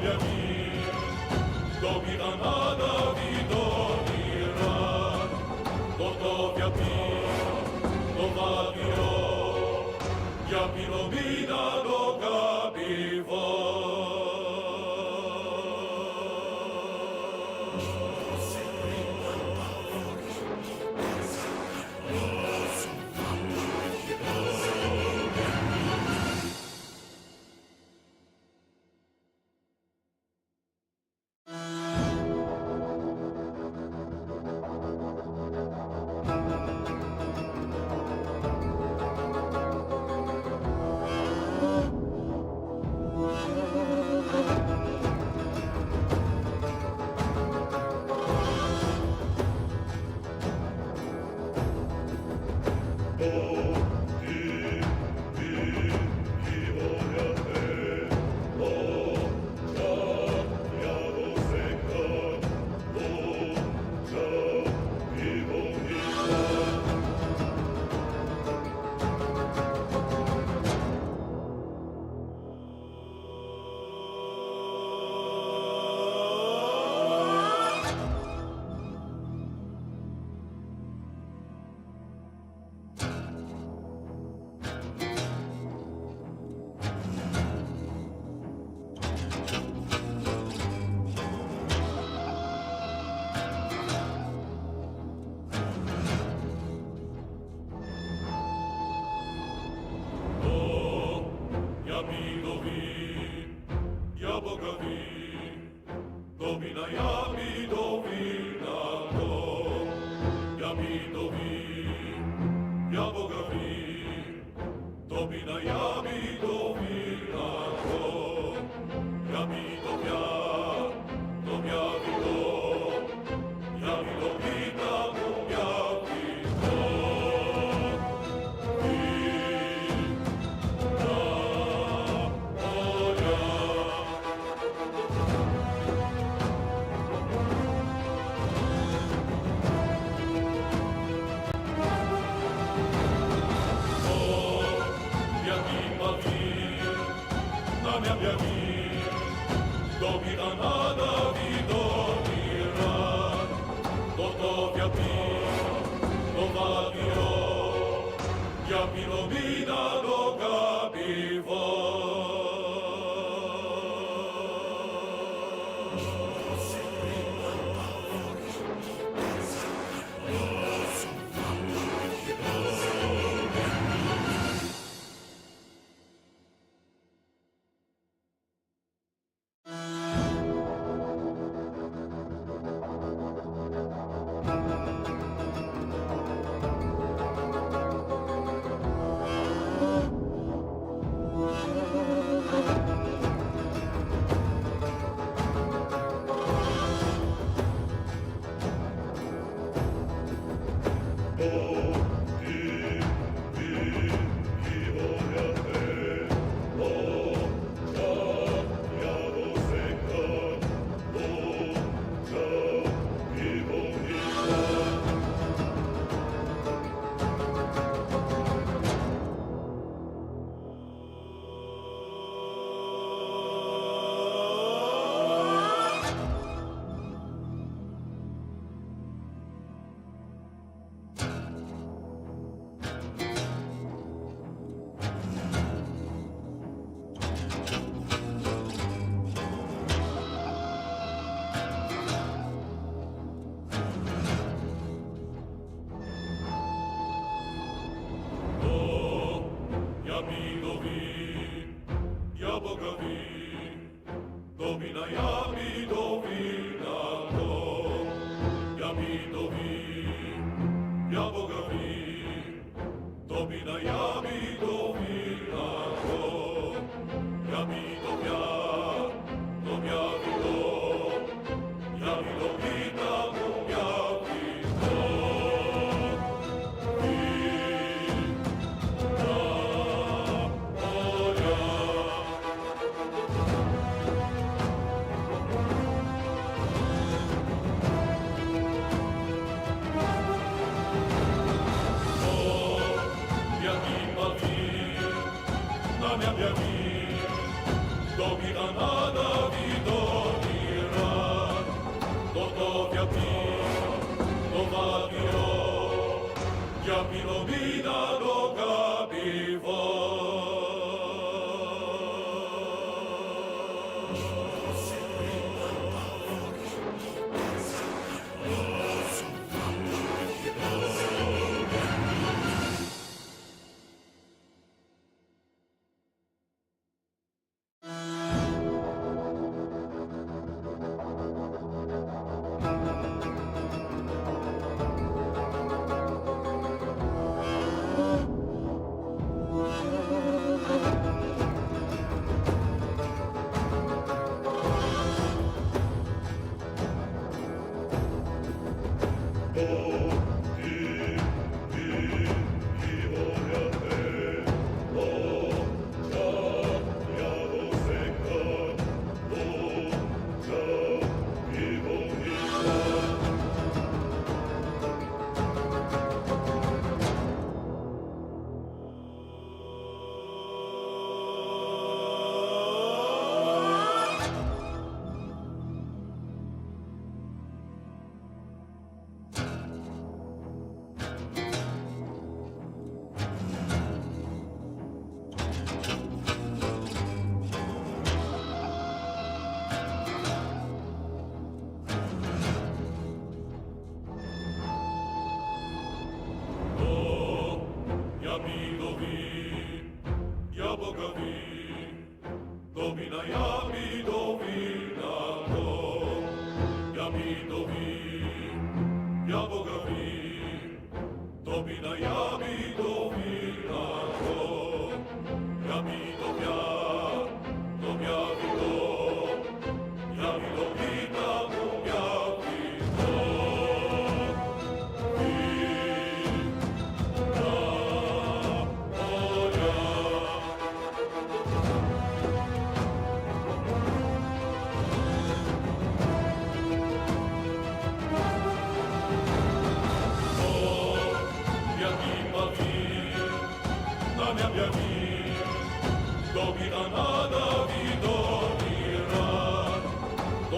mia vita, domina nada vidovira, gotovia pio, dovavio, ja pilomina dogabivo.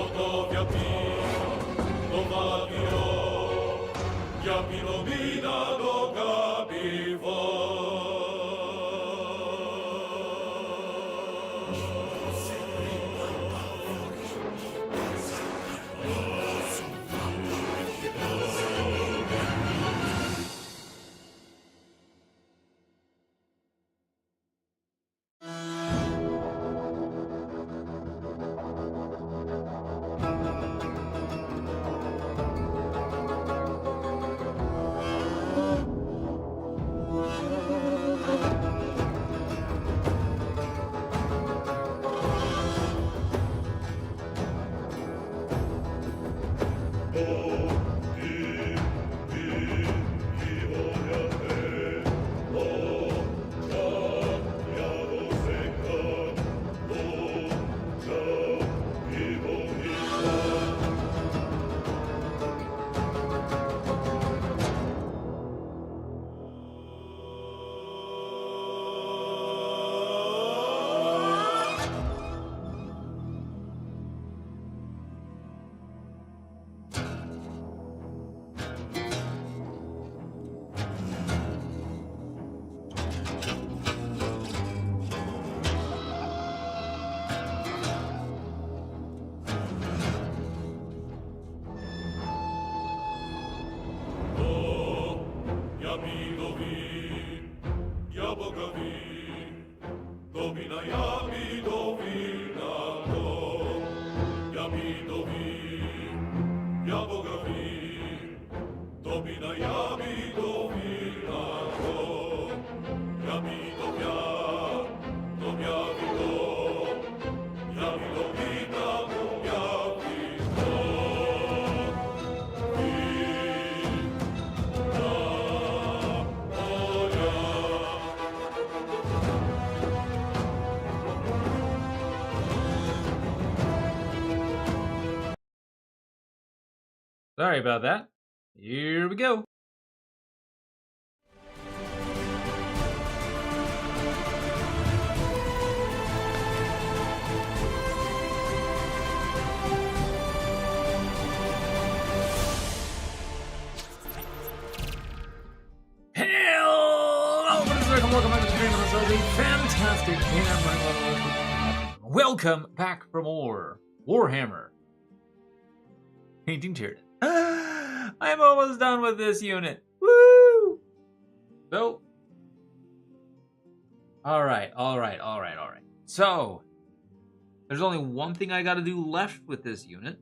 gotovia piła, nowa wio, ja pilomina noga piwo. Ja midowin, ja bogowin, domina ja midowina to. Ja midowin, ja bogowin, domina ja midowina to. Ja midowia, domia wido, ja midowina, domia wido. Sorry about that. Here we go. Hello, welcome back to the stream. This is a fantastic hammer. Welcome back for more Warhammer. Painting Tyranids. I'm almost done with this unit. Woo! So, all right. So, there's only one thing I got to do left with this unit,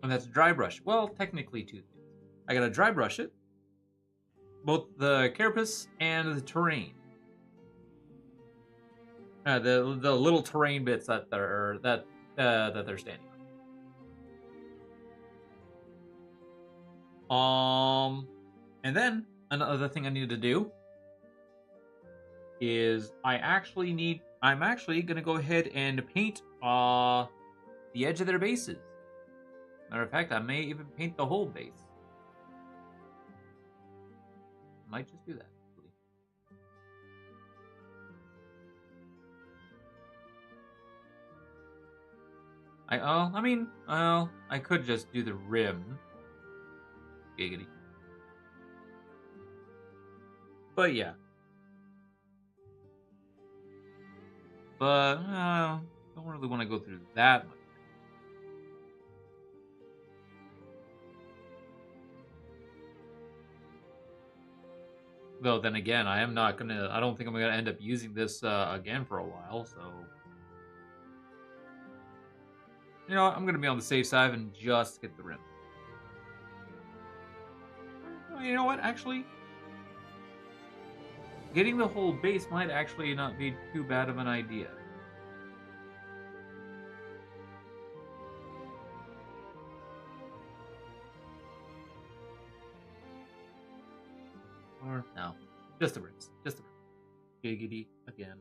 and that's dry brush. Well, technically two things. I got to dry brush it, both the carapace and the terrain. The little terrain bits that they're standing on. And then another thing I need to do is I'm actually gonna go ahead and paint the edge of their bases. Matter of fact, I may even paint the whole base. Might just do that. I could just do the rim. Giggity. But yeah. But don't really want to go through that much. Though then again, I don't think I'm gonna end up using this again for a while, so you know what, I'm gonna be on the safe side and just get the rim. You know what, actually, getting the whole base might actually not be too bad of an idea. Or no, just the rims, giggity again.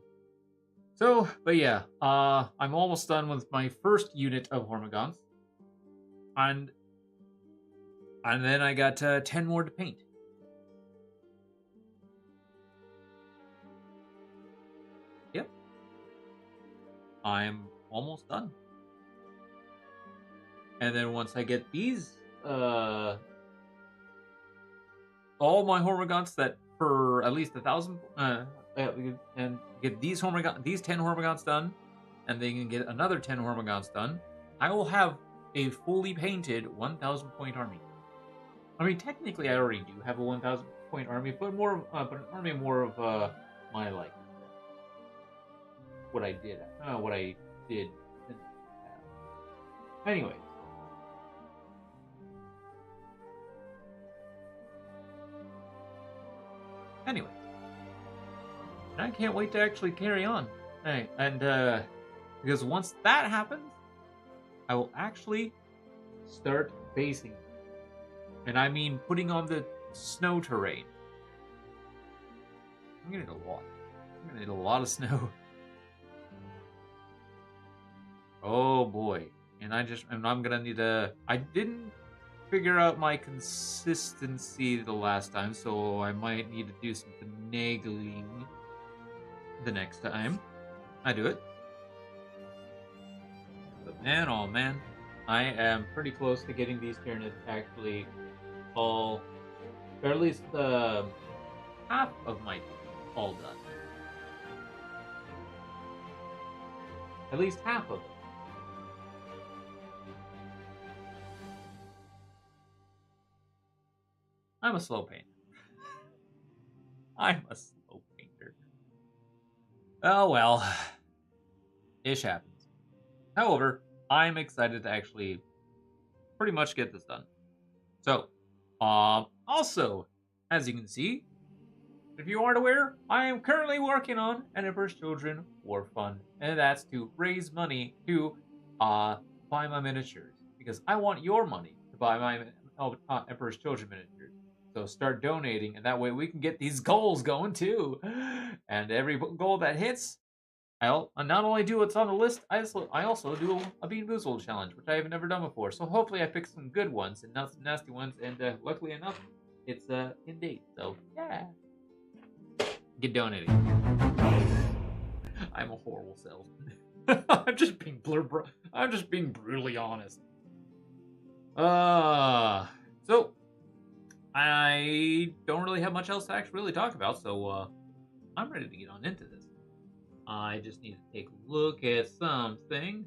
So, but yeah, I'm almost done with my first unit of Hormagaints, and then I got 10 more to paint. Yep, I'm almost done. And then once I get these, all my Hormagaunts that for at least 1,000, and get these 10 Hormagaunts done, and then can get another 10 Hormagaunts done, I will have a fully painted 1,000 point army. I mean, technically, I already do have a 1,000 point army, but more, but an army more of my like what I did. What I did. Anyway. Anyway. I can't wait to actually carry on. Hey, and because once that happens, I will actually start basing. And I mean putting on the snow terrain. I'm gonna need a lot. I'm gonna need a lot of snow. Oh boy. And I'm gonna need I didn't figure out my consistency the last time, so I might need to do some finagling the next time I do it. But man, oh man, I am pretty close to getting these Tyranids actually all, or at least half of my all done. At least half of it. I'm a slow painter. I'm a slow painter. Oh well. Ish happens. However, I'm excited to actually pretty much get this done. So, also, as you can see, if you aren't aware, I am currently working on an Emperor's Children War Fund, and that's to raise money to buy my miniatures, because I want your money to buy my Emperor's Children miniatures. So start donating, and that way we can get these goals going too. And every goal that hits, I'll not only do what's on the list, I also do a Bean Boozled challenge, which I have never done before. So hopefully I pick some good ones and not some nasty ones. And luckily enough, it's in date. So yeah, get donating. I'm a horrible salesman. I'm just being brutally honest. So I don't really have much else to actually really talk about. So I'm ready to get on into this. I just need to take a look at something.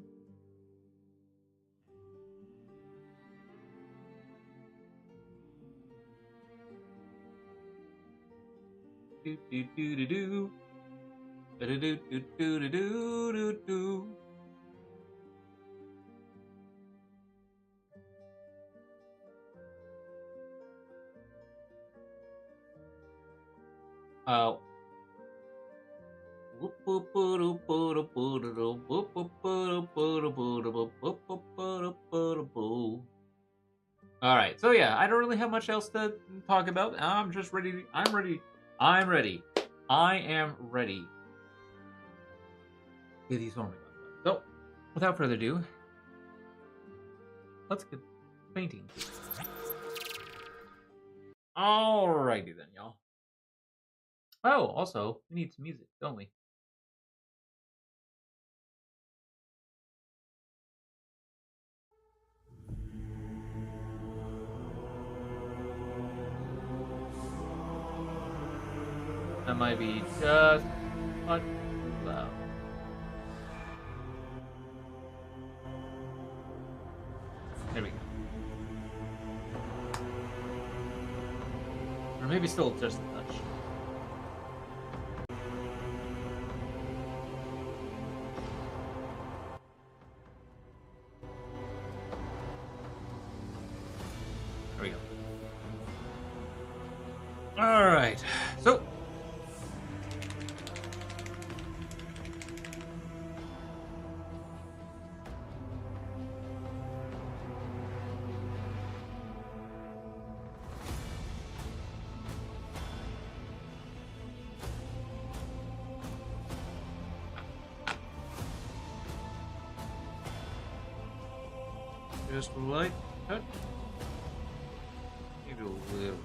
Do do do do do. Do do do do do do do. Oh. Alright, so yeah, I don't really have much else to talk about. I'm just ready. I'm ready. I'm ready. I am ready. Get these Hormagaunts done. So, without further ado, let's get painting. Alrighty then, y'all. Oh, also, we need some music, don't we? That might be just much loud. There we go. Or maybe still just a touch. There we go. Alright, so just a light touch. Maybe a little.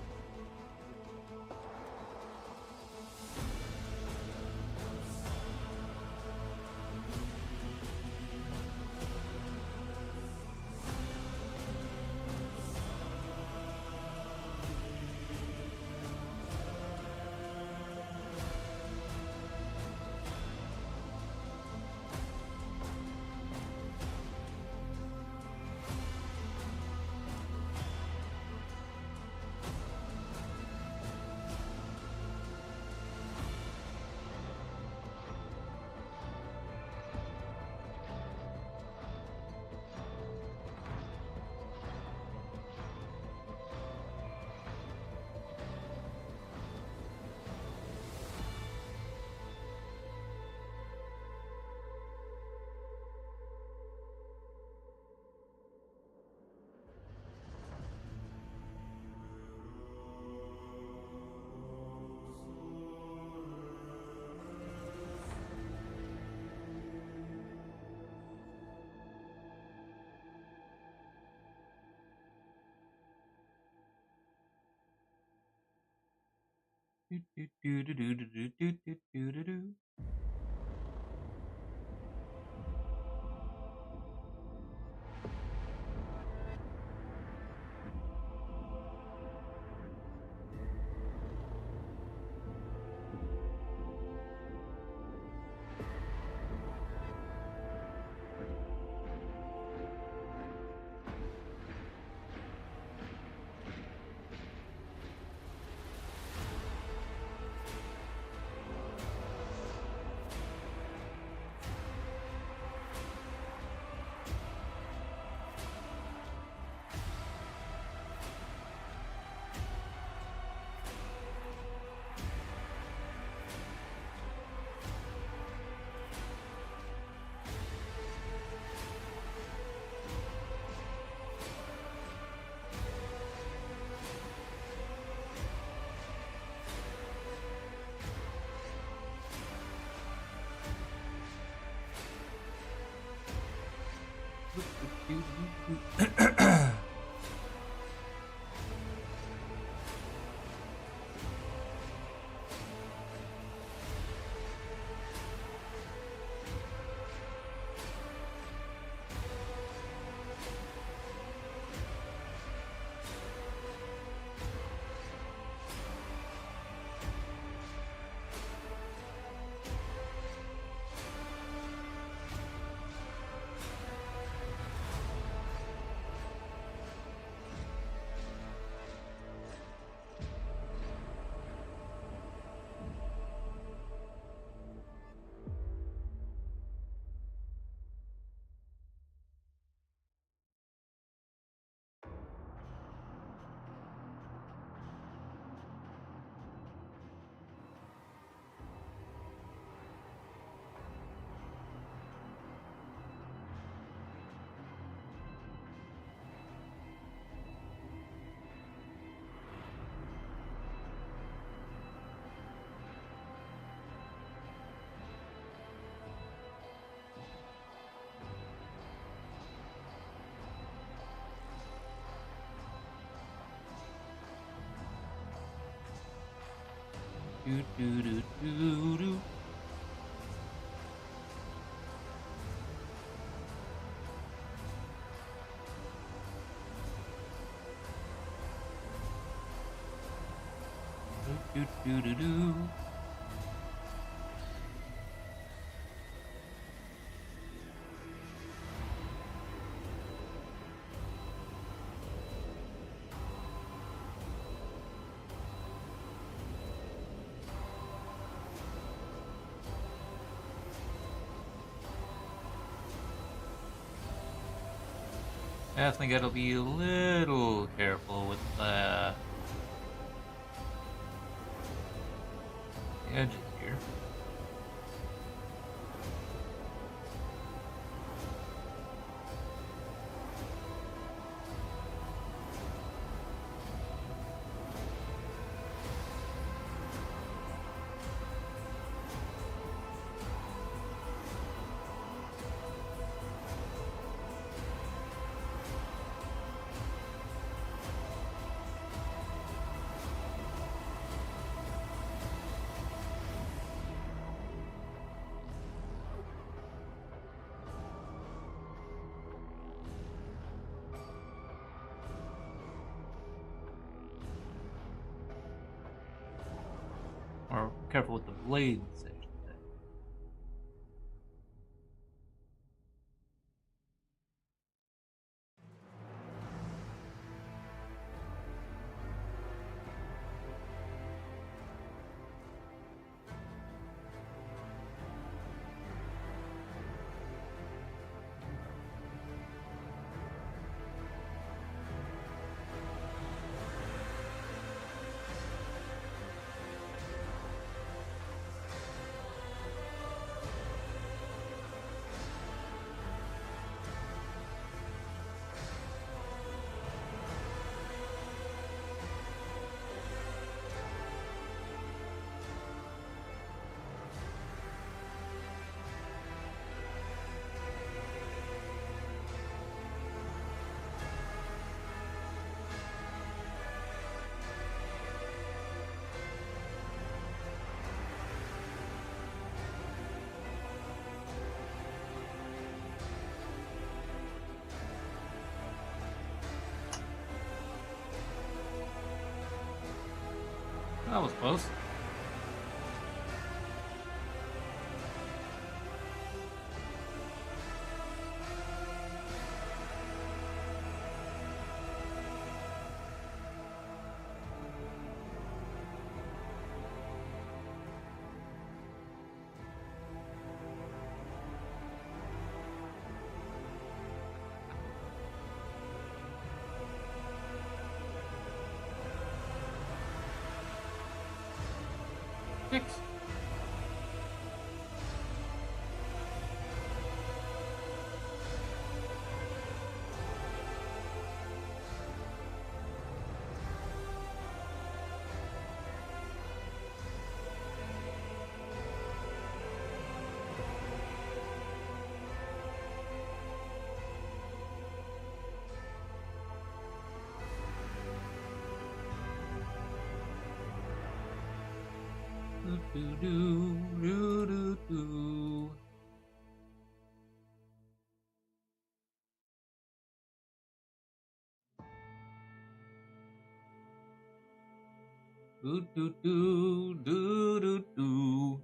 Do, do, do, do, do, do, do, do, do, do, do. Do, do, do, do, do. Do, do, do, do. Definitely gotta be a little careful with the edges here. Or careful with the blades, I should say. that was close. Six. Do do do do do. Do do do do do do.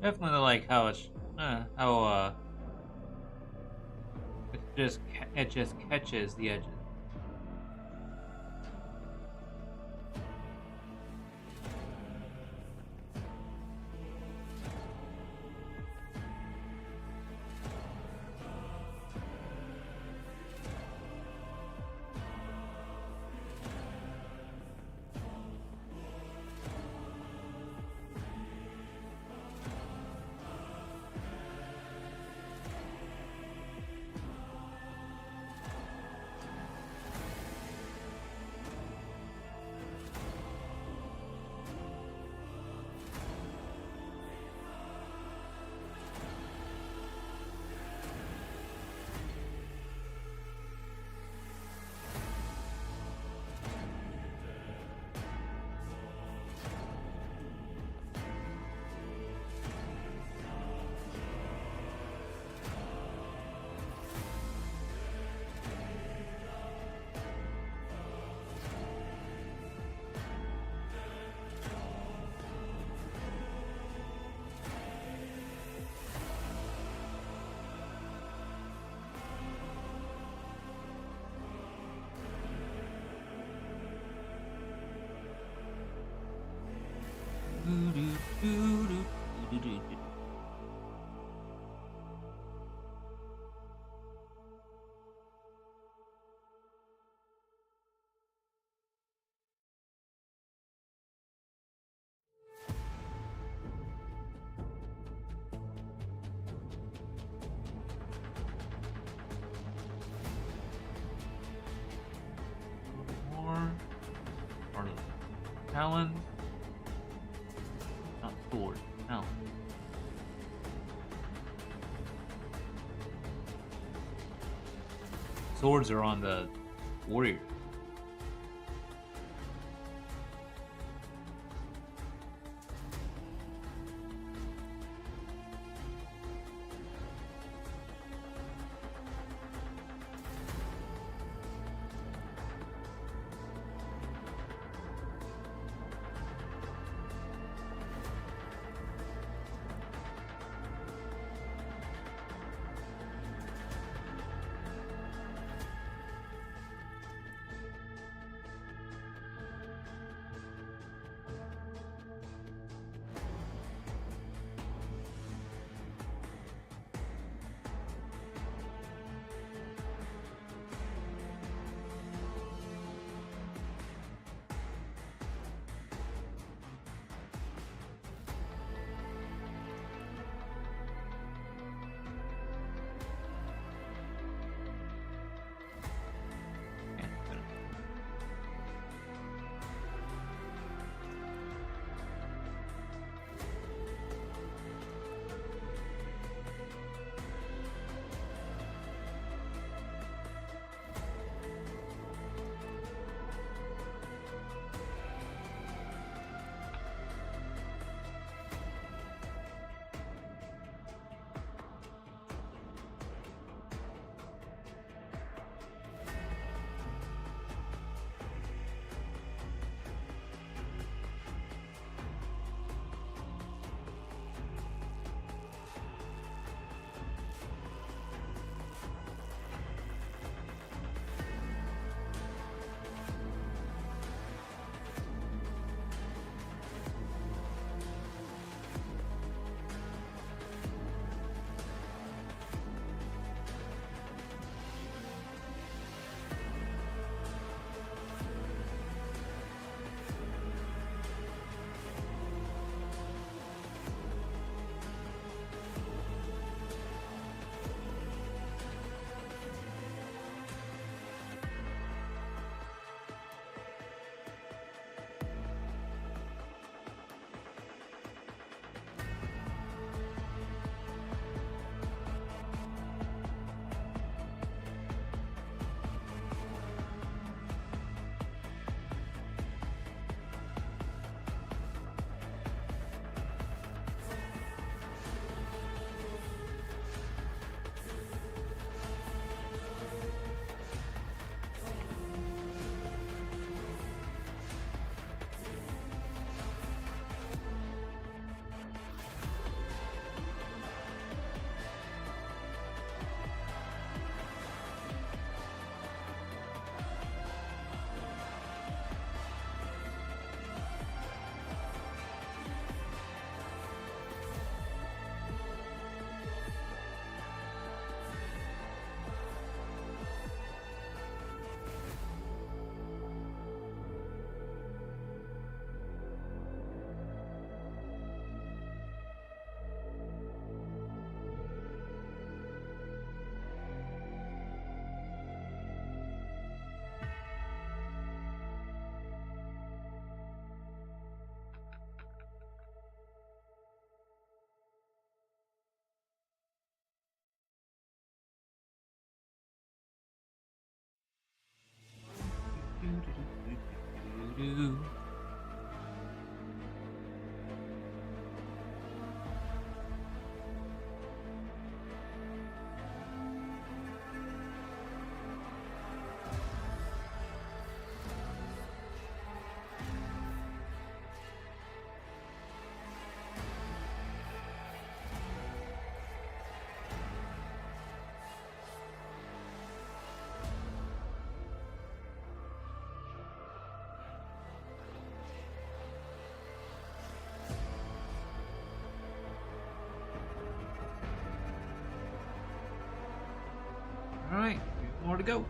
Definitely like how it's it just catches the edges. talons. Not sword, talons. Swords are on the warrior. Alright, more to go.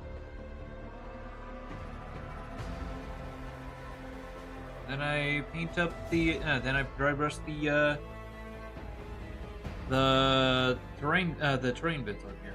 Then I paint up the, then I dry brush the terrain bits on here.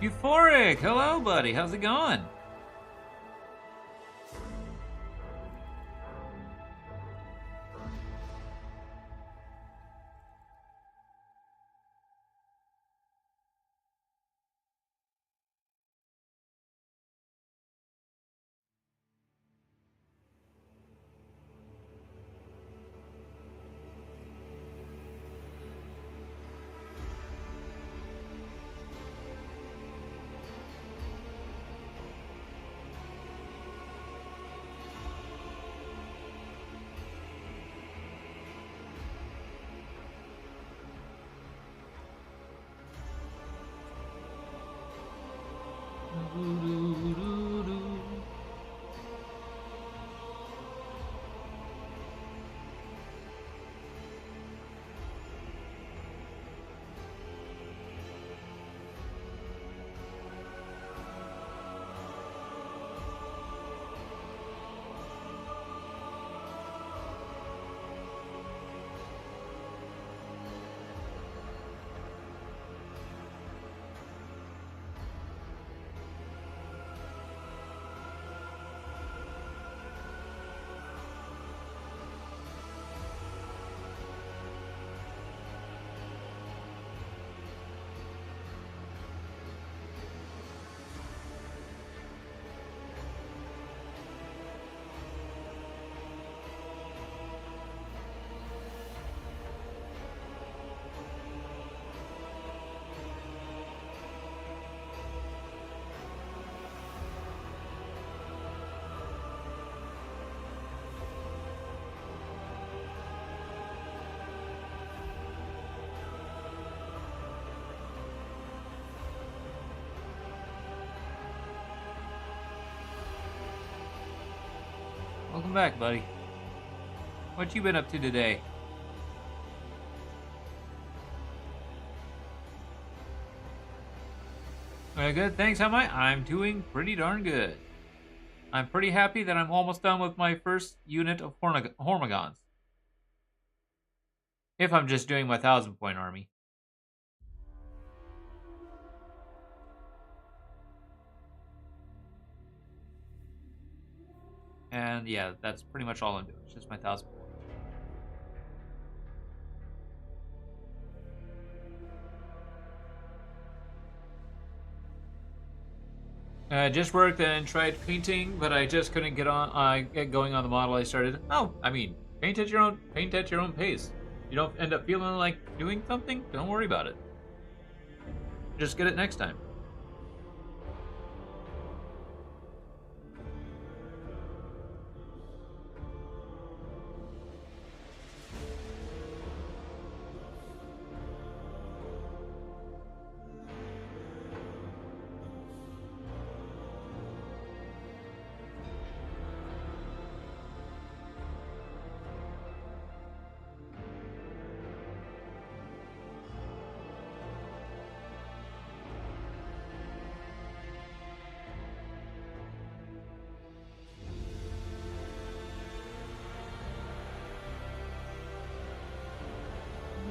Euphoric! Hello, buddy. How's it going? Welcome back, buddy. What you been up to today? Good, thanks. How am I? I'm doing pretty darn good. I'm pretty happy that I'm almost done with my first unit of Hormagaunts. If I'm just doing my 1,000-point army. And yeah, that's pretty much all I'm doing. It's just my 1,000 points. Just worked and tried painting, but I just couldn't get going on the model I started. Oh, I mean, paint at your own pace. You don't end up feeling like doing something, don't worry about it. Just get it next time.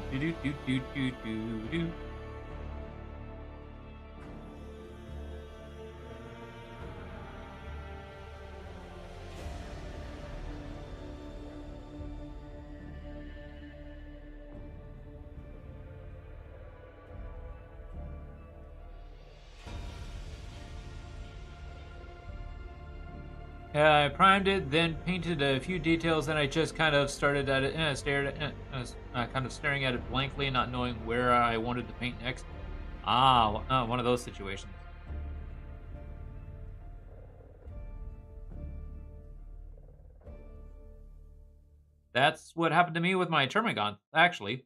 Do do do do do do do. I primed it, then painted a few details, and I just kind of started at it and kind of staring at it blankly, not knowing where I wanted to paint next. One of those situations. That's what happened to me with my Termagant, actually.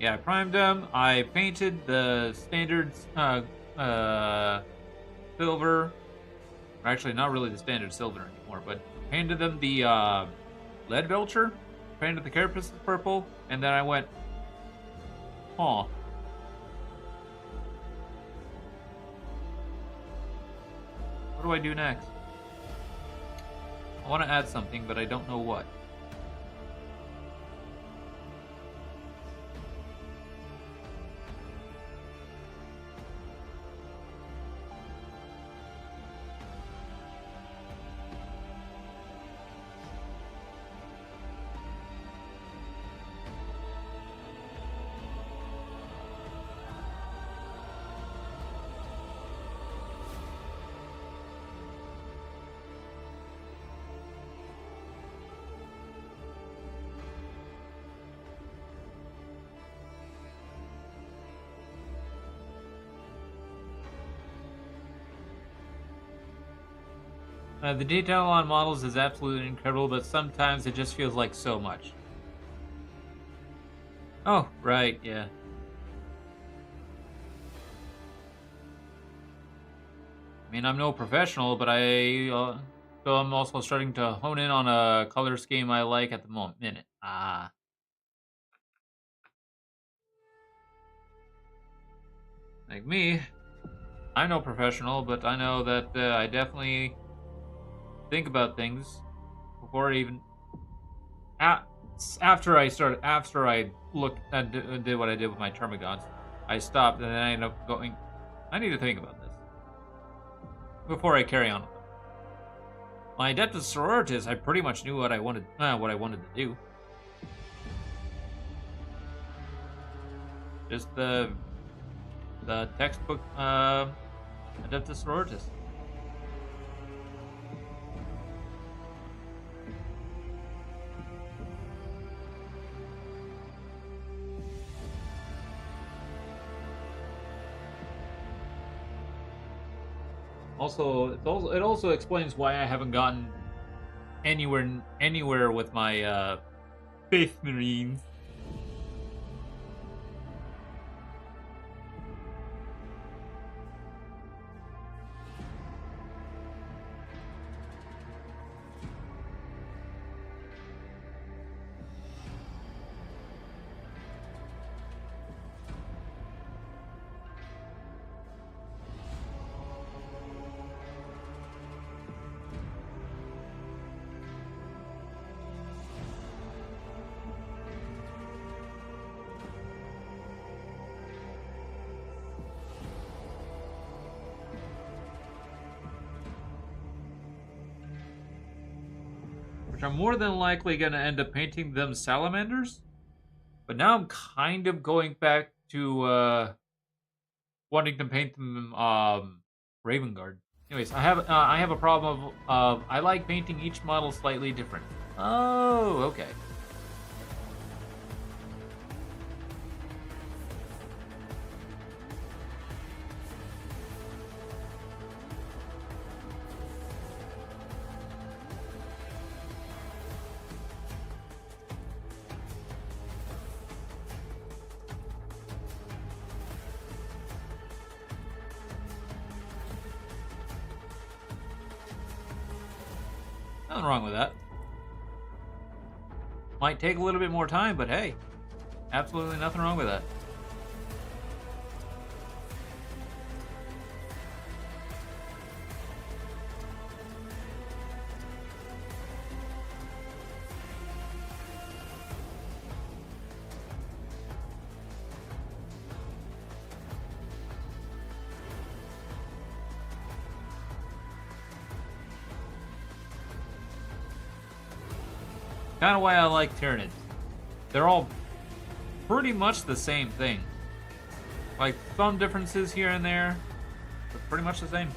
Yeah, I primed them. I painted the standard silver. Or actually, not really the standard silver anymore, but painted them the lead belcher. Painted the carapace purple, and then I went, huh. What do I do next? I want to add something, but I don't know what. The detail on models is absolutely incredible, but sometimes it just feels like so much. Oh, right, yeah. I mean, I'm no professional, but so I'm also starting to hone in on a color scheme I like at the minute. Ah. Like me, I'm no professional, but I know that I definitely think about things before I even after I looked and did what I did with my Termagants. I stopped and then I ended up going, I need to think about this before I carry on with them. My Adeptus Sororitas, I pretty much knew what I wanted to do. Just the textbook Adeptus Sororitas. It also explains why I haven't gotten anywhere with my Faith Marines. Which I'm more than likely going to end up painting them salamanders. But now I'm kind of going back to wanting to paint them Raven Guard. Anyways, I have a problem of I like painting each model slightly different. Oh, okay. Nothing wrong with that. Might take a little bit more time, but hey, absolutely nothing wrong with that. Kind of why I like Tyranids. They're all pretty much the same thing. Like some differences here and there, but pretty much the same.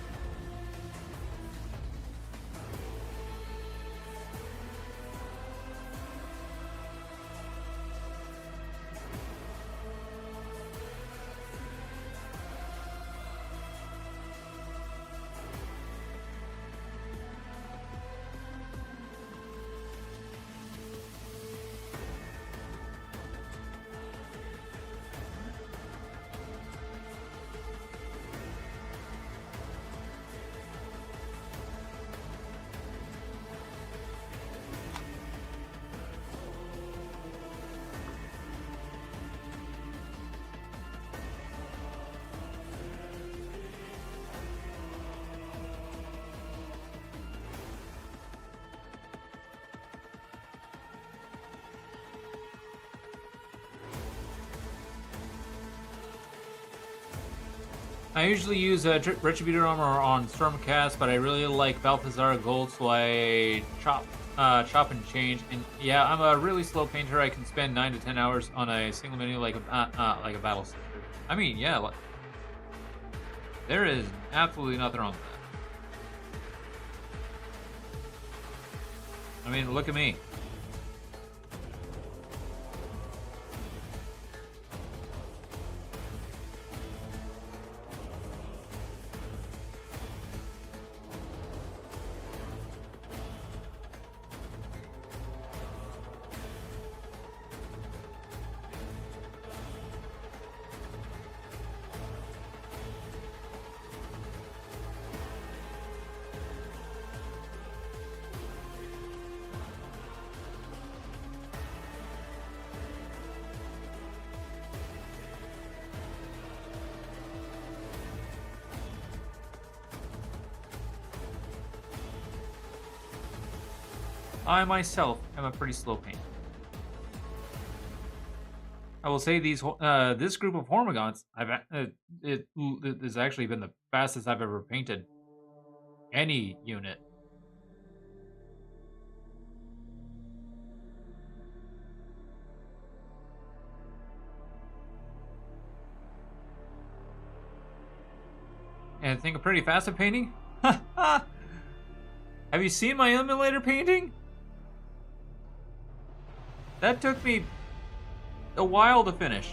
I usually use Retributor Armor on Stormcast, but I really like Balthazar Gold, so I chop and change. And yeah, I'm a really slow painter. I can spend 9 to 10 hours on a single menu like a battle sister. I mean, yeah, there is absolutely nothing wrong with that. I mean, look at me. I myself am a pretty slow painter. I will say this group of Hormagaunts, it has actually been the fastest I've ever painted any unit. And think I'm pretty fast at painting? Have you seen my emulator painting? That took me a while to finish.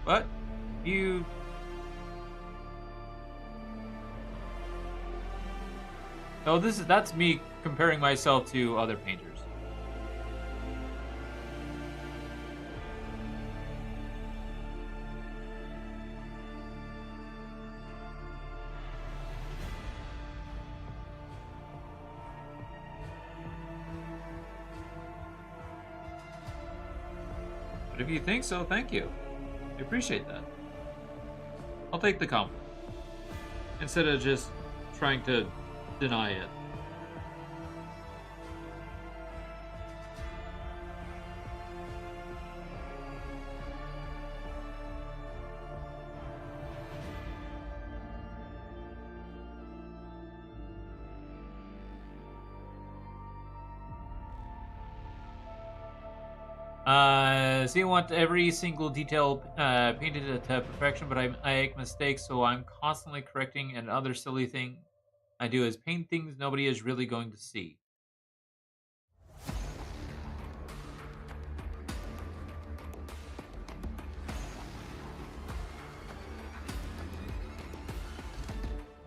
But you... Oh, that's me comparing myself to other painters. But if you think so, thank you. I appreciate that. I'll take the compliment instead of just trying to deny it. So you want every single detail painted to perfection, but I make mistakes, so I'm constantly correcting. And other silly thing I do is paint things nobody is really going to see.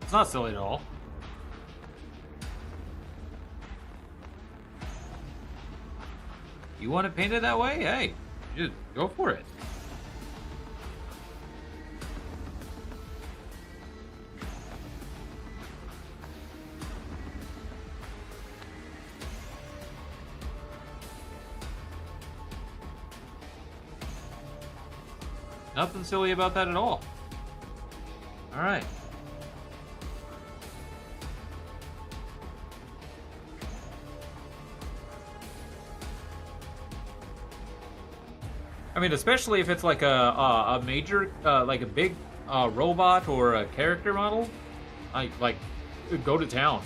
It's not silly at all. You want it painted that way? Hey, just go for it. Nothing silly about that at all. All right. I mean, especially if it's like a major, like a big robot or a character model, I like go to town.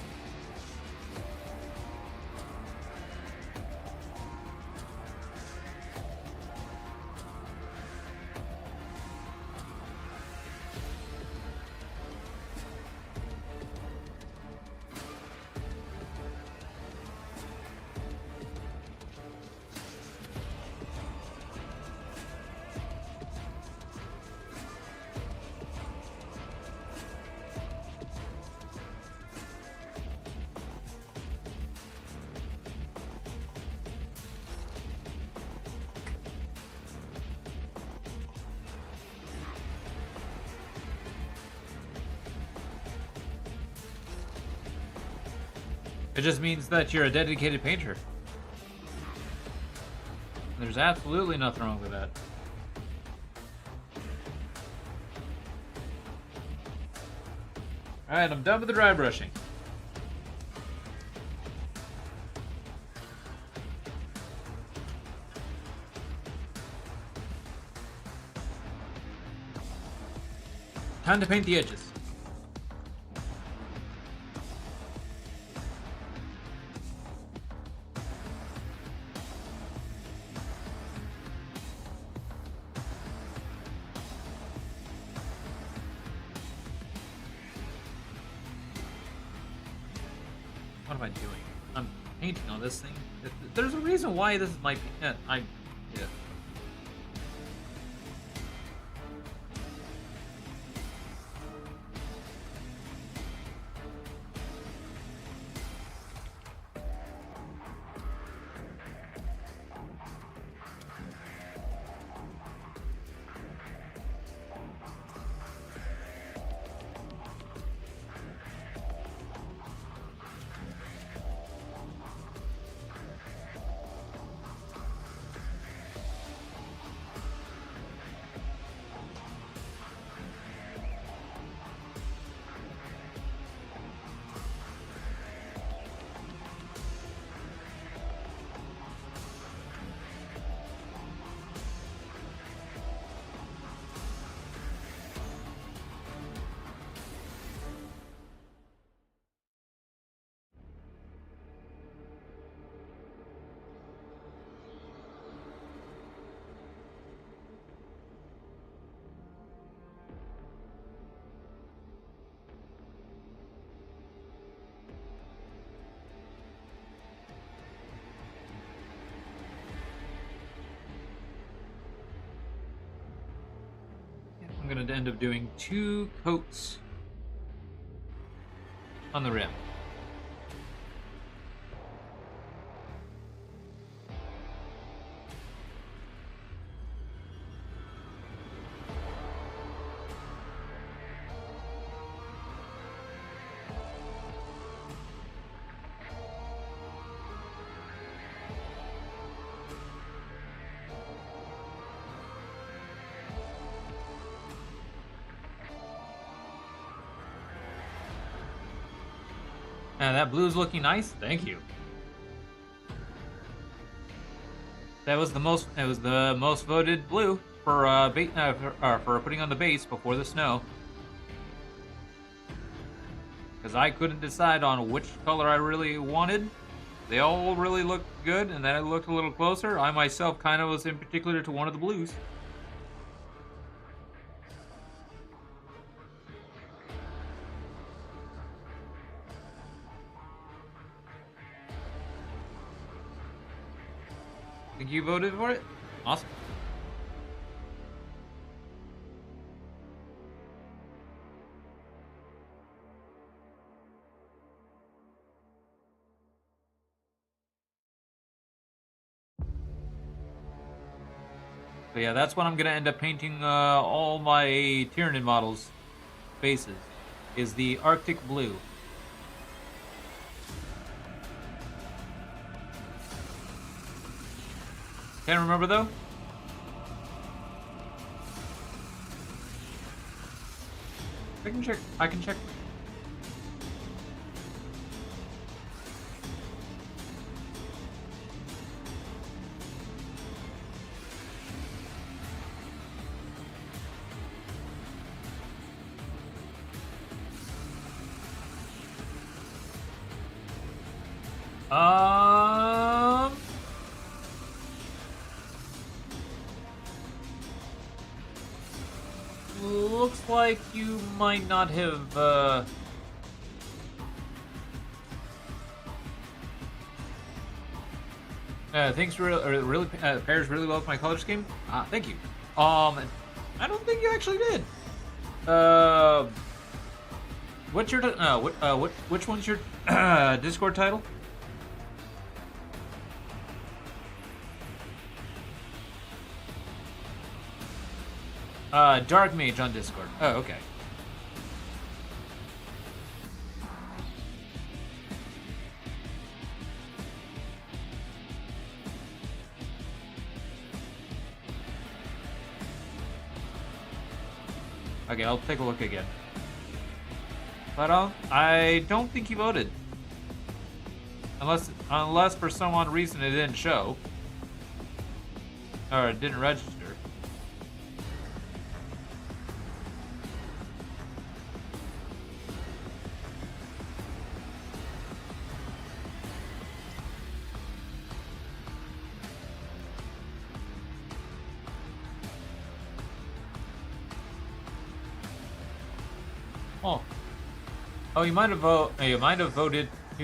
It just means that you're a dedicated painter. There's absolutely nothing wrong with that. Alright, I'm done with the dry brushing. Time to paint the edges. What am I doing? I'm painting on this thing. There's a reason why this is my... Yeah. I'm going to end up doing 2 coats on the rim. That blue's looking nice. Thank you. That was the most. It was the most voted blue for for putting on the base before the snow. Because I couldn't decide on which color I really wanted. They all really looked good, and then I looked a little closer. I myself kind of was in particular to one of the blues. Think you voted for it? Awesome. So yeah, that's what I'm gonna end up painting all my Tyranid models' faces, is the Arctic blue. Can't remember though. I can check. I can check. Looks like you might not have, thanks really pairs really well with my color scheme. Ah, thank you. I don't think you actually did. What's your which one's your Discord title? Dark Mage on Discord. Oh, okay. Okay, I'll take a look again. But I don't think he voted. Unless for some odd reason it didn't show. Or it didn't register. Oh. Oh, you might have voted to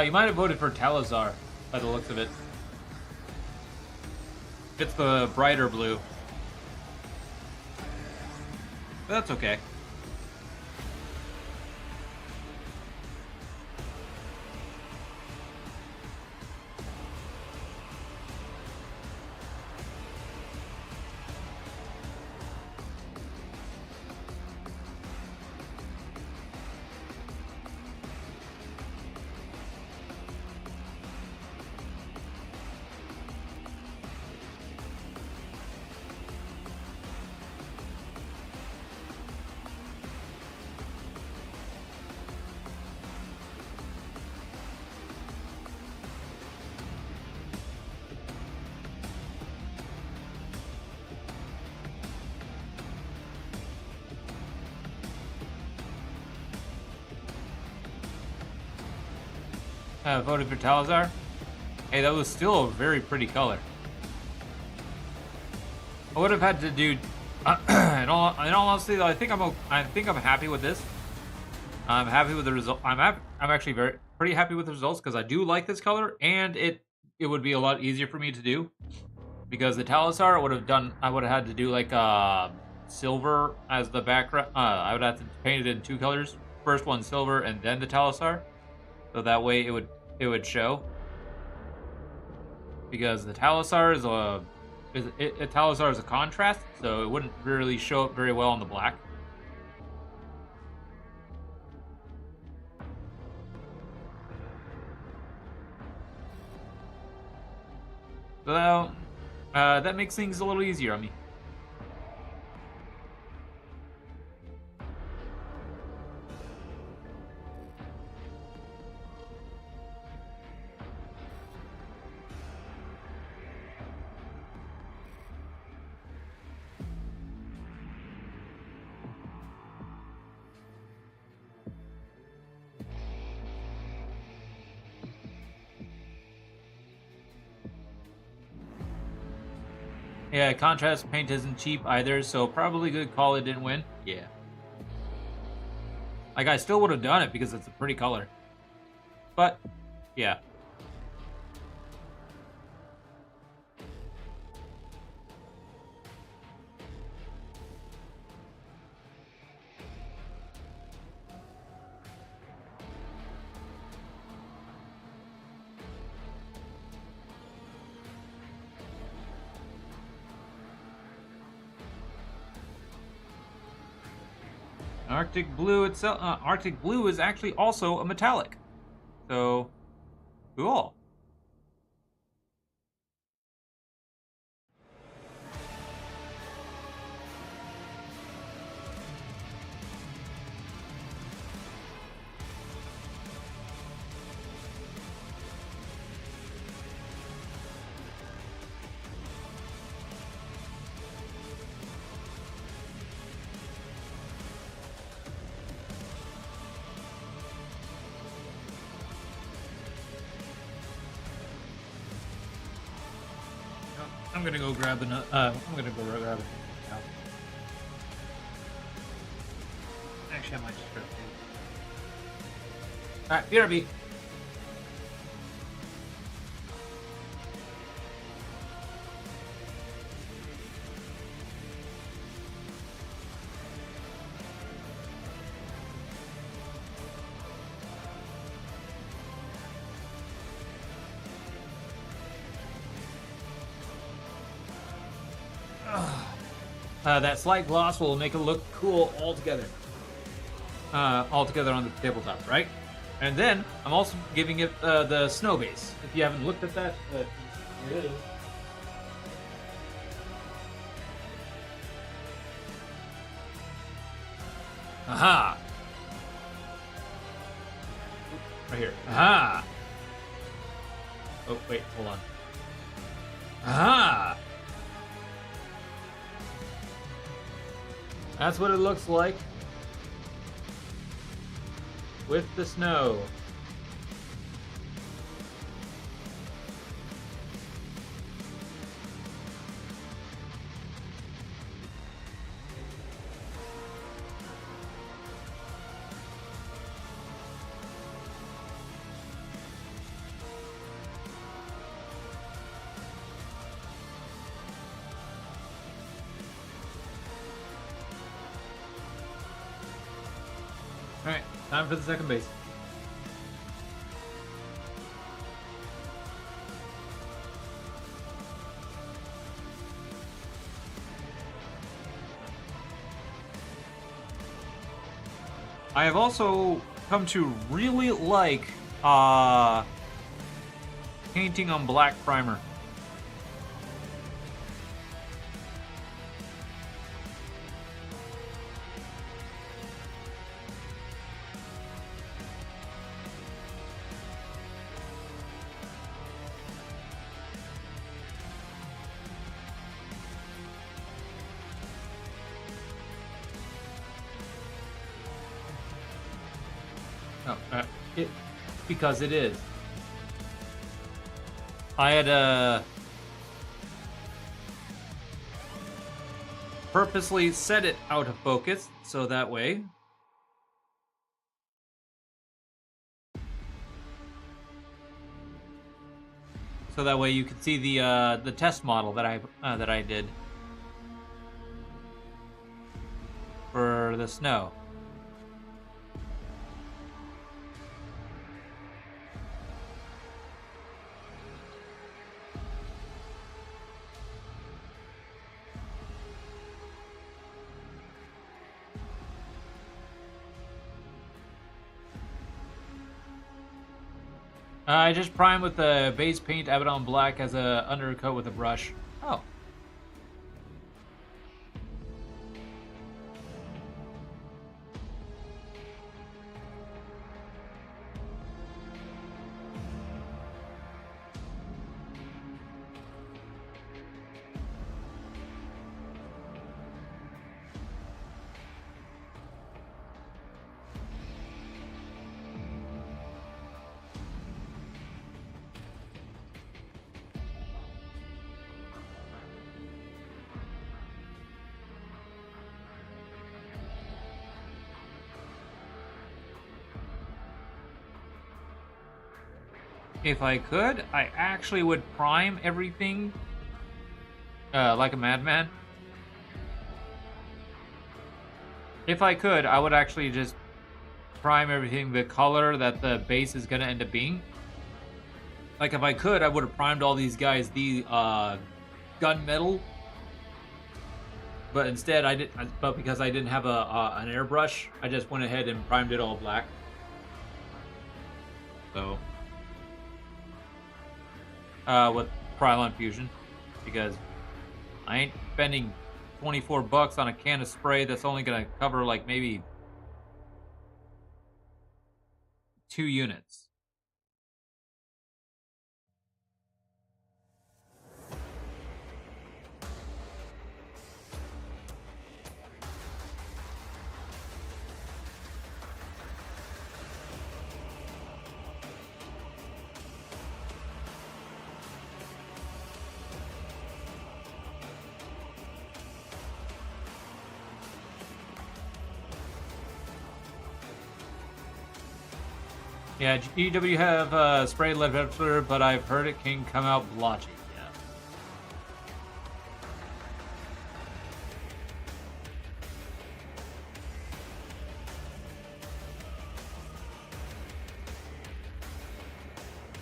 you might have voted for Talazar by the looks of it. It's the brighter blue. But that's okay. Voted for Talazar. Hey, that was still a very pretty color. I would have had to do. In all honesty, though, I think I'm happy with this. I'm happy with the result. I'm actually pretty happy with the results because I do like this color, and it would be a lot easier for me to do because the Talazar I would have had to do like silver as the background. I would have to paint it in two colors. First one silver, and then the Talazar. So that way it would show. Because the Talazar is a contrast, so it wouldn't really show up very well on the black. So that makes things a little easier on me. Yeah, contrast paint isn't cheap either, so probably good call it didn't win. Yeah. Like, I still would have done it because it's a pretty color. But, yeah. Arctic blue itself. Arctic blue is actually also a metallic. So, cool. I'm gonna go grab another. I'm gonna go grab it now. Actually, I might just grab it. All right, BRB. That slight gloss will make it look cool altogether. Altogether on the tabletop, right? And then I'm also giving it the snow base. If you haven't looked at that, here it is. Aha! Right here. Aha! Oh, wait, hold on. Aha! That's what it looks like with the snow. Alright, time for the second base. I have also come to really like painting on black primer. Oh, because it is. I had purposely set it out of focus so that way you could see the test model that I did for the snow. I just prime with the base paint Abaddon Black as a undercoat with a brush. Oh. If I could, I actually would prime everything like a madman. If I could, I would actually just prime everything the color that the base is gonna end up being. Like if I could, I would have primed all these guys the gunmetal. But instead, I did. But because I didn't have an airbrush, I just went ahead and primed it all black. So. With Krylon Fusion, because I ain't spending $24 on a can of spray that's only gonna cover like maybe 2 units. Yeah, GW have sprayed lead pepper, but I've heard it can come out blotchy.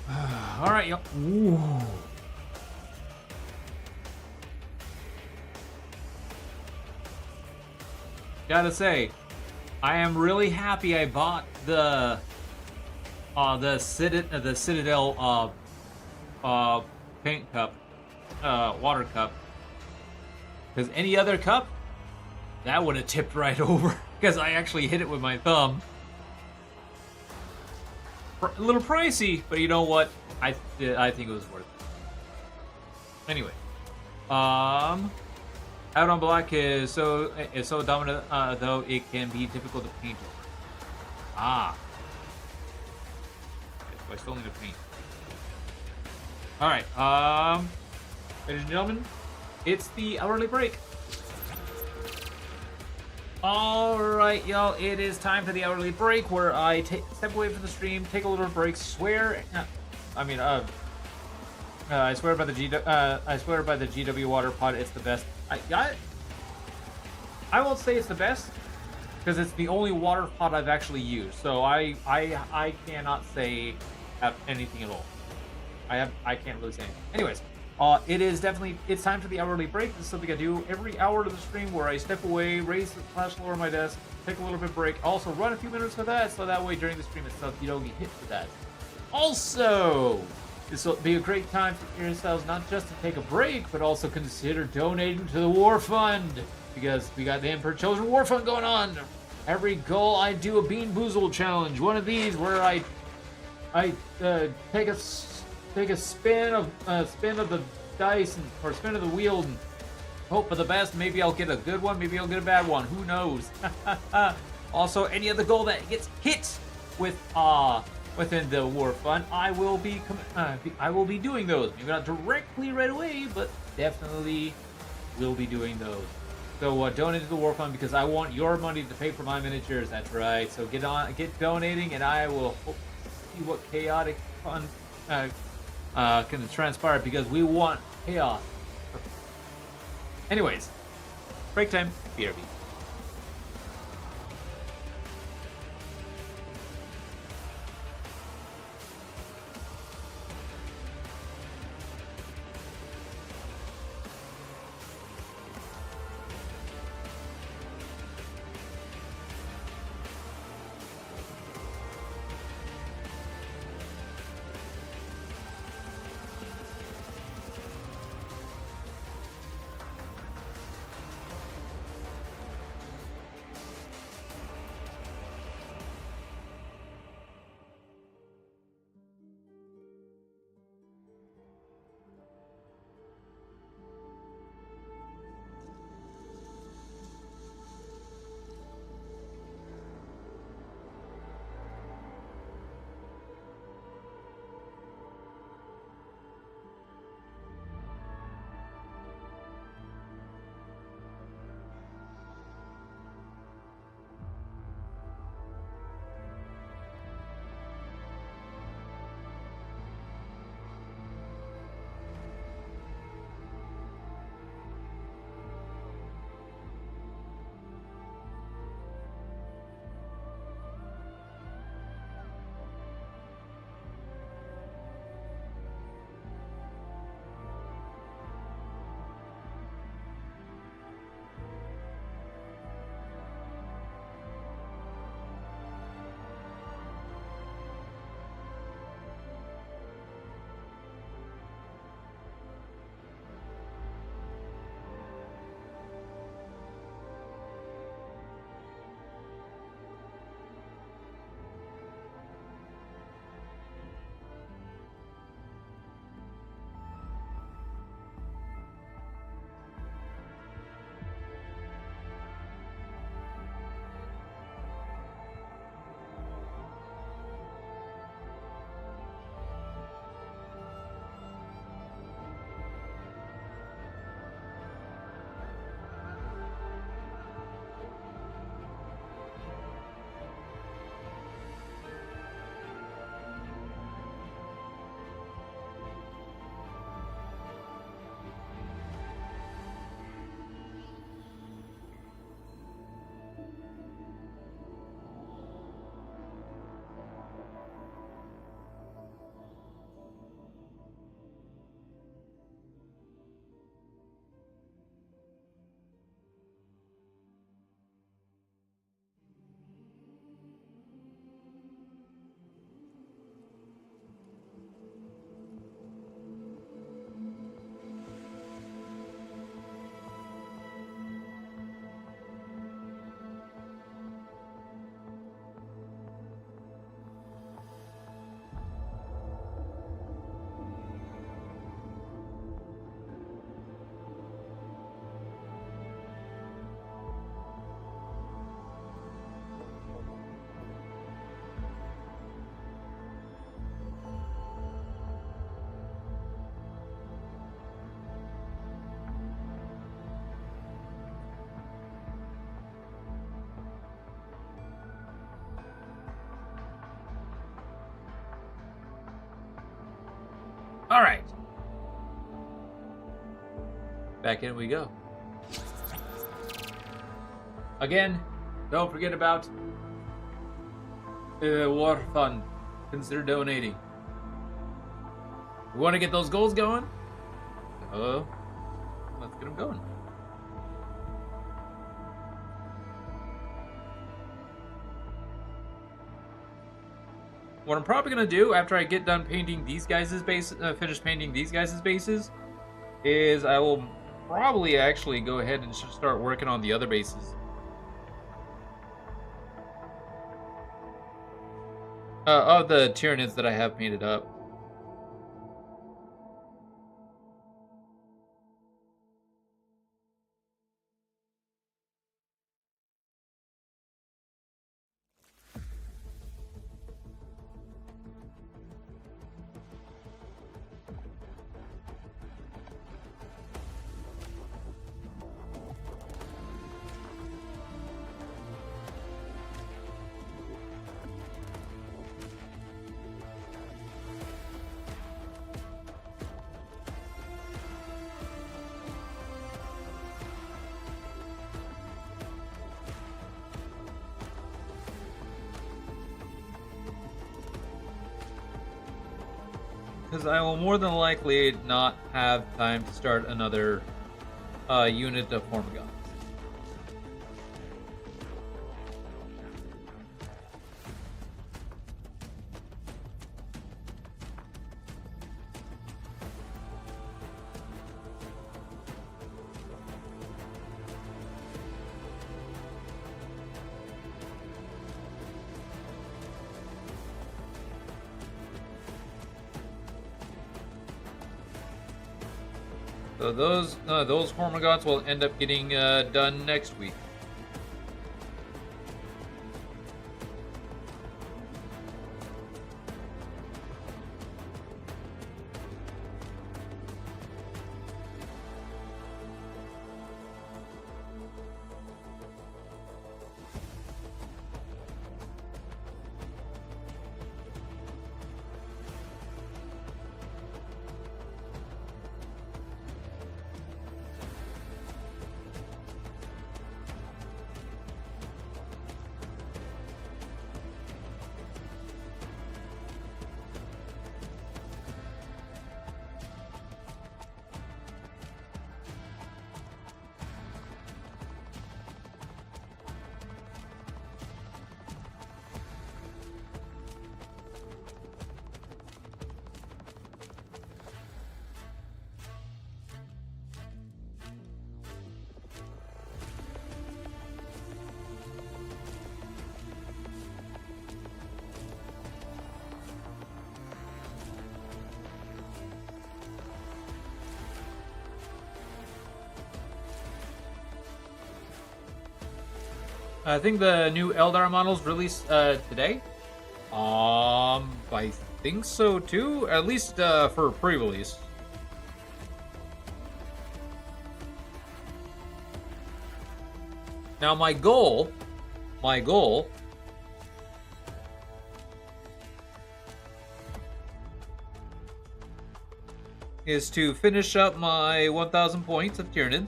Yeah. All right, yo. Ooh. Gotta say, I am really happy I bought the the Citadel paint cup, water cup. Because any other cup, that would have tipped right over. Because I actually hit it with my thumb. A little pricey, but you know what? I think it was worth it. Anyway, out on black is so dominant though it can be difficult to paint over. Ah, so I still need to paint. All right, ladies and gentlemen, it's the hourly break. Alright, y'all, it is time for the hourly break where I step away from the stream, take a little break, swear. I swear by the GW water pod, it's the best. I won't say it's the best because it's the only water pod I've actually used. So I cannot say anything at all. I can't really say anything. Anyways, it's time for the hourly break. This is something I do every hour of the stream where I step away, raise the flash lower my desk, take a little bit of break, also run a few minutes for that, so that way during the stream itself you don't get hit for that. Also, this will be a great time for yourselves not just to take a break, but also consider donating to the War Fund, because we got the Emperor Children War Fund going on. Every goal I do a Bean Boozle challenge, one of these where I take a spin of the dice or spin of the wheel and hope for the best. Maybe I'll get a good one, maybe I'll get a bad one, who knows. Also, any other goal that gets hit with within the war fund, I will be doing those. Maybe not directly right away, but definitely will be doing those. So donate to the war fund because I want your money to pay for my miniatures. That's right. So get donating, and I will see what chaotic fun can transpire because we want chaos. Anyways, break time. BRB. All right. Back in we go. Again, don't forget about War Fund. Consider donating. We want to get those goals going? Let's get them going. What I'm probably going to do after I get done painting these guys' bases, finish painting these guys' bases, is I will probably actually go ahead and just start working on the other bases. Of the Tyranids that I have painted up. Because I will more than likely not have time to start another unit of Hormagaints. So those Hormagaints will end up getting done next week. I think the new Eldar models released today. I think so too. At least for pre-release. Now my goal is to finish up my 1,000 points of Tyranids.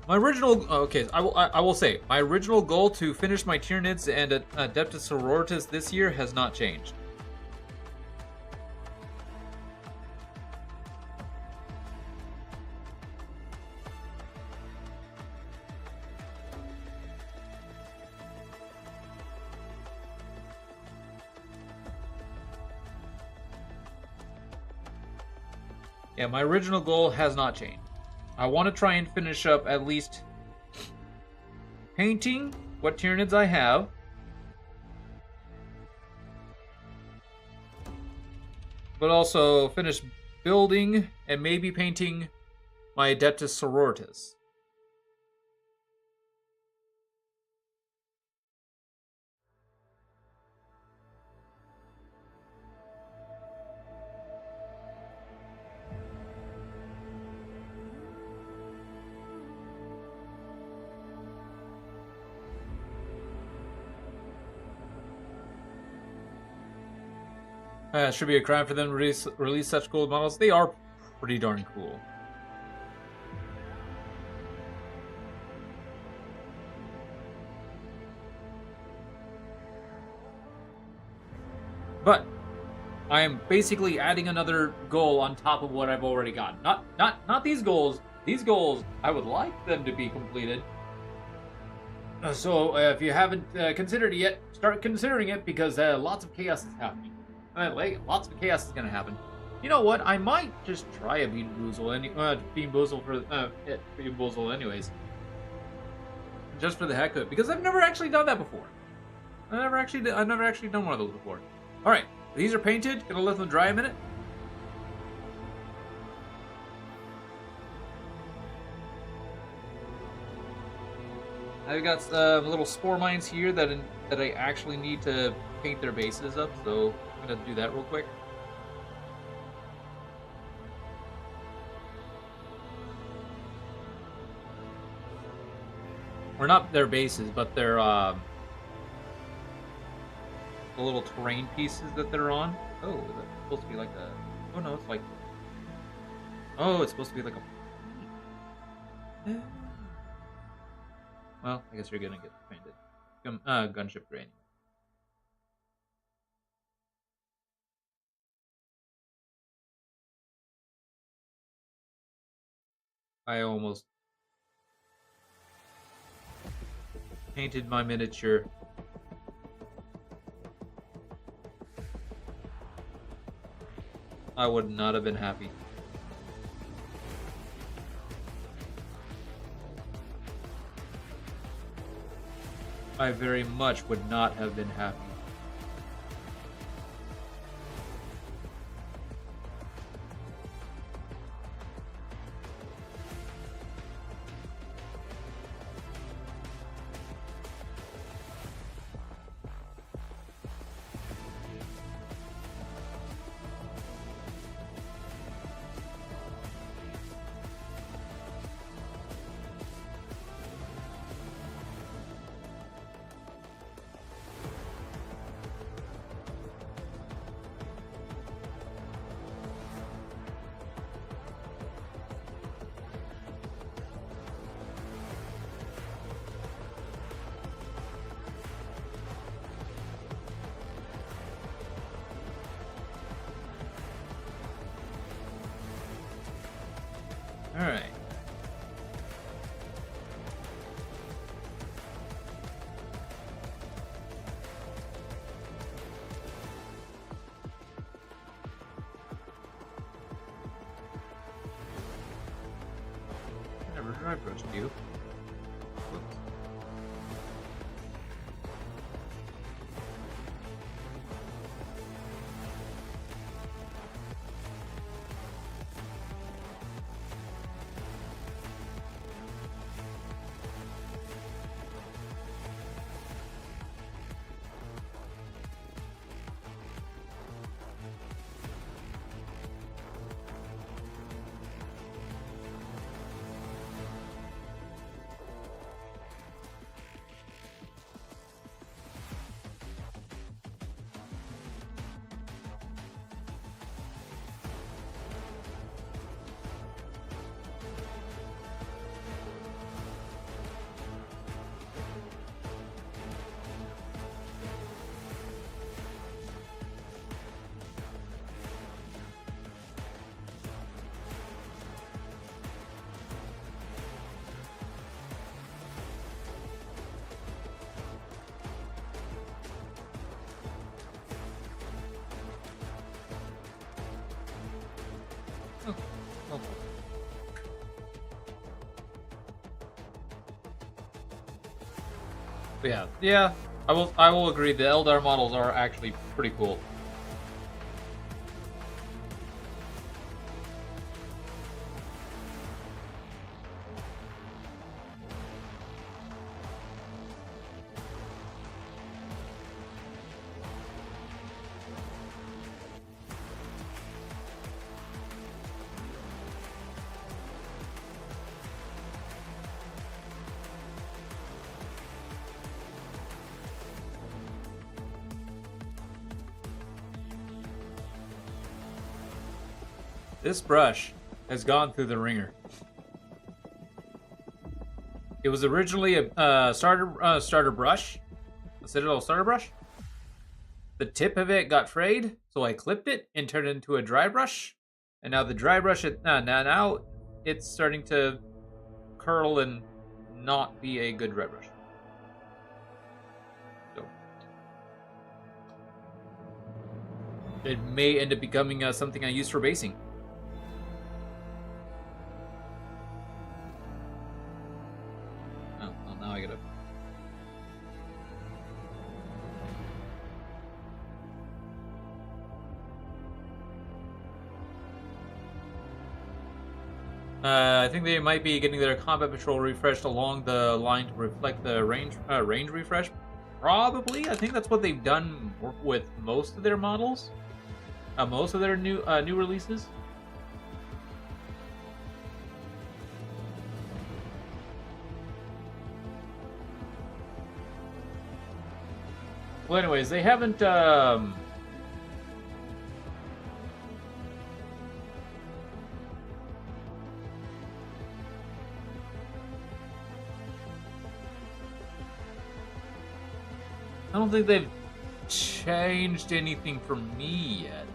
My original, okay, I will say, my original goal to finish my Tyranids and Adeptus Sororitas this year has not changed. Yeah, my original goal has not changed. I want to try and finish up at least painting what Tyranids I have. But also finish building and maybe painting my Adeptus Sororitas. Should be a crime for them to release such cool models. They are pretty darn cool. But I am basically adding another goal on top of what I've already got. Not these goals. These goals, I would like them to be completed. So if you haven't considered it yet, start considering it, because lots of chaos is happening. Lots of chaos is gonna happen. You know what? I might just try a Bean Boozle anyways, just for the heck of it, because I've never actually done that before. I've never actually done one of those before. All right, these are painted. Gonna let them dry a minute. I've got little spore mines here that I actually need to paint their bases up, so I'm gonna do that real quick. Or not their bases, but their the little terrain pieces that they're on. Oh, that's supposed to be like a... Oh no, it's like... Oh, it's supposed to be like a... Well, I guess you're gonna get painted. Gunship gray. I almost painted my miniature. I would not have been happy. I very much would not have been happy. Alright. Never dry brushed you. Whoops. Oh. But yeah. I will agree. The Eldar models are actually pretty cool. This brush has gone through the ringer. It was originally a starter brush, a Citadel starter brush. The tip of it got frayed, so I clipped it and turned it into a dry brush. And now the dry brush, now it's starting to curl and not be a good dry brush. So it may end up becoming something I use for basing. Oh, well, now I gotta. I think they might be getting their combat patrol refreshed along the line to reflect the range refresh. Probably, I think that's what they've done with most of their models, most of their new releases. Well, anyways, they haven't. I don't think they've changed anything for me yet.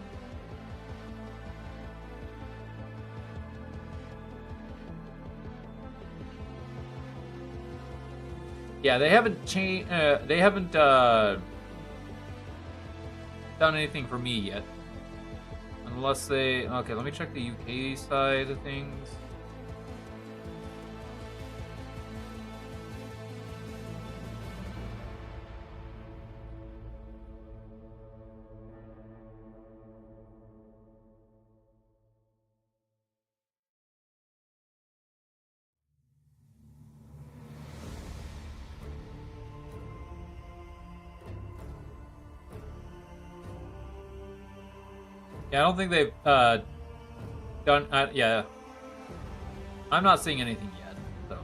Yeah, they haven't changed. They haven't done anything for me yet. Unless they. Okay, let me check the UK side of things. Yeah, I don't think they've done. Yeah, I'm not seeing anything yet. So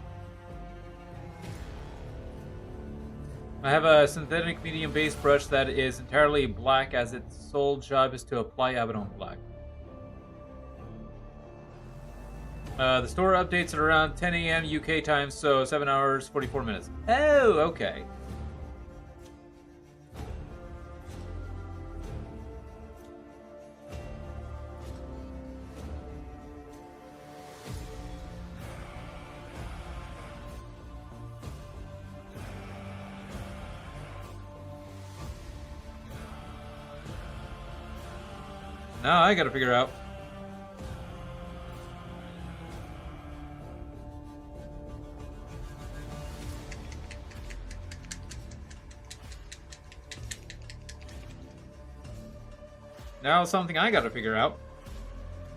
I have a synthetic medium base brush that is entirely black, as its sole job is to apply Abaddon black. The store updates at around 10 a.m. UK time, so 7 hours 44 minutes. Oh, okay. Now I gotta figure out. Now something I gotta figure out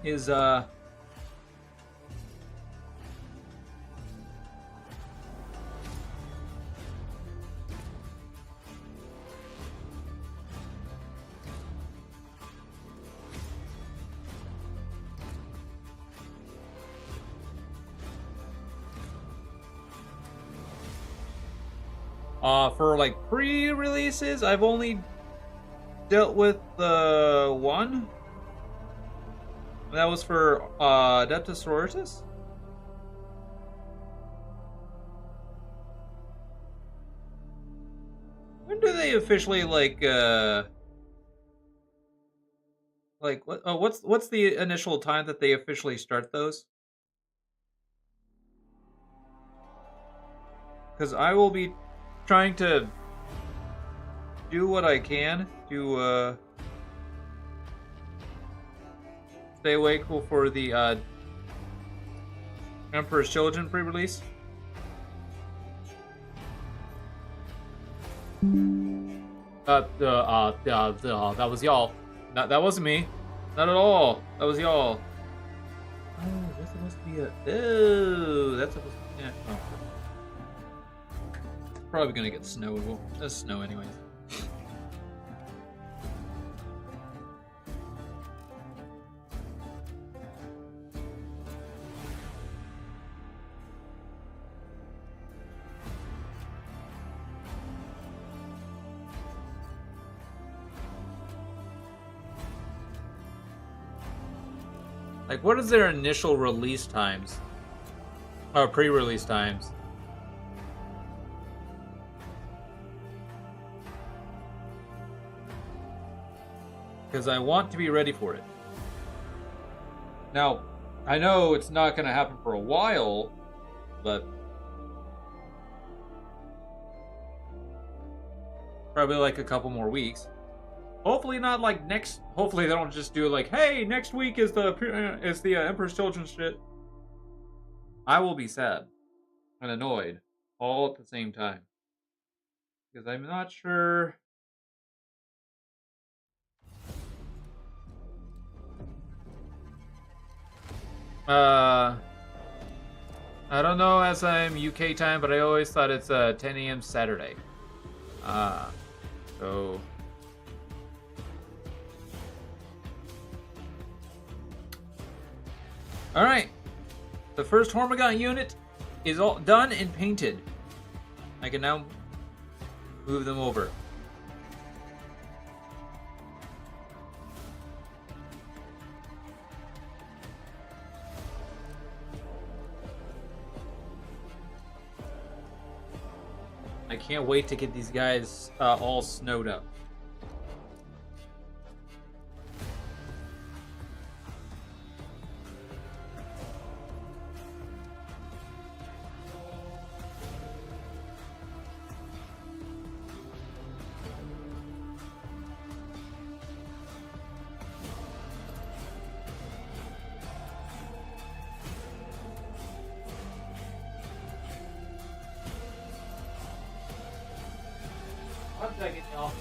is for like pre-releases, I've only dealt with the one. That was for Adeptus Sororitas. When do they officially like what? Oh, what's the initial time that they officially start those? Because I will be trying to do what I can to stay awake for the Emperor's Children pre-release. That was y'all. That wasn't me. Not at all. That was y'all. Oh, that's supposed to be a. Oh, that's supposed to be. Yeah. Oh. Probably gonna get snow. Well, there's snow anyways. Like, what is their initial release times? Or pre-release times? Because I want to be ready for it. Now, I know it's not going to happen for a while, but probably like a couple more weeks. Hopefully not like next. Hopefully they don't just do like, hey, next week is the Emperor's Children shit. I will be sad and annoyed all at the same time because I'm not sure. I don't know as I'm UK time, but I always thought it's 10 a.m. Saturday. So all right, the first Hormagaint unit is all done and painted. I can now move them over. I can't wait to get these guys all snowed up. One second, y'all.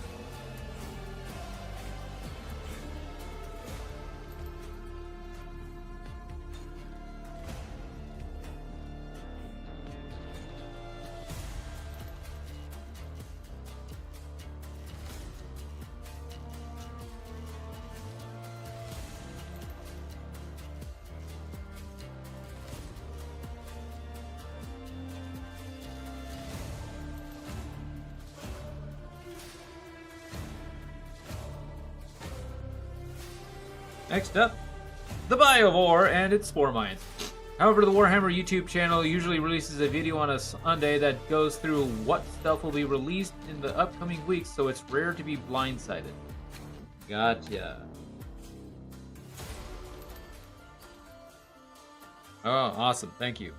Next up, the Biovore and its Spore Mines. However, the Warhammer YouTube channel usually releases a video on a Sunday that goes through what stuff will be released in the upcoming weeks, so it's rare to be blindsided. Gotcha. Oh, awesome. Thank you.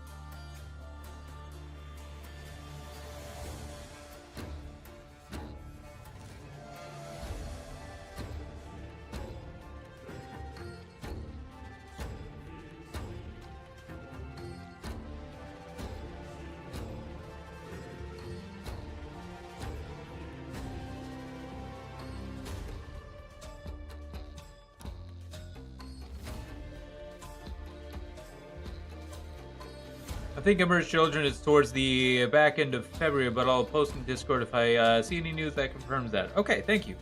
I think Emerged Children is towards the back end of February, but I'll post in Discord if I see any news that confirms that. Okay, thank you.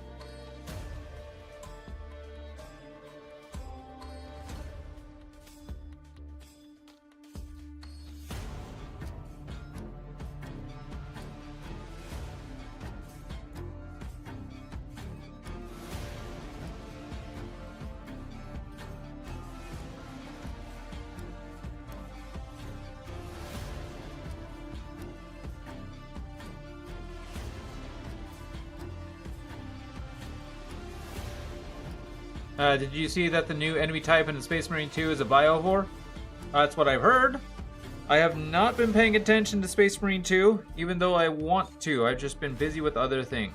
Did you see that the new enemy type in the Space Marine 2 is a Biovore? That's what I've heard. I have not been paying attention to Space Marine 2, even though I want to. I've just been busy with other things.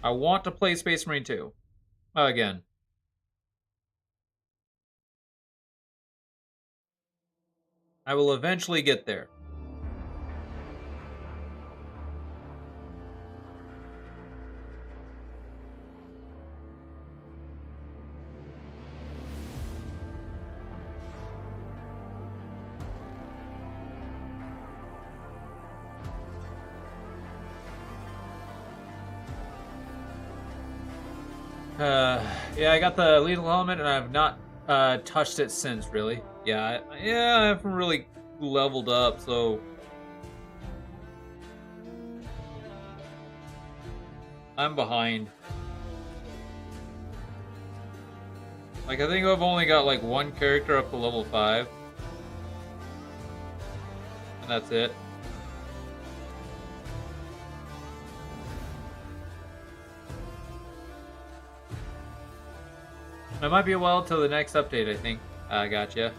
I want to play Space Marine 2. Again. I will eventually get there. Yeah, I got the lethal helmet and I've not touched it since, really. Yeah, I haven't really leveled up, so I'm behind. Like, I think I've only got, like, one character up to level 5. And that's it. It might be a while till the next update, I think. I gotcha.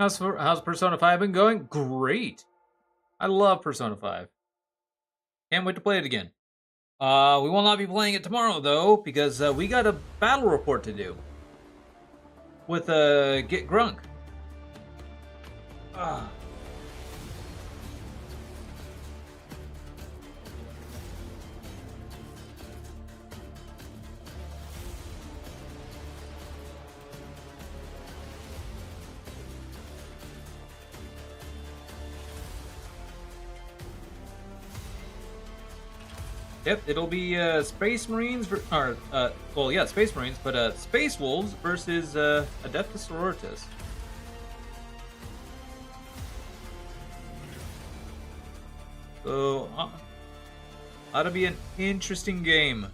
How's Persona 5 been going? Great. I love Persona 5. Can't wait to play it again. We will not be playing it tomorrow though, because we got a battle report to do with Get Grunk. Ah. Yep, it'll be Space Marines, Space Marines, but Space Wolves versus Adeptus Sororitas. So, ought to be an interesting game.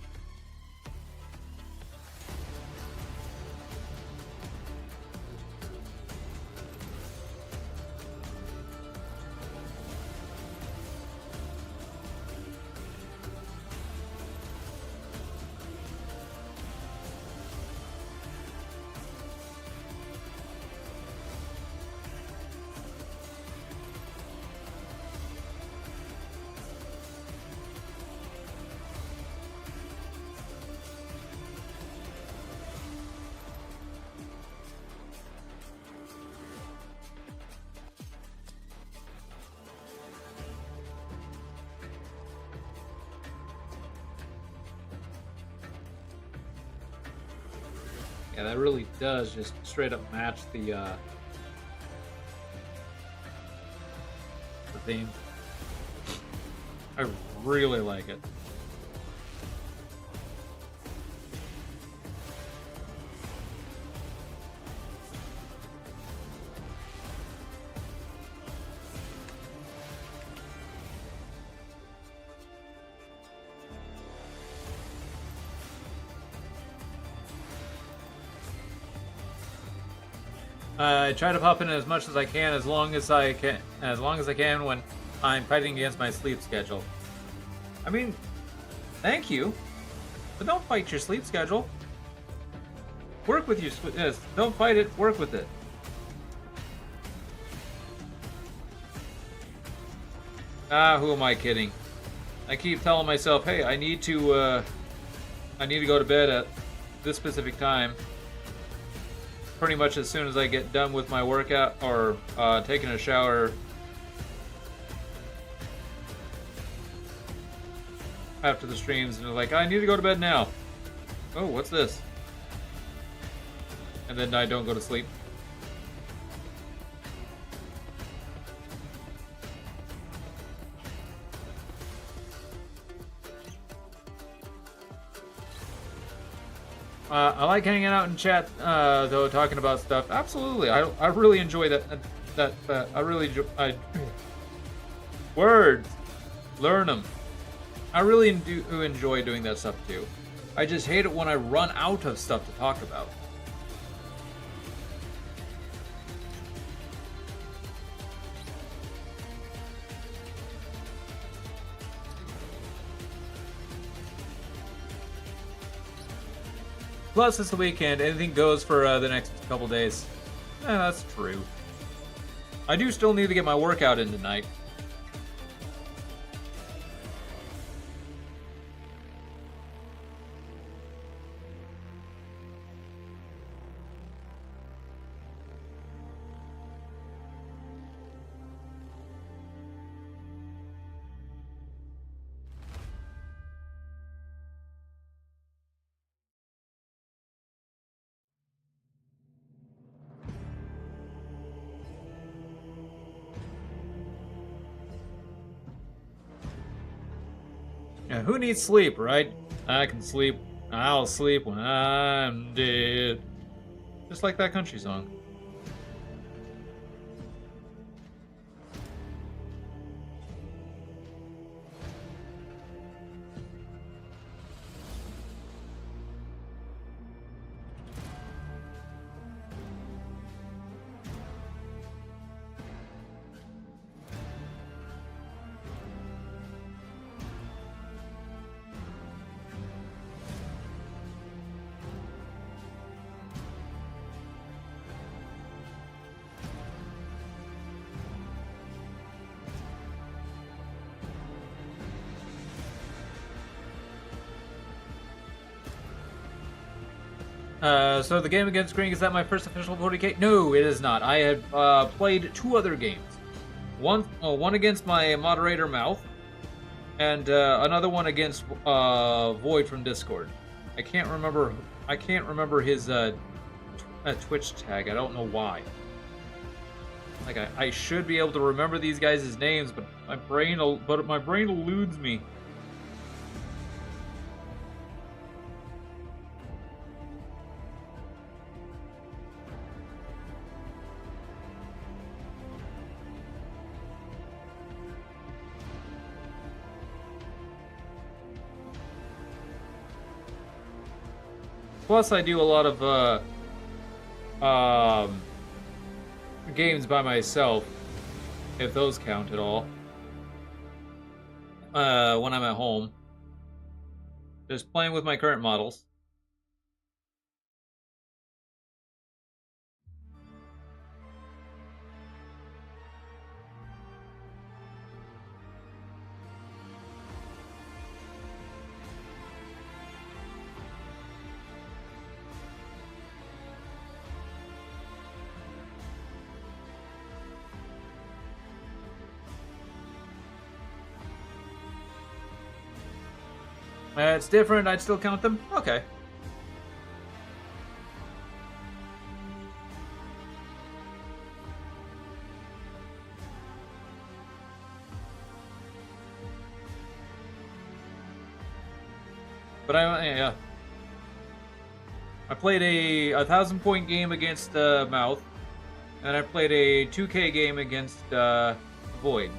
Yeah, that really does just straight up match the theme. I really like it. I try to pop in as much as I can, as long as I can when I'm fighting against my sleep schedule. I mean, thank you, but don't fight your sleep schedule. Work with your don't fight it. Work with it. Who am I kidding? I keep telling myself, hey, I need to go to bed at this specific time. Pretty much as soon as I get done with my workout or taking a shower after the streams, and they're like, I need to go to bed now. Oh, what's this? And then I don't go to sleep. I like hanging out in chat, though, talking about stuff. Absolutely, I really enjoy that. I really enjoy. Words, learn them. I really do enjoy doing that stuff too. I just hate it when I run out of stuff to talk about. Plus, it's the weekend. Anything goes for the next couple days. That's true. I do still need to get my workout in tonight. Yeah, who needs sleep, right? I can sleep. I'll sleep when I'm dead. Just like that country song. So the game against Green, is that my first official 40k? No, it is not. I had played 2 other games. One against my moderator Mouth, and another one against Void from Discord. I can't remember his Twitch tag. I don't know why. Like I should be able to remember these guys' names, but my brain eludes me. Plus, I do a lot of games by myself, if those count at all. When I'm at home, just playing with my current models. It's different. I'd still count them. Okay. But yeah. I played a 1,000-point game against Mouth, and I played a 2K game against Void.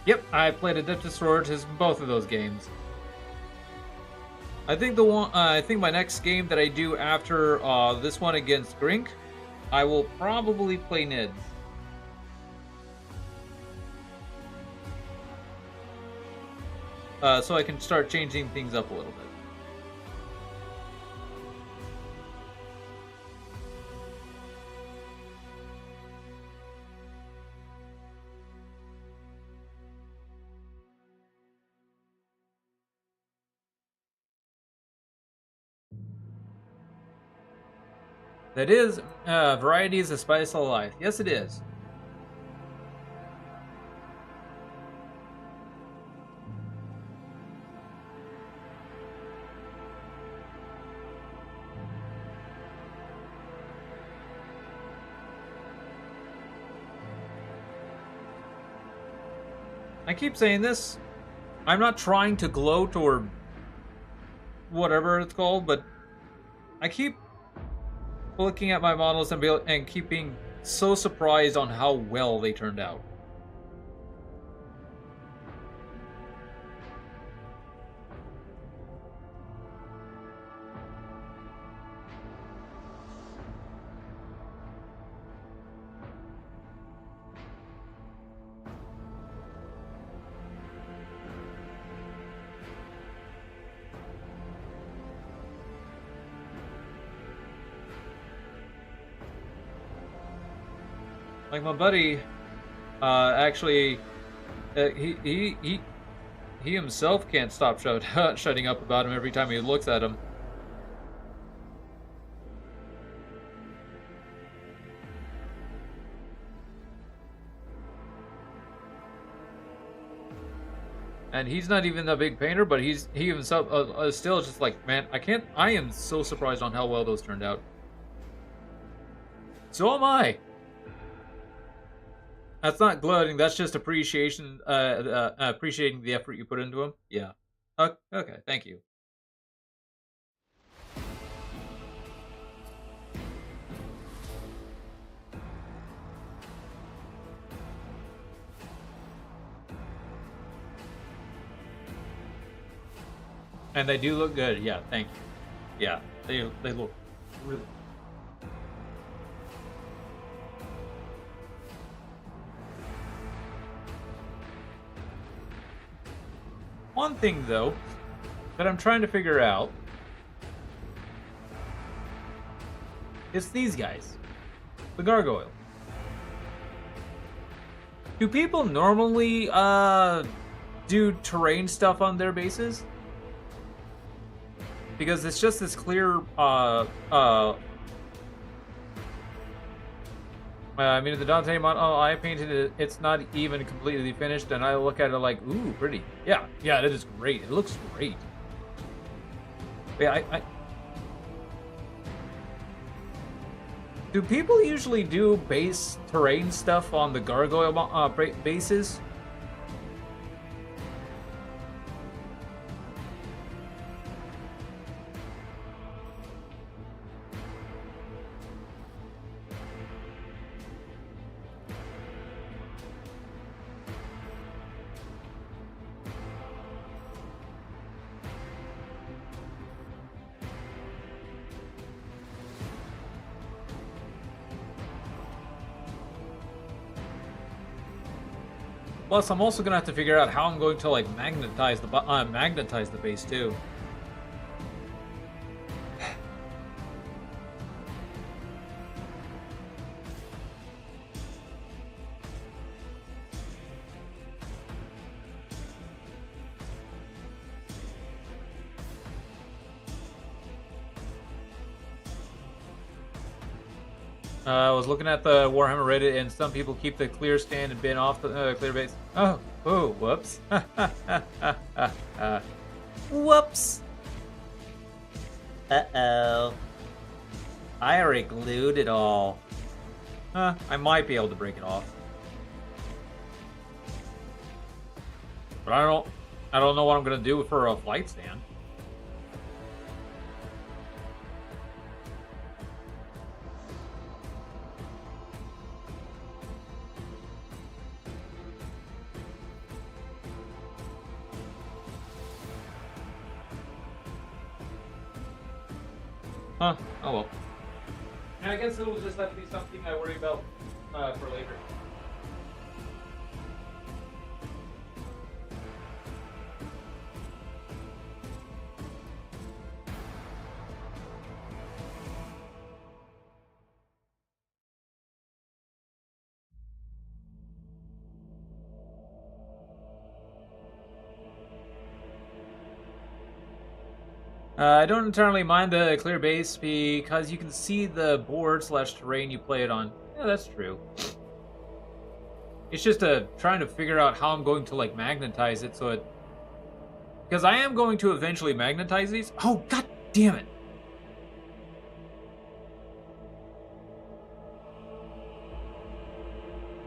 Yep, I played Adeptus Sororitas in both of those games. I think I think my next game that I do after this one against Grink, I will probably play Nids. So I can start changing things up a little bit. That is, variety is the spice of life. Yes, it is. I keep saying this. I'm not trying to gloat or whatever it's called, but I keep looking at my models and keep being so surprised on how well they turned out. Like my buddy, actually, he himself can't stop shutting up about him every time he looks at him. And he's not even a big painter, but he himself still just like, man, I am so surprised on how well those turned out. So am I. That's not gloating, that's just appreciation, appreciating the effort you put into them. Yeah. Okay, thank you. And they do look good. Yeah, thank you. Yeah, they look really. One thing though that I'm trying to figure out is these guys, the gargoyle. Do people normally do terrain stuff on their bases? Because it's just this clear, I mean, the Dante model, I painted it, it's not even completely finished, and I look at it like, ooh, pretty. Yeah, it is great. It looks great. Yeah, do people usually do base terrain stuff on the gargoyle bases? Plus, I'm also gonna have to figure out how I'm going to like magnetize the base too. I was looking at the Warhammer Reddit, and some people keep the clear stand and bin off the clear base. Oh, whoops. Whoops. Uh-oh. I already glued it all. I might be able to break it off. But I don't know what I'm gonna do for a flight stand. Oh well. And I guess it'll just have to be something I worry about for later. I don't entirely mind the clear base because you can see the board/terrain you play it on. Yeah, that's true. It's just trying to figure out how I'm going to like magnetize it so it... Because I am going to eventually magnetize these. Oh, god damn it.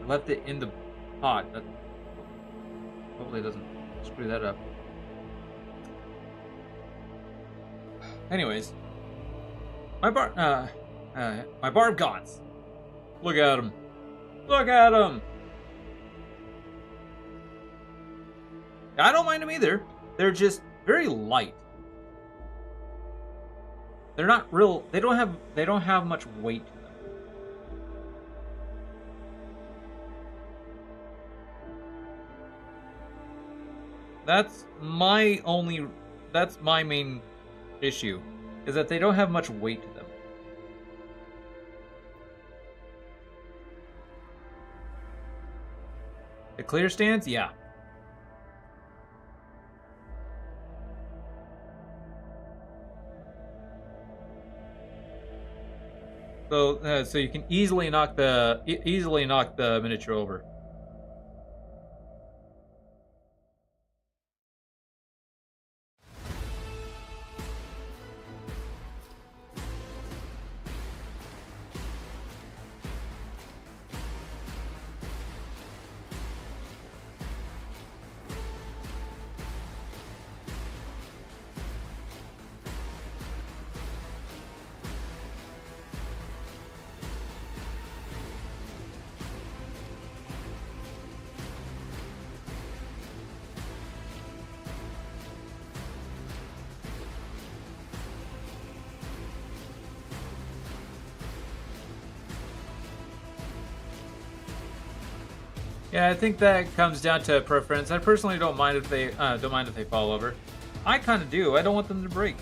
I left it in the pot. That hopefully doesn't screw that up. Anyways, my barb gaunts. Look at them. Look at them. I don't mind them either. They're just very light. They're not real. They don't have much weight to them. That's my main issue, is that they don't have much weight to them. The clear stance? Yeah. So you can easily knock the miniature over. Yeah, I think that comes down to preference. I personally don't mind if they fall over. I kind of do. I don't want them to break.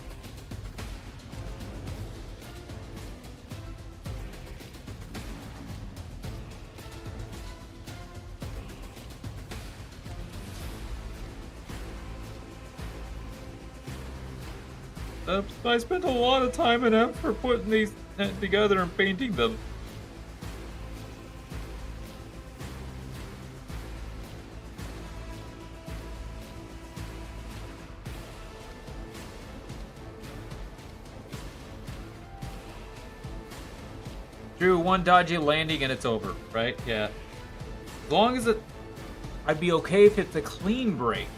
I spent a lot of time and effort putting these together and painting them. Drew, one dodgy landing and it's over, right? Yeah. As long as I'd be okay if it's a clean break.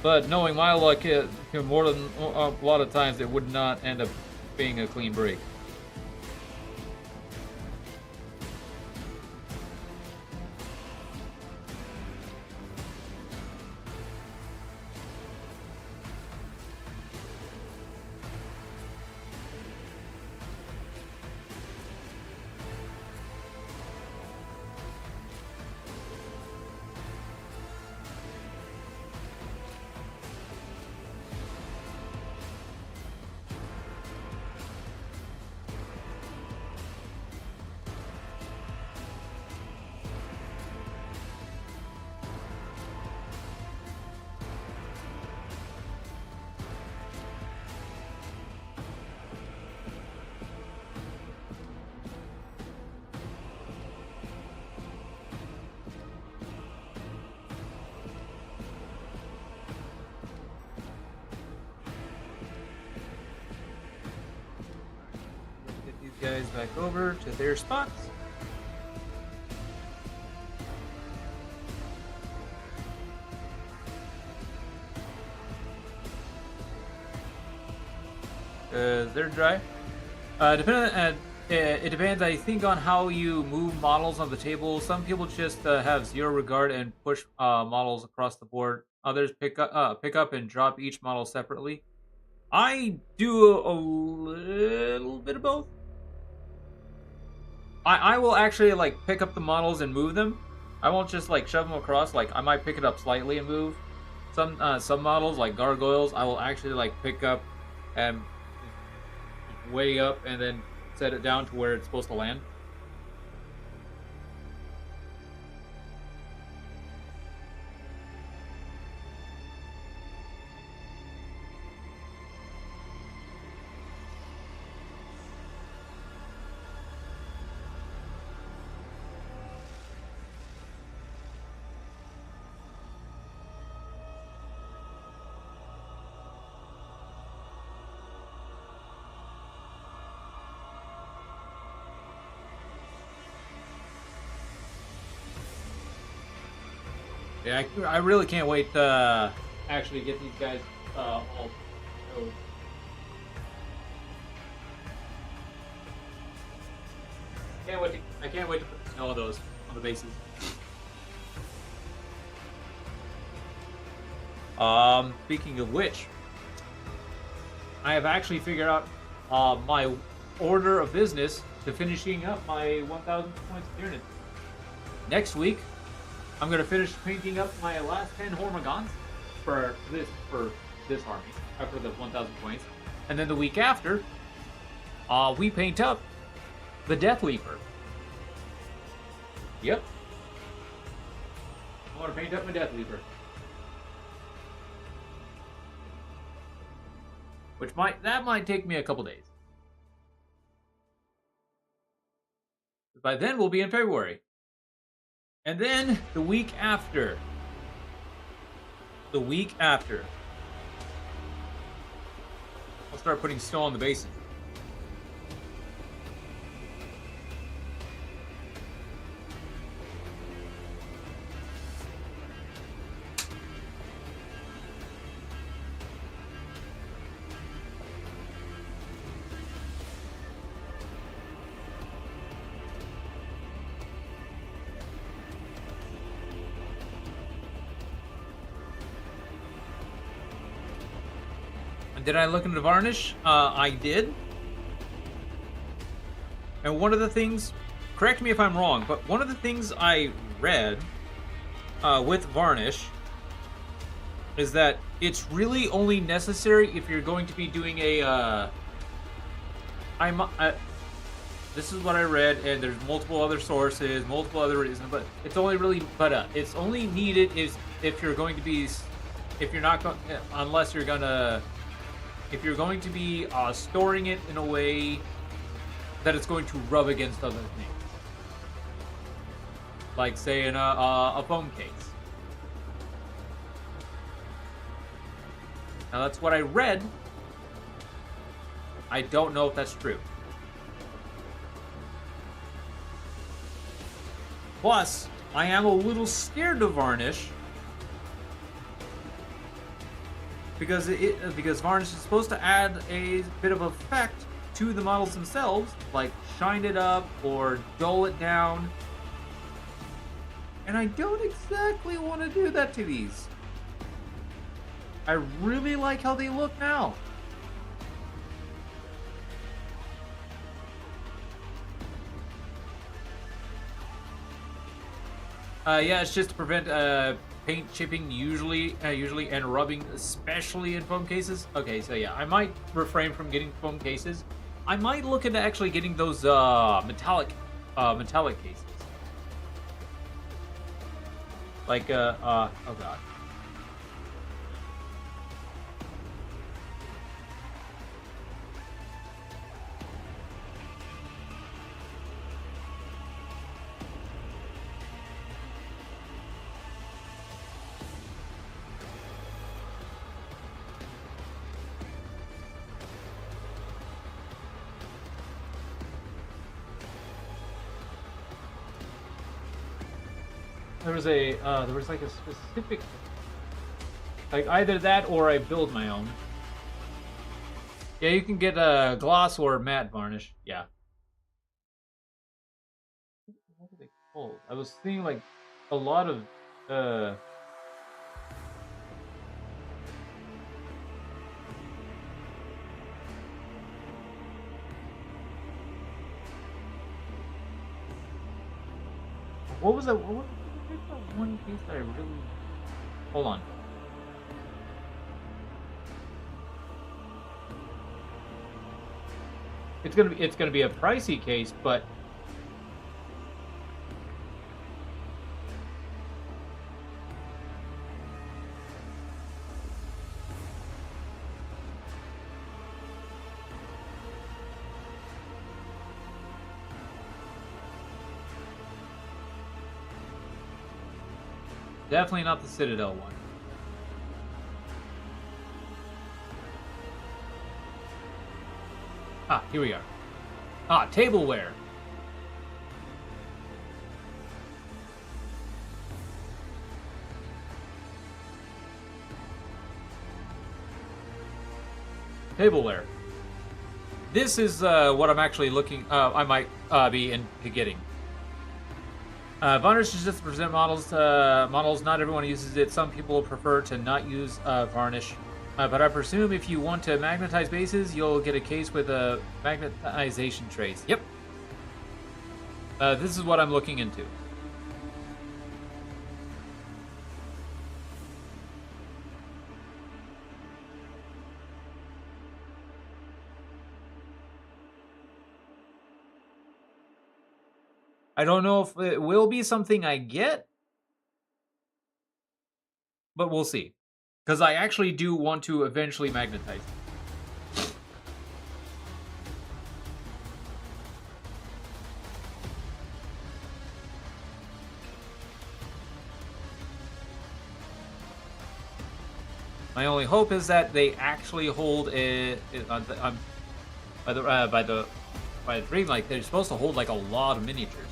But knowing my luck, more than a lot of times it would not end up being a clean break. Guys back over to their spots. They're dry. It depends, I think, on how you move models on the table. Some people just have zero regard and push models across the board. Others pick up and drop each model separately. I do a little bit of both. I will actually like pick up the models and move them. I won't just like shove them across. Like I might pick it up slightly and move. Some models like gargoyles, I will actually like pick up and way up and then set it down to where it's supposed to land. Yeah, I really can't wait to actually get these guys all code. I can't wait to put snow of those on the bases. Speaking of which, I have actually figured out my order of business to finishing up my 1,000 points of Tyranids. Next week, I'm gonna finish painting up my last 10 Hormagaints for this army, for the 1,000 points, and then the week after, we paint up the Death Leaper. Yep. I want to paint up my Death Leaper. That might take me a couple days. By then we'll be in February. And then the week after. I'll start putting snow on the basin. Did I look into varnish? I did. And one of the things, correct me if I'm wrong, but one of the things I read with varnish is that it's really only necessary if you're going to be doing a. This is what I read, and there's multiple other sources, multiple other reasons, but it's only really, it's only needed if you're going to be, if you're not going, unless you're gonna. If you're going to be storing it in a way that it's going to rub against other things, like say in a foam case. Now that's what I read. I don't know if that's true. Plus, I am a little scared of varnish. Because varnish is supposed to add a bit of effect to the models themselves, like shine it up or dull it down. And I don't exactly want to do that to these. I really like how they look now. Yeah, it's just to prevent paint chipping usually and rubbing, especially in foam cases. Okay, so yeah, I might refrain from getting foam cases. I might look into actually getting those metallic cases. Like oh god. There was like a specific, like either that or I build my own. Yeah, you can get a gloss or matte varnish. Yeah. What are they called? I was seeing like a lot of what was that? What was that one piece that I really? Hold on. It's gonna be a pricey case, but definitely not the Citadel one. Ah, here we are. Ah, tableware. Tableware. This is what I'm actually looking. I might be into getting. Varnish is just to present models. Not everyone uses it. Some people prefer to not use varnish. But I presume if you want to magnetize bases, you'll get a case with a magnetization trace. Yep. This is what I'm looking into. I don't know if it will be something I get, but we'll see. Because I actually do want to eventually magnetize. My only hope is that they actually hold it by the dream. Like they're supposed to hold like a lot of miniatures.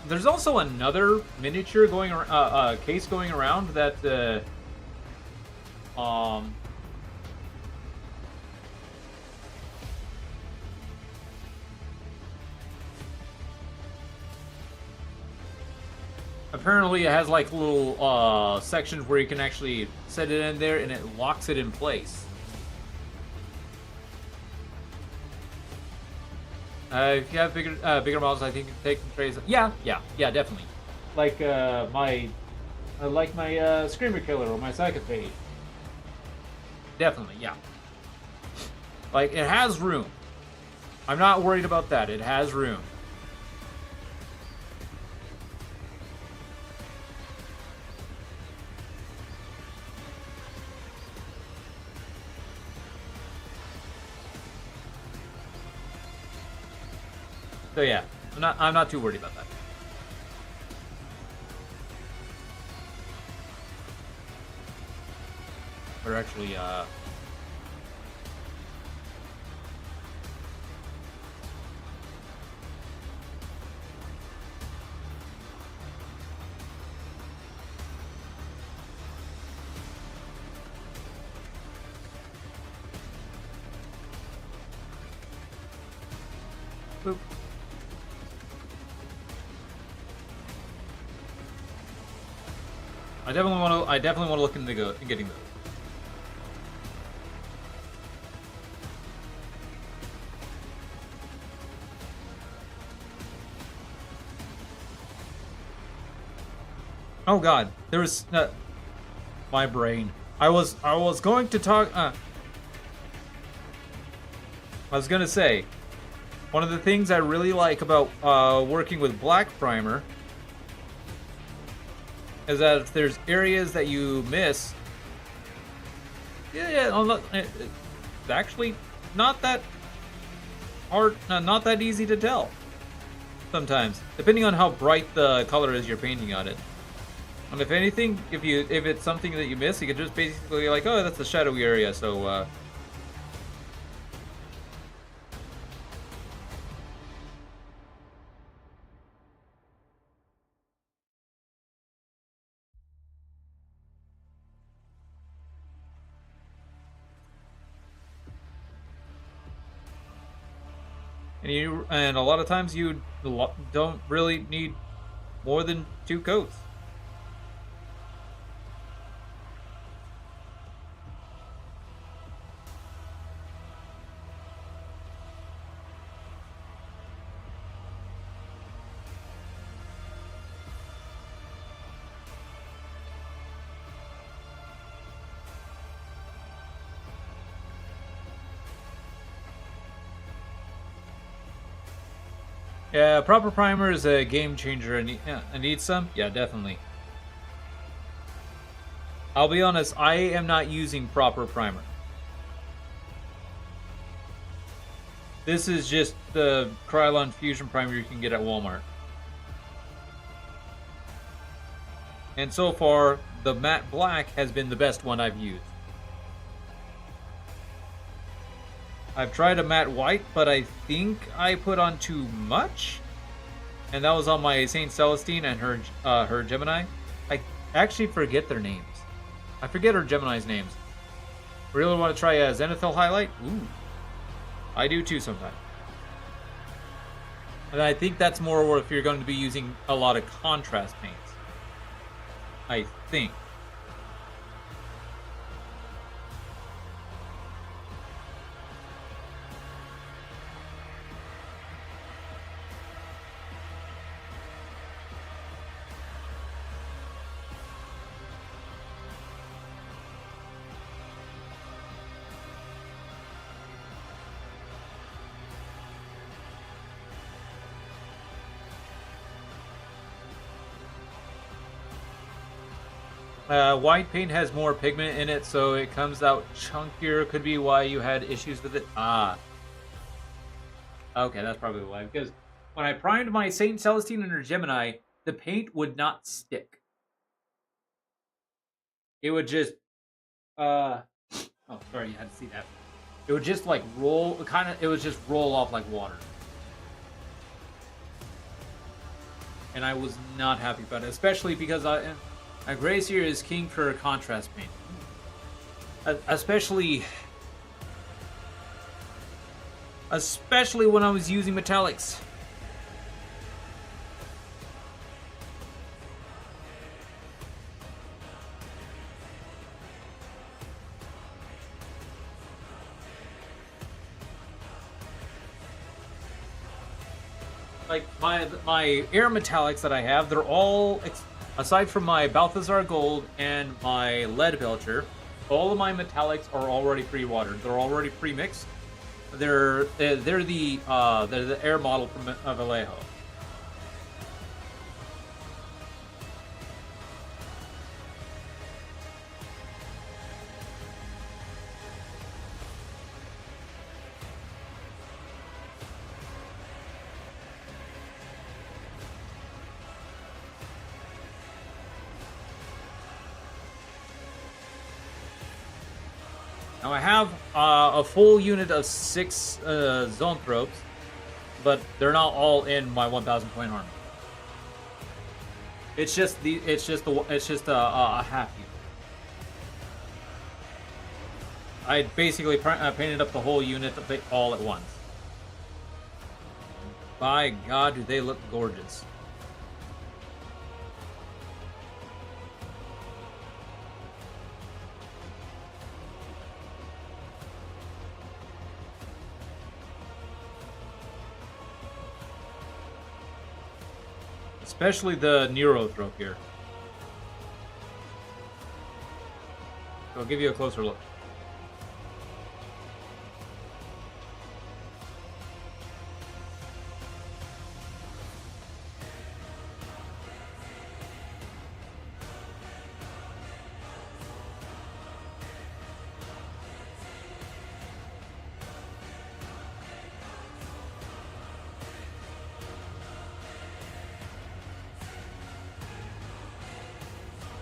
There's also another miniature going case going around that apparently it has like little sections where you can actually set it in there and it locks it in place. If you have bigger models, I think you can take some trays. Yeah, definitely. Like my Screamer Killer or my Psychophage. Definitely, yeah. Like it has room. I'm not worried about that. It has room. So yeah, I'm not too worried about that. We're actually boop. I definitely want to look into getting those. Oh God, there was my brain. I was going to talk. I was gonna say, one of the things I really like about working with black primer is that if there's areas that you miss, it's actually not that hard, not that easy to tell. Sometimes, depending on how bright the color is you're painting on it. And if anything, if it's something that you miss, you can just basically like, oh, that's the shadowy area. So and a lot of times you don't really need more than 2 coats. Yeah, proper primer is a game changer. I need some? Yeah, definitely. I'll be honest, I am not using proper primer. This is just the Krylon Fusion primer you can get at Walmart. And so far, the matte black has been the best one I've used. I've tried a matte white, but I think I put on too much. And that was on my Saint Celestine and her Gemini. I actually forget their names. I forget her Gemini's names. Really want to try a Zenithal highlight? Ooh. I do too sometimes. And I think that's more if you're going to be using a lot of contrast paints. I think. White paint has more pigment in it, so it comes out chunkier. Could be why you had issues with it. Ah. Okay, that's probably why. Because when I primed my Saint Celestine under Gemini, the paint would not stick. It would just... oh, sorry, you had to see that. It would just, like, roll... It would just roll off like water. And I was not happy about it. Especially because Gracier is king for contrast paint. Especially when I was using metallics. Like my air metallics that I have, they're all aside from my Balthazar Gold and my Lead Belcher, all of my metallics are already pre-watered. They're already pre-mixed. They're the air model from Vallejo. Now I have a full unit of 6 Zoanthropes, but they're not all in my 1,000 point army. It's just a half unit. I basically painted up the whole unit all at once. By God, do they look gorgeous! Especially the Neurothrope here. So I'll give you a closer look.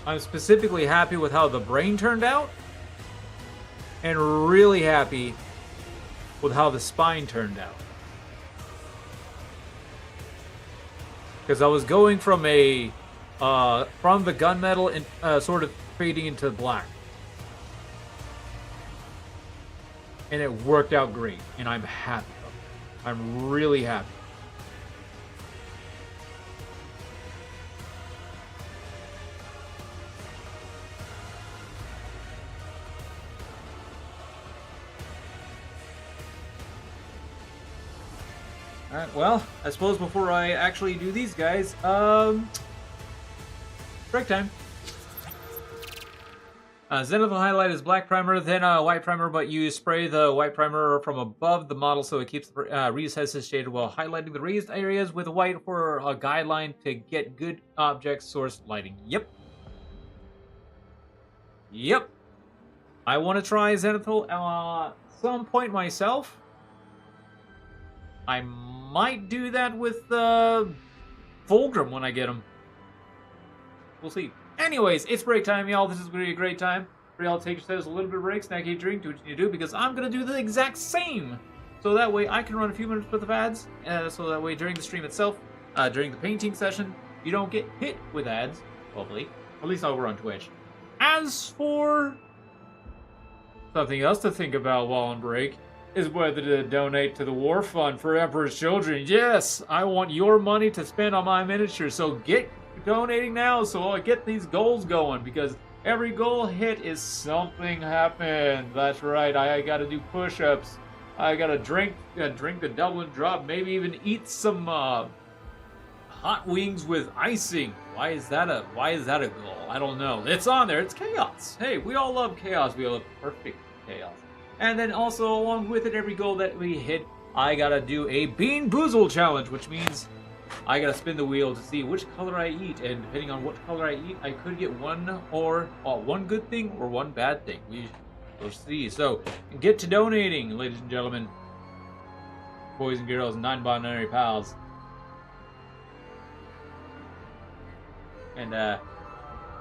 I'm specifically happy with how the brain turned out, and really happy with how the spine turned out. Because I was going from the gunmetal and sort of fading into black, and it worked out great, and I'm happy. I'm really happy. Alright, well, I suppose before I actually do these guys, break time. Zenith will highlight as black primer, then white primer, but you spray the white primer from above the model so it keeps the recesses shaded while highlighting the raised areas with white for a guideline to get good object source lighting. Yep. Yep. I want to try Zenithal some point myself. I might do that with Fulgrim when I get him. We'll see. Anyways, it's break time, y'all. This is going to be a great time for y'all to take yourselves a little bit of break, snack, eat, drink, do what you need to do, because I'm going to do the exact same. So that way I can run a few minutes worth of ads, so that way during the stream itself, during the painting session, you don't get hit with ads, hopefully. At least over on Twitch. As for something else to think about while on break, is whether to donate to the War Fund for Emperor's Children. Yes, I want your money to spend on my miniatures, so get donating now so I get these goals going, because every goal hit is something happened. That's right, I gotta do push-ups. I gotta drink the Dublin Drop, maybe even eat some hot wings with icing. Why is that a goal? I don't know. It's on there. It's chaos. Hey, we all love chaos. We all love perfect chaos. And then also along with it, every goal that we hit, I gotta do a Bean Boozle challenge, which means I gotta spin the wheel to see which color I eat, and depending on what color I eat, I could get one good thing or one bad thing. We'll see. So get to donating, ladies and gentlemen, boys and girls, non-binary pals, and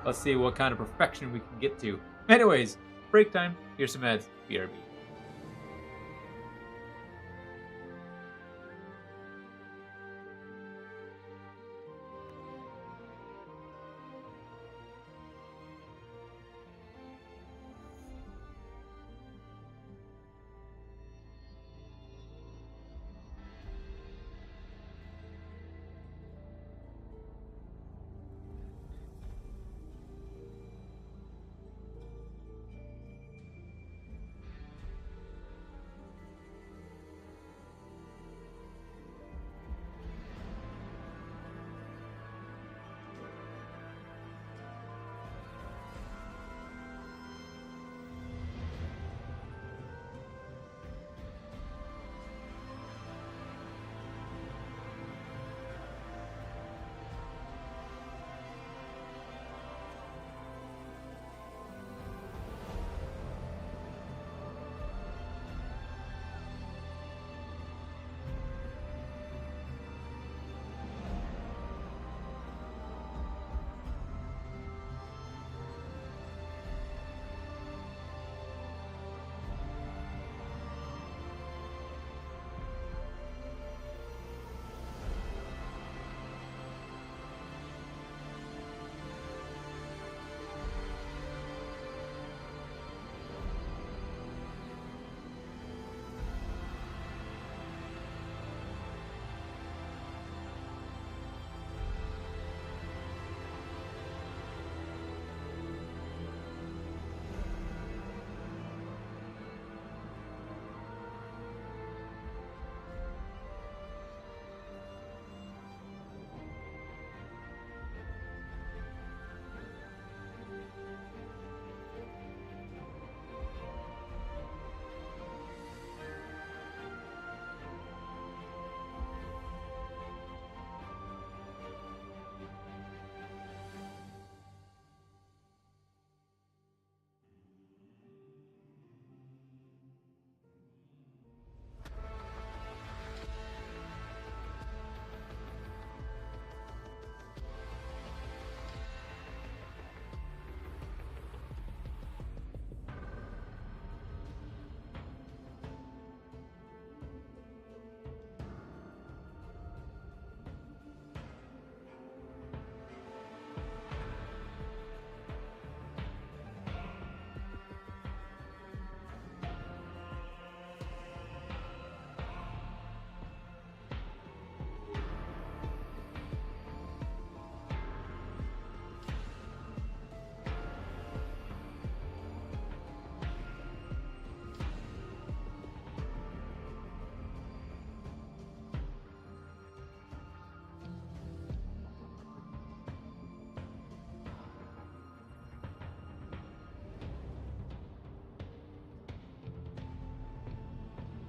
let's see what kind of perfection we can get to. Anyways, break time. Here's some ads. BRB.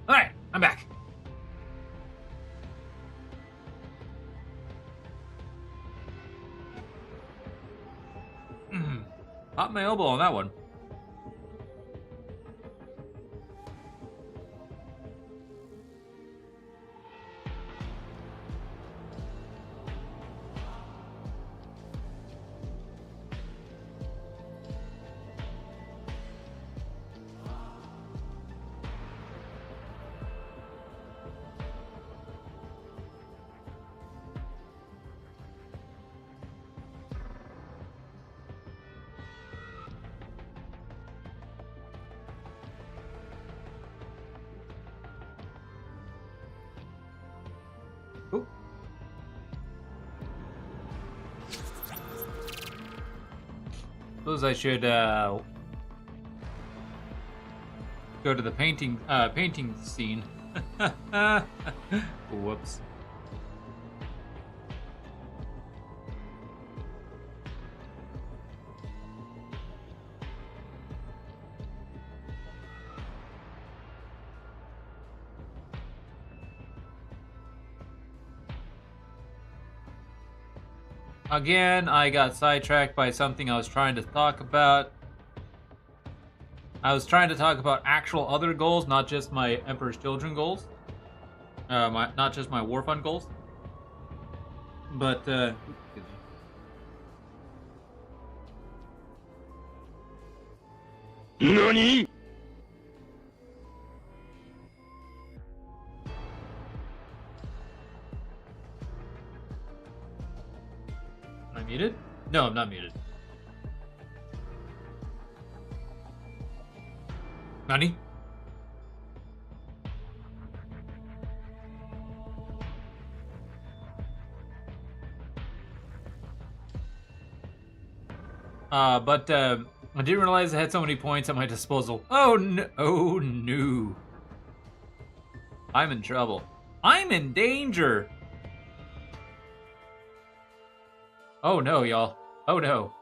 Alright, I'm back. Popped my elbow on that one. Ooh. Suppose I should go to the painting scene. Whoops. again, I got sidetracked by something I was trying to talk about. I was trying to talk about actual other goals, not just my Emperor's Children goals. Not just my War Fund goals. But, excuse me. NANI?! Am I muted? No, I'm not muted. Nani? I didn't realize I had so many points at my disposal. Oh no! Oh no! I'm in trouble. I'm in danger! Oh no, y'all. Oh no.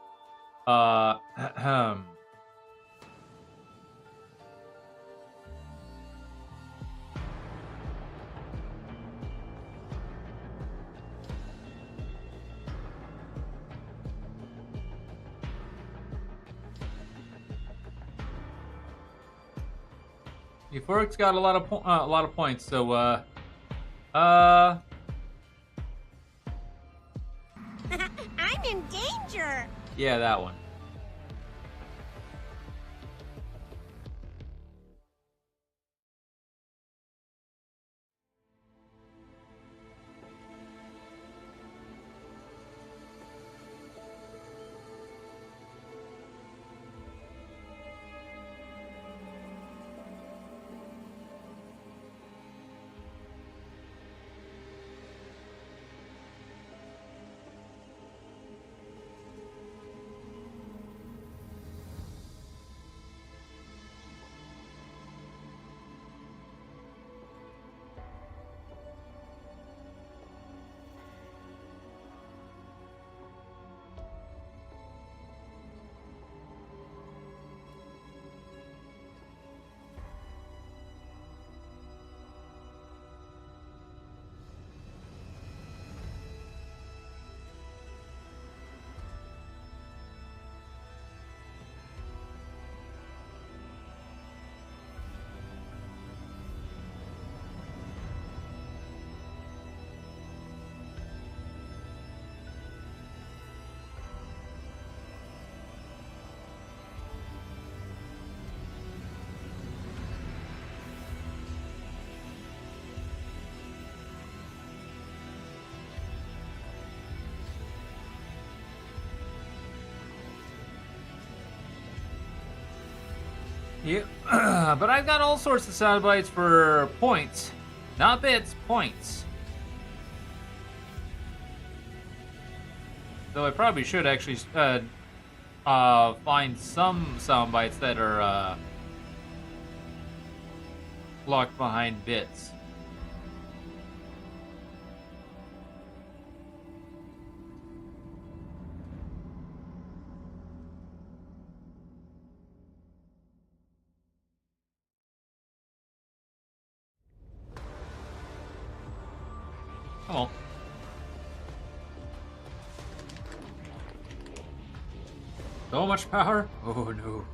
Euphoric's got a lot of points, so I'm in danger. yeah, that one. Yeah, but I've got all sorts of sound bites for points. Not bits, points. Though I probably should actually find some sound bites that are locked behind bits. Come on. So much power? Oh no.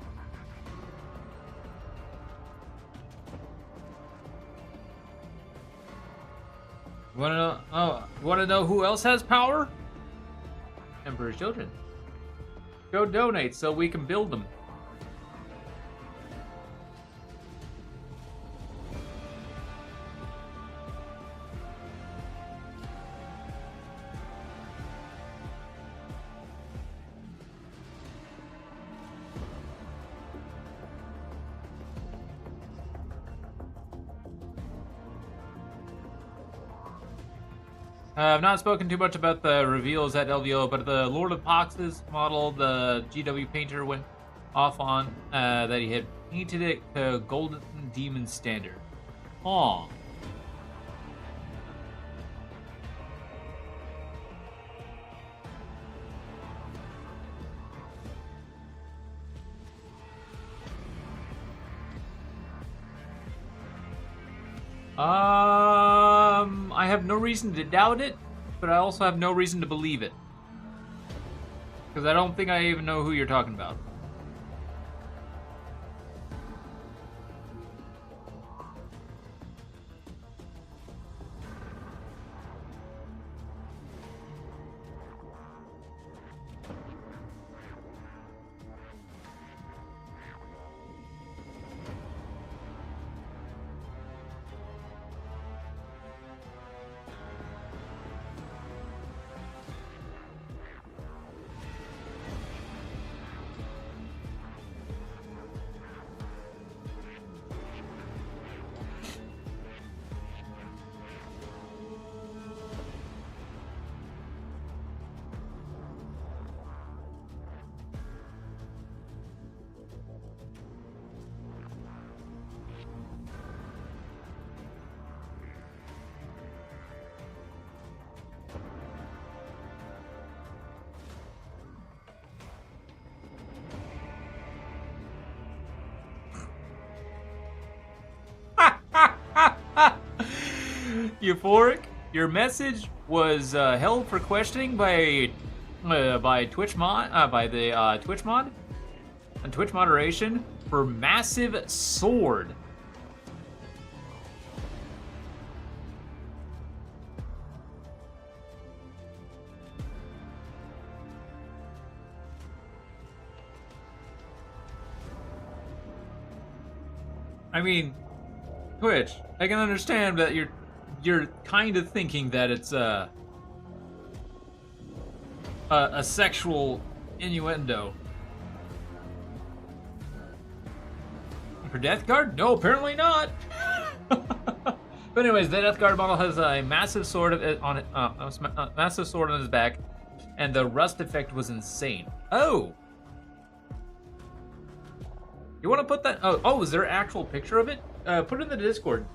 Wanna know who else has power? Emperor's Children. Go donate so we can build them. I've not spoken too much about the reveals at LVO, but the Lord of Pox's model, the GW painter went off on that he had painted it to Golden Demon standard. Aw. I have no reason to doubt it, but I also have no reason to believe it. Because I don't think I even know who you're talking about. Euphoric, your message was held for questioning by Twitch mod by the Twitch mod and Twitch moderation for massive sword. I mean, Twitch, I can understand that you're kind of thinking that it's a sexual innuendo. For Death Guard? No, apparently not. But anyways, the Death Guard model has a massive sword on it, massive sword on his back, and the rust effect was insane. Oh. You want to put that? Oh, is there an actual picture of it? Put it in the Discord.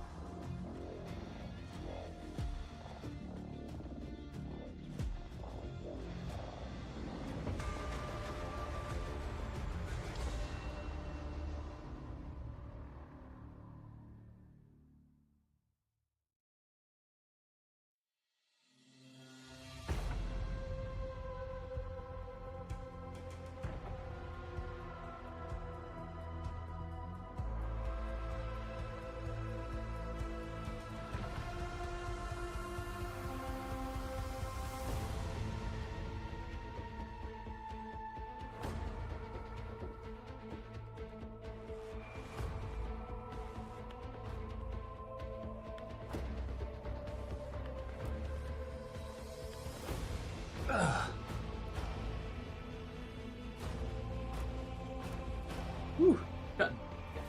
Whew, got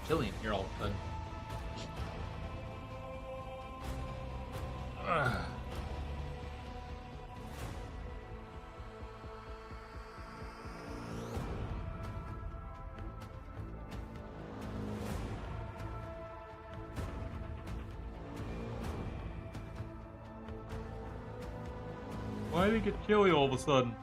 chilly in here all of a sudden. Why did it get chilly all of a sudden?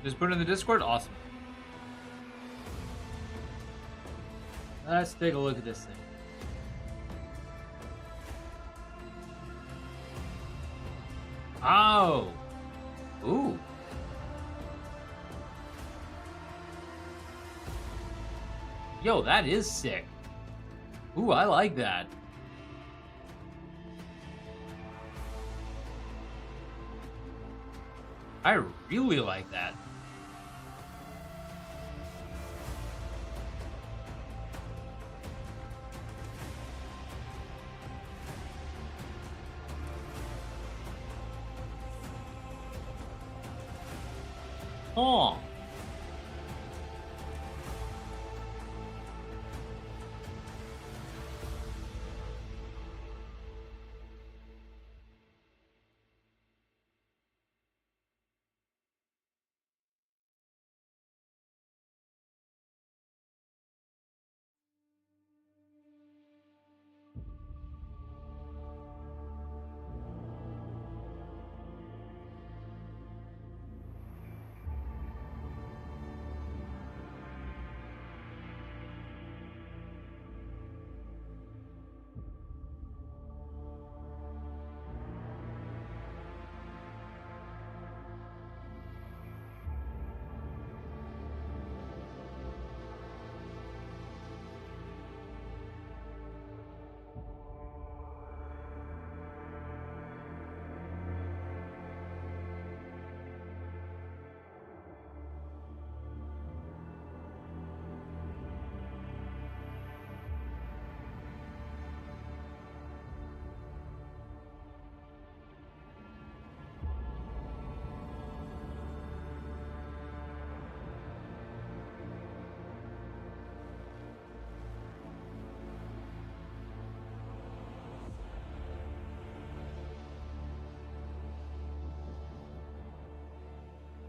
Just put it in the Discord? Awesome. Let's take a look at this thing. Oh! Ooh. Yo, that is sick. Ooh, I like that. I really like that. Huh.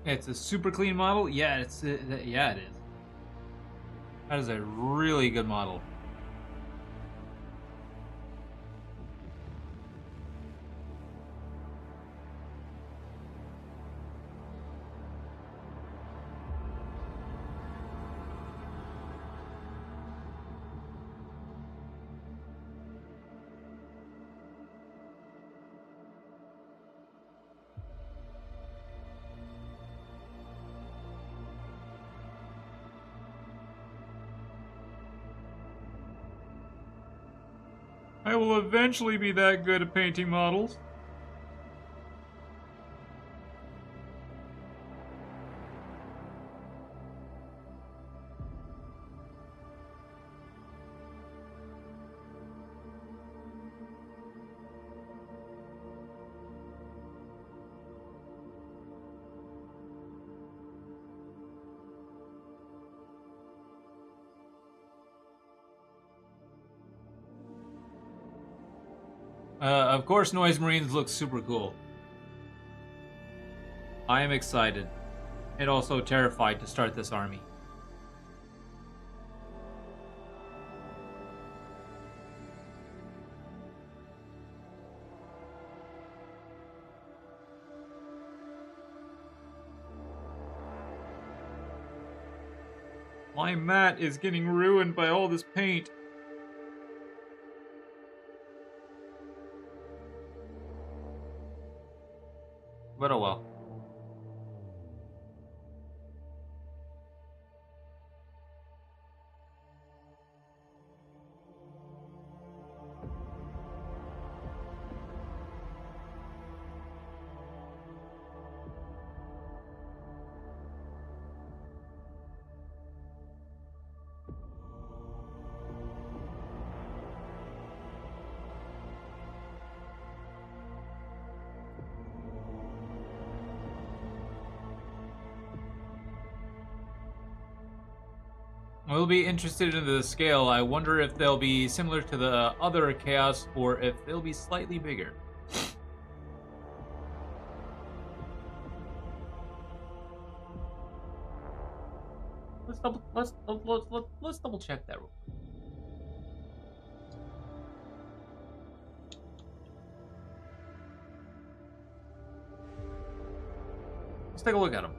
It's a super clean model. Yeah, yeah, it is. That is a really good model. I will eventually be that good at painting models. Of course, Noise Marines look super cool. I am excited and also terrified to start this army. My mat is getting ruined by all this paint. But oh well. We'll be interested in the scale. I wonder if they'll be similar to the other Chaos or if they'll be slightly bigger. Let's double check that real quick. Let's take a look at them.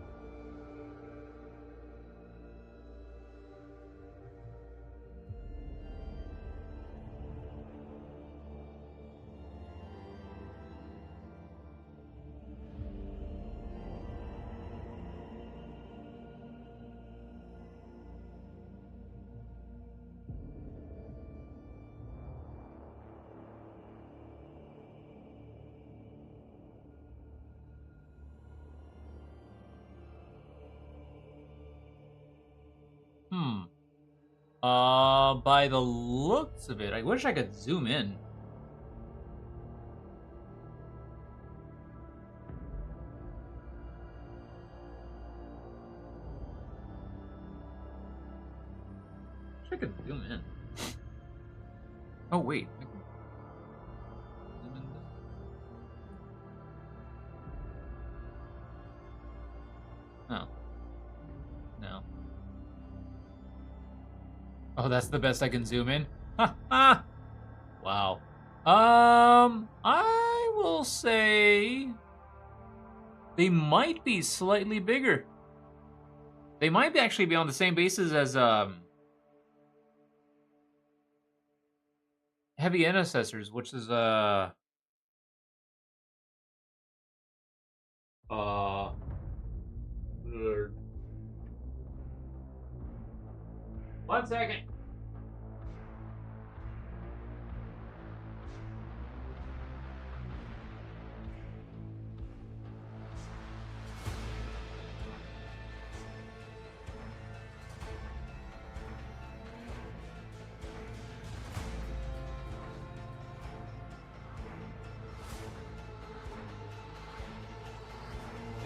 By the looks of it, I wish I could zoom in. I could zoom in. Oh wait. I can zoom in this. Oh. No. Oh, that's the best I can zoom in? Ha ha! Wow. I will say they might be slightly bigger. They might actually be on the same basis as Heavy Intercessors, which is one second.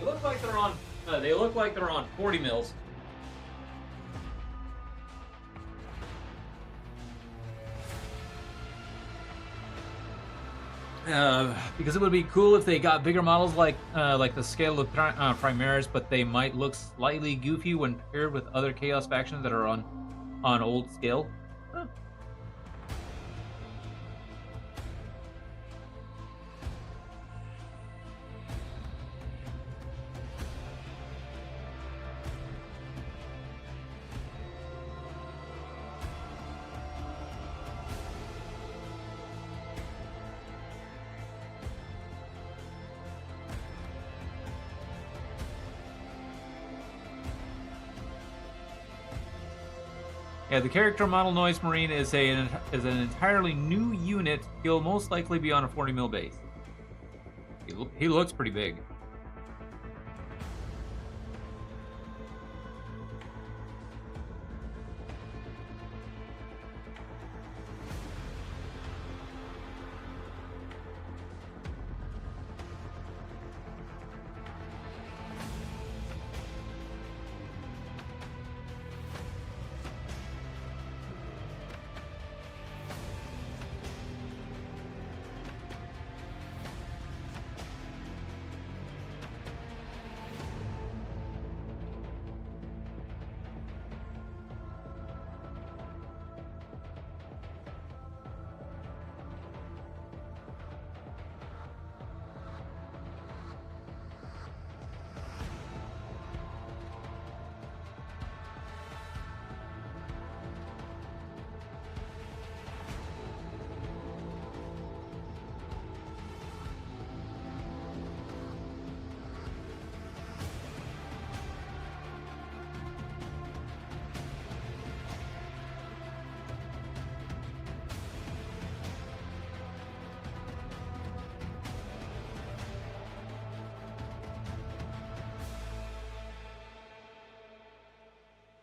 They look like they're on. They look like they're on 40 mils. Because it would be cool if they got bigger models like the scale of Primaris, but they might look slightly goofy when paired with other Chaos factions that are on old scale. Huh. Yeah, the character model Noise Marine is an entirely new unit. He'll most likely be on a 40 mil base. He looks pretty big.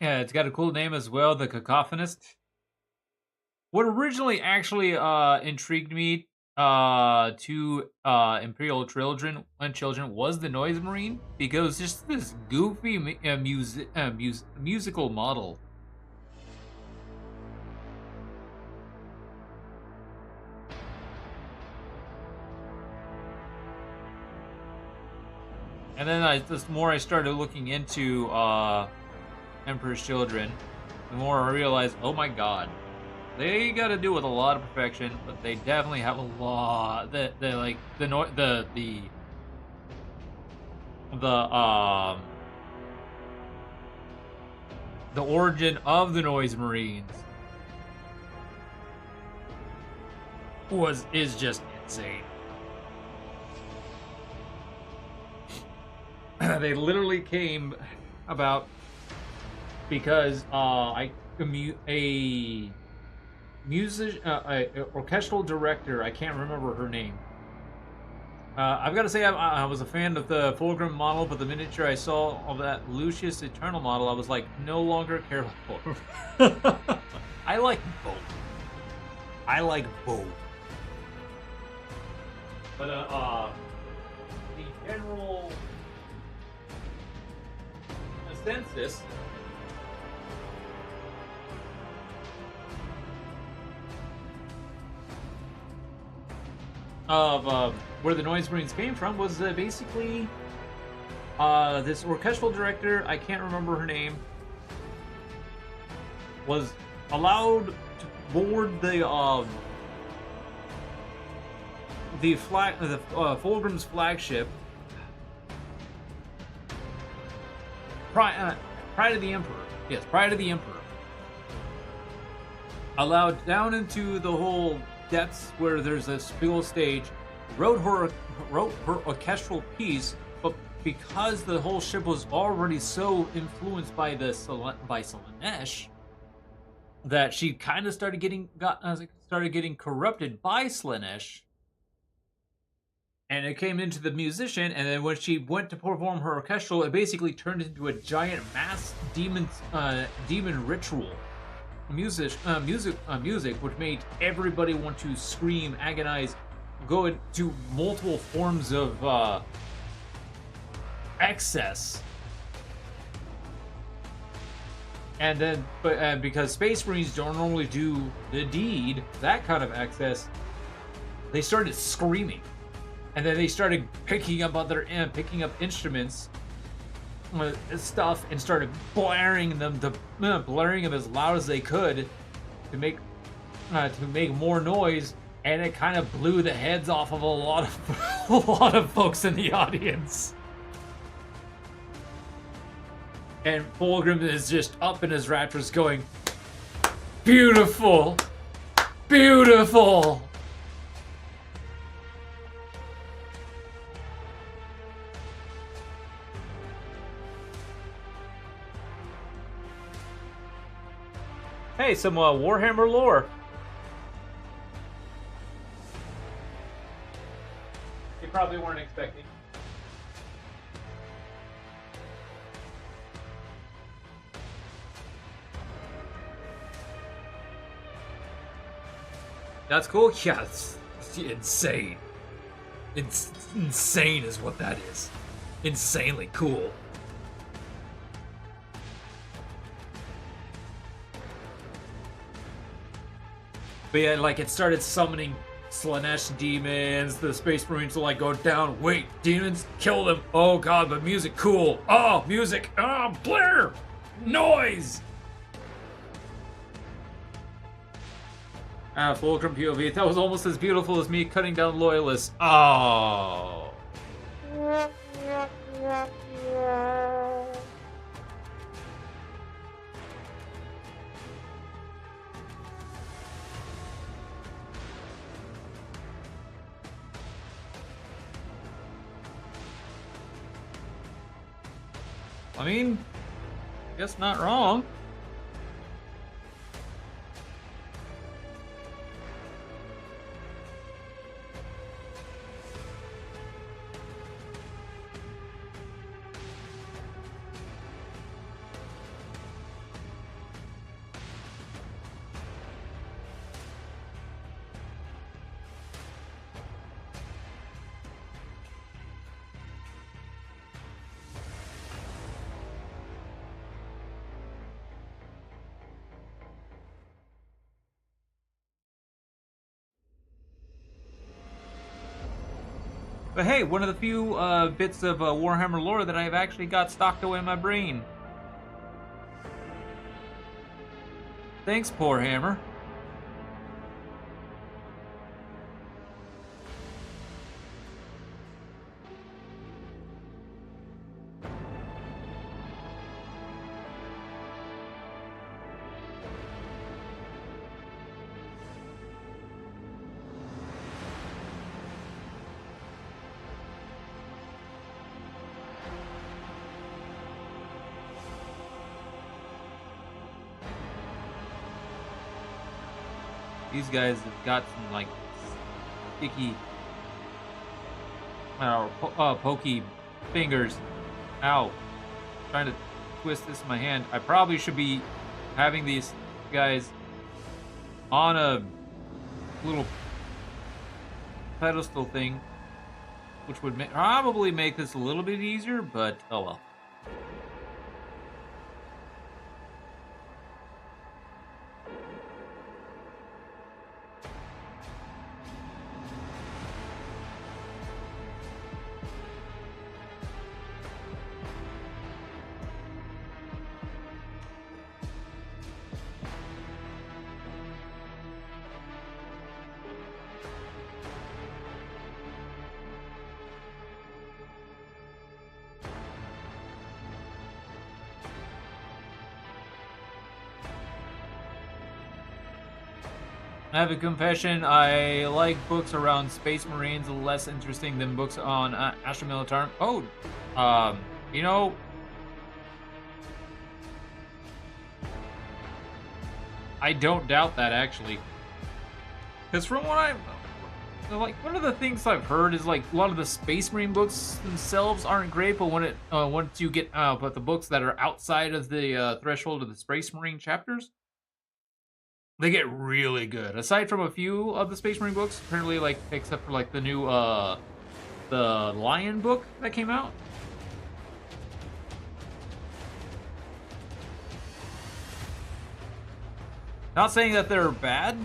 Yeah, it's got a cool name as well, the Cacophonist. What originally actually intrigued me to Imperial Children was the Noise Marine, because just this goofy musical model. And then the more I started looking into Emperor's Children, the more I realized, oh my god, they got to do with a lot of perfection, but they definitely have a lot. The origin of the Noise Marines is just insane. They literally came about because a orchestral director, I can't remember her name. I've got to say I was a fan of the Fulgrim model, but the miniature I saw of that Lucius Eternal model, I was like, no longer care for. I like both. But the general consensus of where the Noise Marines came from was basically this orchestral director, I can't remember her name, was allowed to board the Fulgrim's flagship, Pride of the Emperor. Yes, Pride of the Emperor. Allowed down into the whole depths where there's a spiel stage, wrote her orchestral piece, but because the whole ship was already so influenced by Slaanesh, that she kind of started getting corrupted by Slaanesh, and it came into the musician. And then when she went to perform her orchestral, it basically turned into a giant mass demon ritual music, which made everybody want to scream, agonize, go into multiple forms of excess. And then, because Space Marines don't normally do the deed, that kind of excess, they started screaming, and then they started picking up instruments, stuff, and started blaring them as loud as they could to make more noise, and it kind of blew the heads off of a lot of folks in the audience. And Fulgrim is just up in his raptors going, beautiful, beautiful. Hey, some Warhammer lore. You probably weren't expecting. That's cool? Yeah, it's insane. It's insane is what that is. Insanely cool. But yeah, like, it started summoning Slaanesh demons. The Space Marines will like go down. Wait, demons? Kill them. Oh god, but music, cool. Oh, music. Oh, blare. Noise. Fulcrum POV. That was almost as beautiful as me cutting down loyalists. Oh. I mean, I guess not wrong. But hey, one of the few bits of Warhammer lore that I've actually got stocked away in my brain. Thanks, poor Hammer. These guys have got some, like, sticky, pokey fingers. Ow. Trying to twist this in my hand. I probably should be having these guys on a little pedestal thing, which would probably make this a little bit easier, but oh well. I have a confession. I like books around Space Marines less interesting than books on Astra Militarum. Oh, you know, I don't doubt that actually. Because from what like, one of the things I've heard is like a lot of the Space Marine books themselves aren't great, but when once you get but the books that are outside of the threshold of the Space Marine chapters, they get really good. Aside from a few of the Space Marine books, apparently, like except for like the new the Lion book that came out. Not saying that they're bad.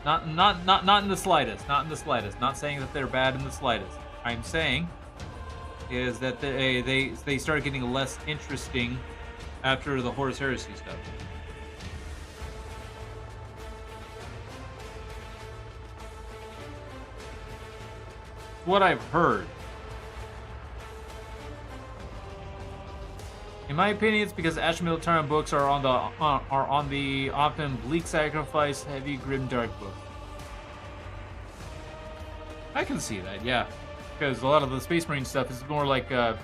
Not in the slightest. Not in the slightest. Not saying that they're bad in the slightest. I'm saying is that they started getting less interesting after the Horus Heresy stuff. What I've heard. In my opinion, it's because Astra Militarum books are on the often bleak sacrifice, heavy, grim, dark book. I can see that, yeah, because a lot of the Space Marine stuff is more like I've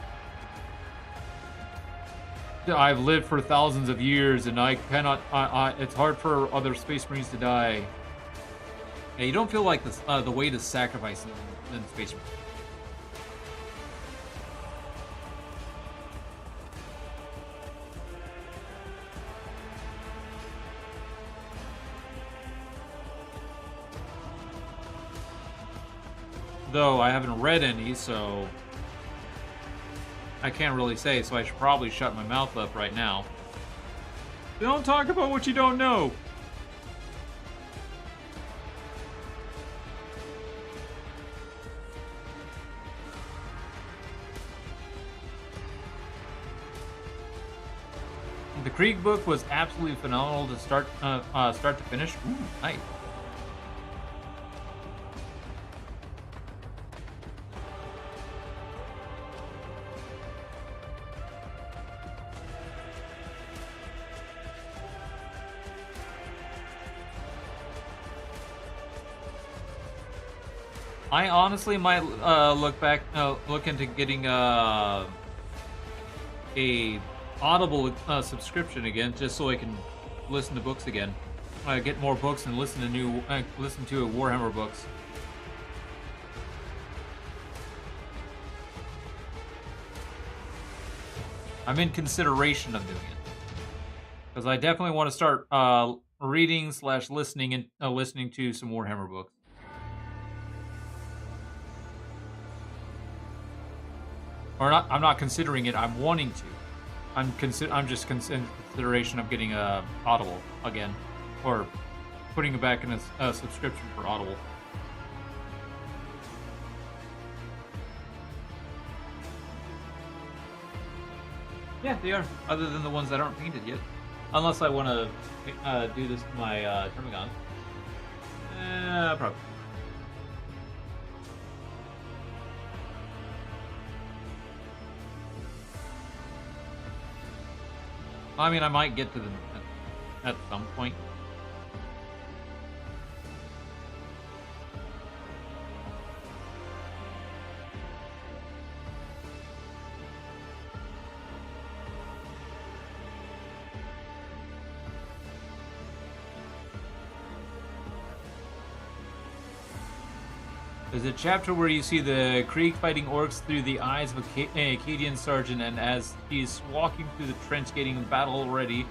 lived for thousands of years, and I cannot. It's hard for other Space Marines to die. Yeah, you don't feel like the weight of sacrifice in Space Marine. Though I haven't read any, so I can't really say, so I should probably shut my mouth up right now. Don't talk about what you don't know! The Krieg book was absolutely phenomenal to start to finish. Ooh, nice. I honestly might look into getting a Audible subscription again, just so I can listen to books again. Get more books and listen to Warhammer books. I'm in consideration of doing it because I definitely want to start reading / listening and listening to some Warhammer books. Or not, I'm not considering it, I'm wanting to. I'm just in consideration of getting Audible again. Or putting it back in a subscription for Audible. Yeah, they are. Other than the ones that aren't painted yet. Unless I want to do this to my Hormagaints. Probably. I mean, I might get to them at some point. There's a chapter where you see the Krieg fighting orcs through the eyes of an Acadian sergeant, and as he's walking through the trench getting battle ready,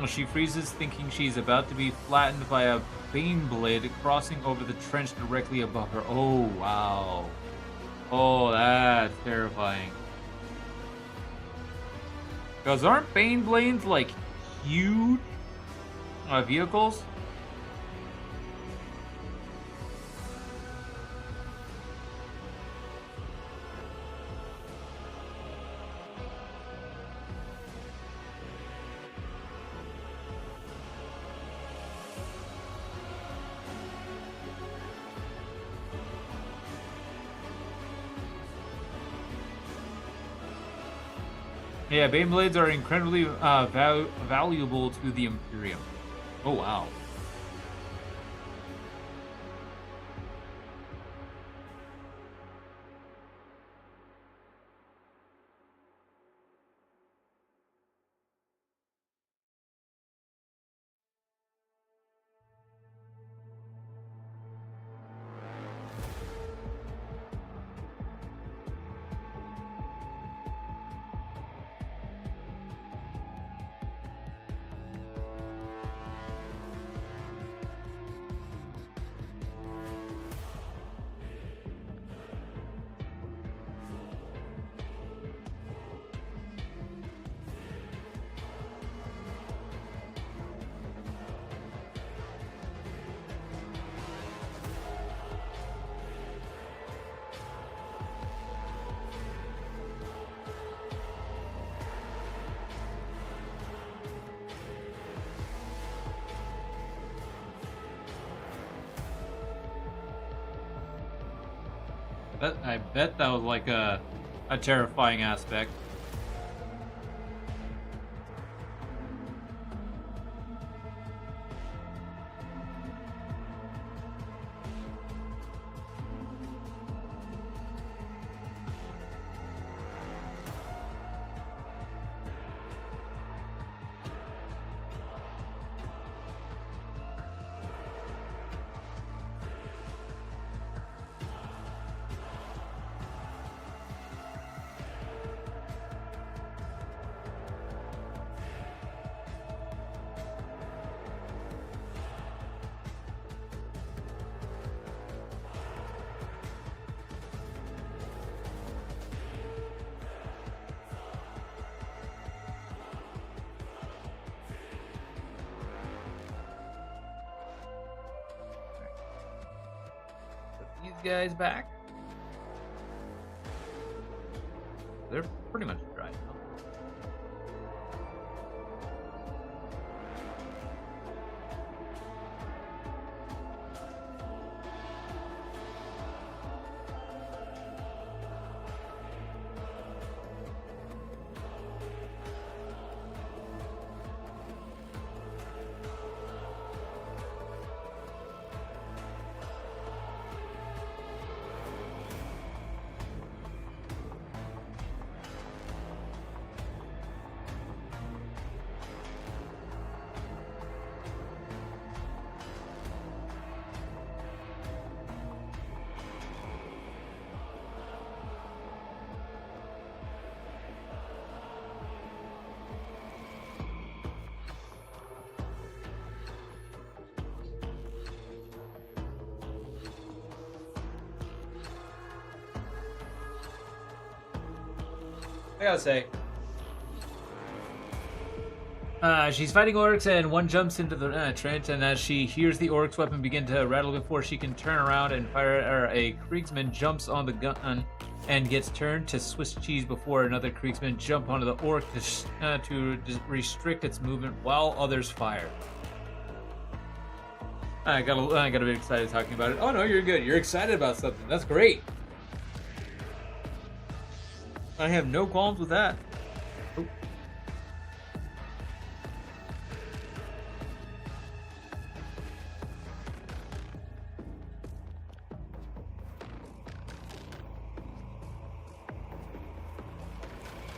she freezes, thinking she's about to be flattened by a bane blade crossing over the trench directly above her. Oh, wow. Oh, that's terrifying. Because aren't bane blades, like, huge vehicles? Yeah, Baneblades are incredibly valuable to the Imperium. Oh, wow. I bet that was like a terrifying aspect. These guys back. They're pretty much dry now. I gotta say, she's fighting orcs, and one jumps into the trench, and as she hears the orc's weapon begin to rattle before she can turn around and fire, a Kriegsman jumps on the gun and gets turned to Swiss cheese before another Kriegsman jump onto the orc to restrict its movement while others fire. I got a bit excited talking about it. Oh no, you're good. You're excited about something. That's great. I have no qualms with that. Oh.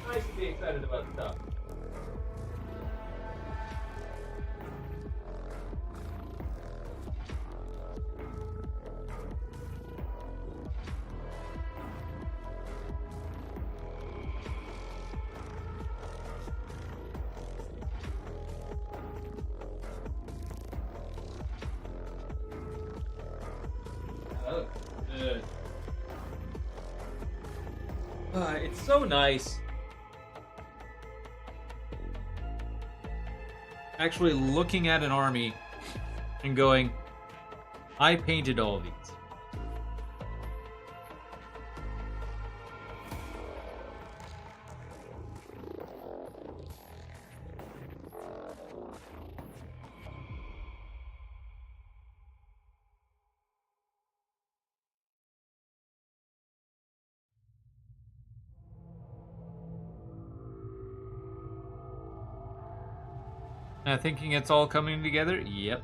Nice to be excited about stuff. Good. It's so nice. Actually looking at an army and going, I painted all these. Thinking it's all coming together? Yep.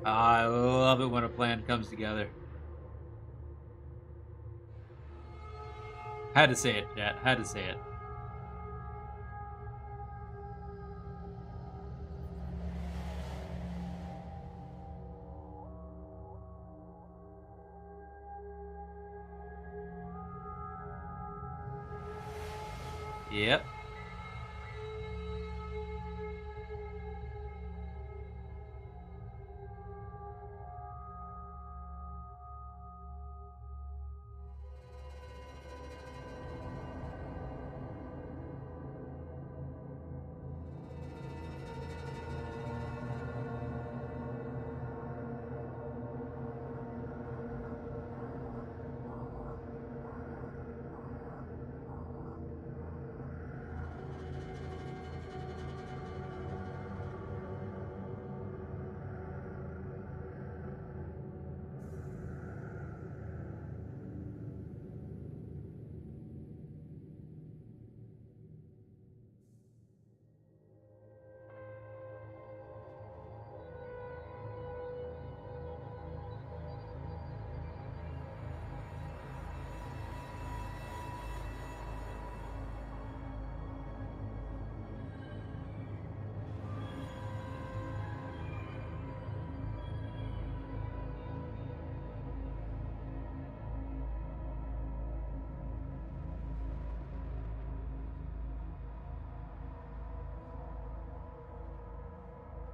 I love it when a plan comes together. Had to say it, chat. Had to say it. Yep.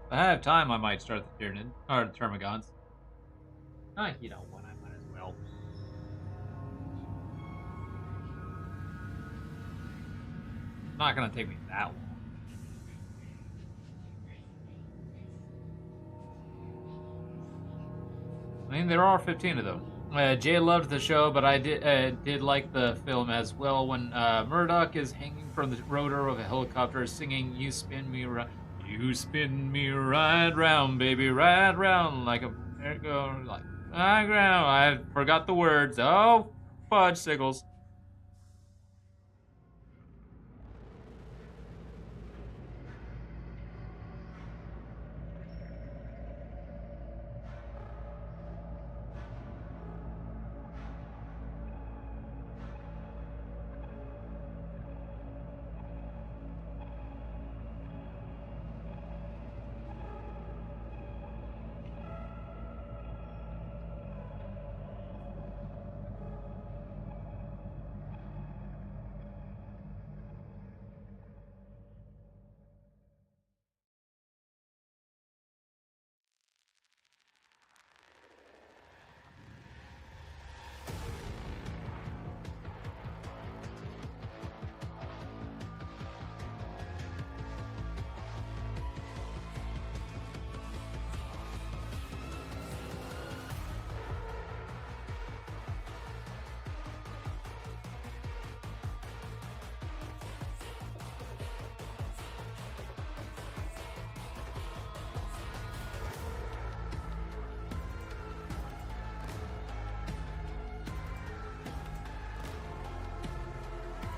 If I have time, I might start the Tyranid or the Termagants. You know what? I might as well. Not gonna take me that long. I mean, there are 15 of them. Jay loved the show, but I did like the film as well. When Murdoch is hanging from the rotor of a helicopter, singing "You spin me right, you spin me right round, baby, right round like a merry-go, like I ground." I forgot the words. Oh, fudge sickles.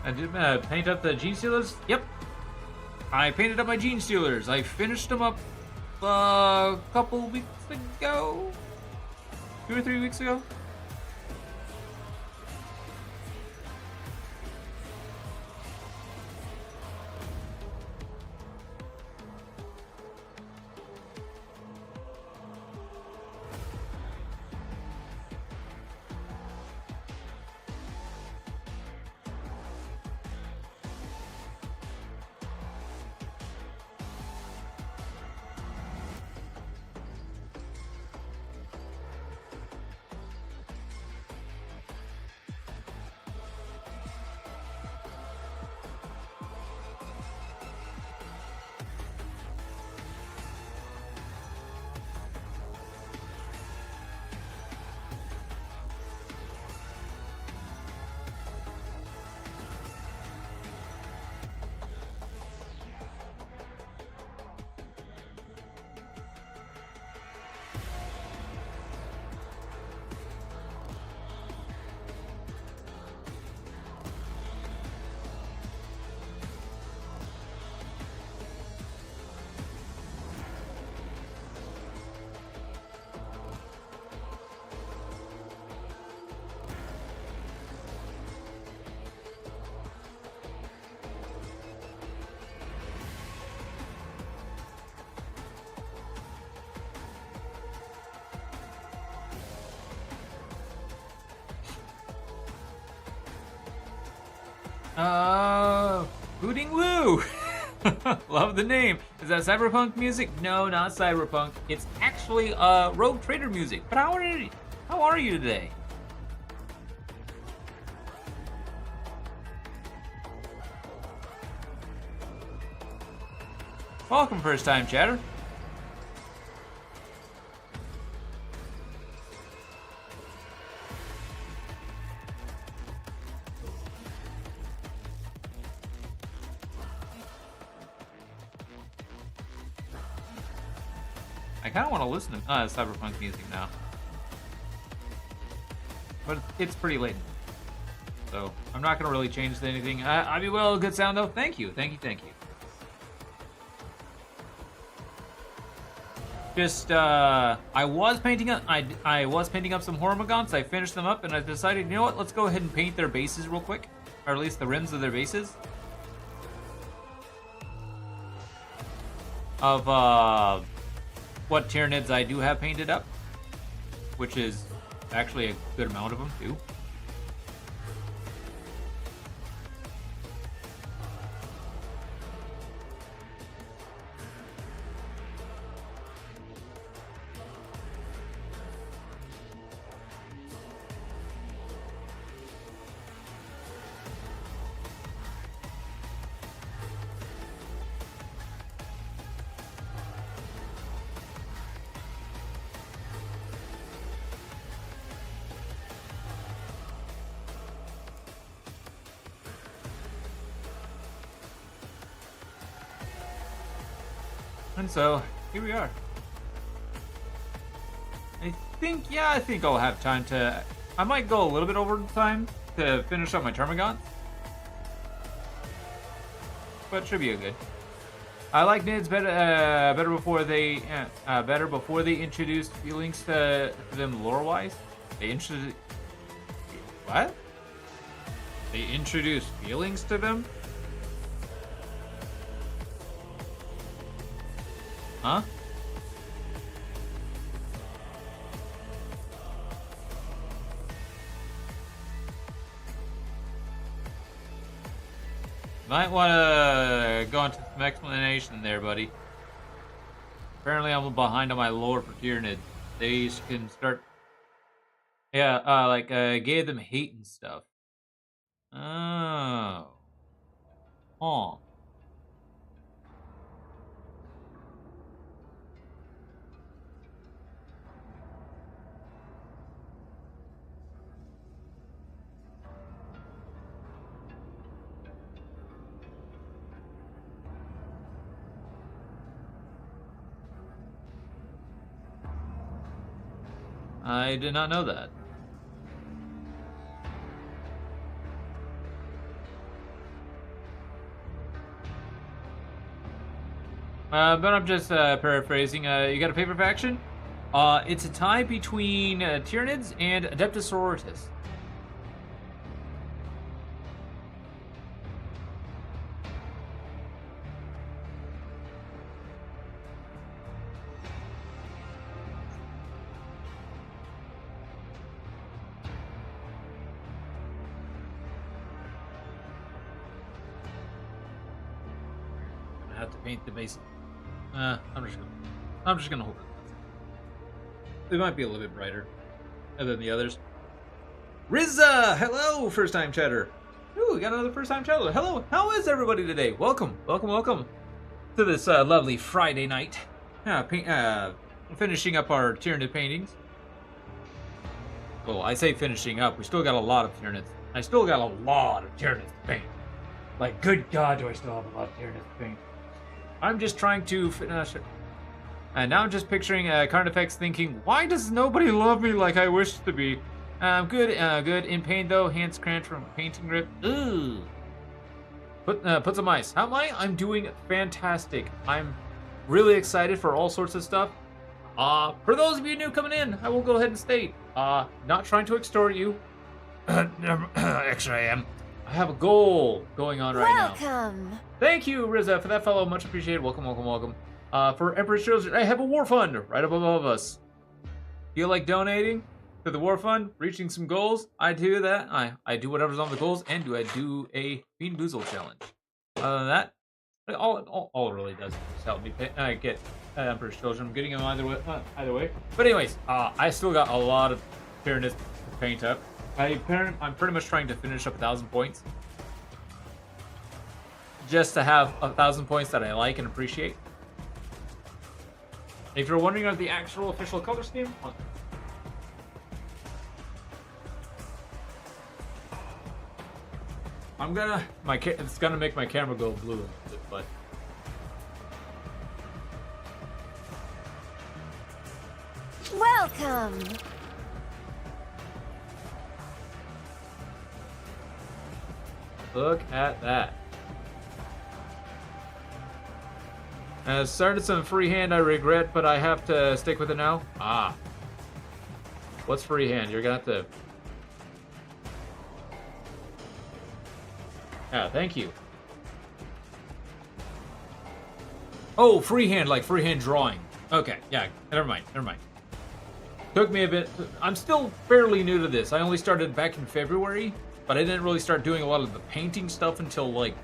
I did paint up the Gene Stealers? Yep. I painted up my Gene Stealers. I finished them up a couple weeks ago. 2 or 3 weeks ago. Hooting Woo. Love the name. Is that cyberpunk music? No, not cyberpunk. It's actually Rogue Trader music. But how are you today? Welcome, first time chatter. I kind of want to listen to cyberpunk music now, but it's pretty late, so I'm not going to really change anything. I mean, well, good sound though. Thank you. Just I was painting up some Hormagaints. I finished them up, and I decided, you know what? Let's go ahead and paint their bases real quick, or at least the rims of their bases. Of what Tyranids I do have painted up, which is actually a good amount of them too. And so, here we are. I think I'll have time to... I might go a little bit over time to finish up my Termagants. But should be good. I like Nids better before they introduced feelings to them lore-wise. They introduced... What? They introduced feelings to them? Huh? Might want to go into some explanation there, buddy. Apparently I'm behind on my lore for Tyranids. They can start... Yeah, gave them hate and stuff. Oh. Huh. I did not know that. But I'm just paraphrasing. You got a favorite faction? It's a tie between Tyranids and Adeptus Sororitas. Have to paint the base. I'm just gonna hope it. They might be a little bit brighter than the others. Rizza, hello, first time chatter. Ooh, we got another first time chatter. Hello, how is everybody today? Welcome to this lovely Friday night. Finishing up our Tyranid paintings. Well, I say finishing up. We still got a lot of Tyranids. I still got a lot of Tyranids to paint. Like, good God, do I still have a lot of Tyranids to paint. I'm just trying to finish it. And now I'm just picturing card effects thinking, why does nobody love me like I wish to be? Good in pain though, hands cramped from painting grip. Ooh. Put some ice. How am I? I'm doing fantastic. I'm really excited for all sorts of stuff. For those of you new coming in, I will go ahead and state, not trying to extort you. Actually I am. I have a goal going on right now. Welcome. Thank you, Rizza, for that follow. Much appreciated. Welcome. For Emperor's Children, I have a war fund right up above us. Feel like donating? to the war fund, reaching some goals. I do that. I do whatever's on the goals, and I do a Bean Boozle challenge. Other than that, all it really does is just help me get Emperor's Children. I'm getting them either way. But anyways, I still got a lot of Tyranids to paint up. I'm pretty much trying to finish up 1,000 points. Just to have 1,000 points that I like and appreciate. If you're wondering about the actual official color scheme, it's gonna make my camera go blue, but Welcome. look at that. Started some freehand I regret, but I have to stick with it now. What's freehand? You're gonna have to... thank you. Oh, freehand, like freehand drawing. Okay, yeah, never mind. Took me a bit. I'm still fairly new to this. I only started back in February, but I didn't really start doing a lot of the painting stuff until, like,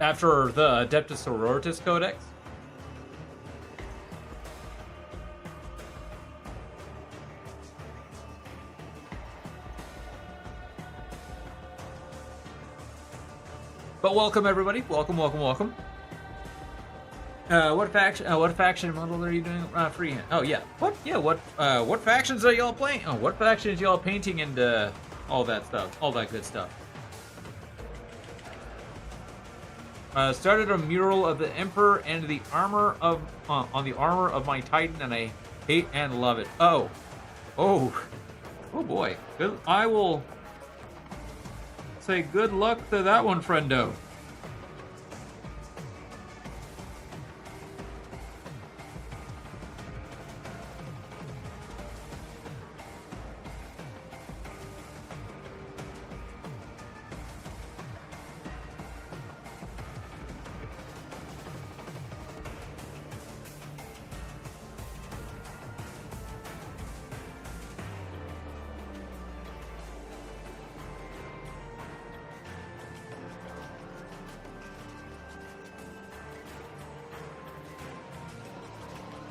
after the Adeptus Sororitas Codex. But welcome everybody. Welcome. What faction model are you doing? Freehand. Oh yeah. What factions are y'all playing? Oh, what factions y'all painting and all that stuff. All that good stuff. Started a mural of the Emperor and the armor of on the armor of my Titan, and I hate and love it. Oh boy. Good. I will say good luck to that one, friendo.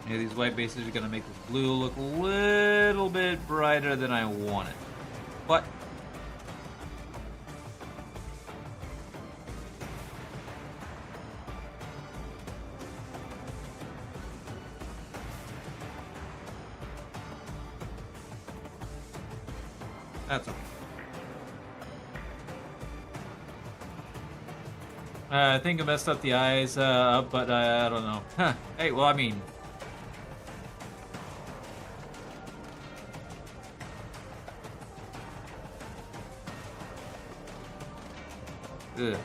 Yeah, these white bases are going to make this blue look a little bit brighter than I want it. But that's okay. I think I messed up the eyes, but I don't know. Huh. Hey, well, I mean... Ugh.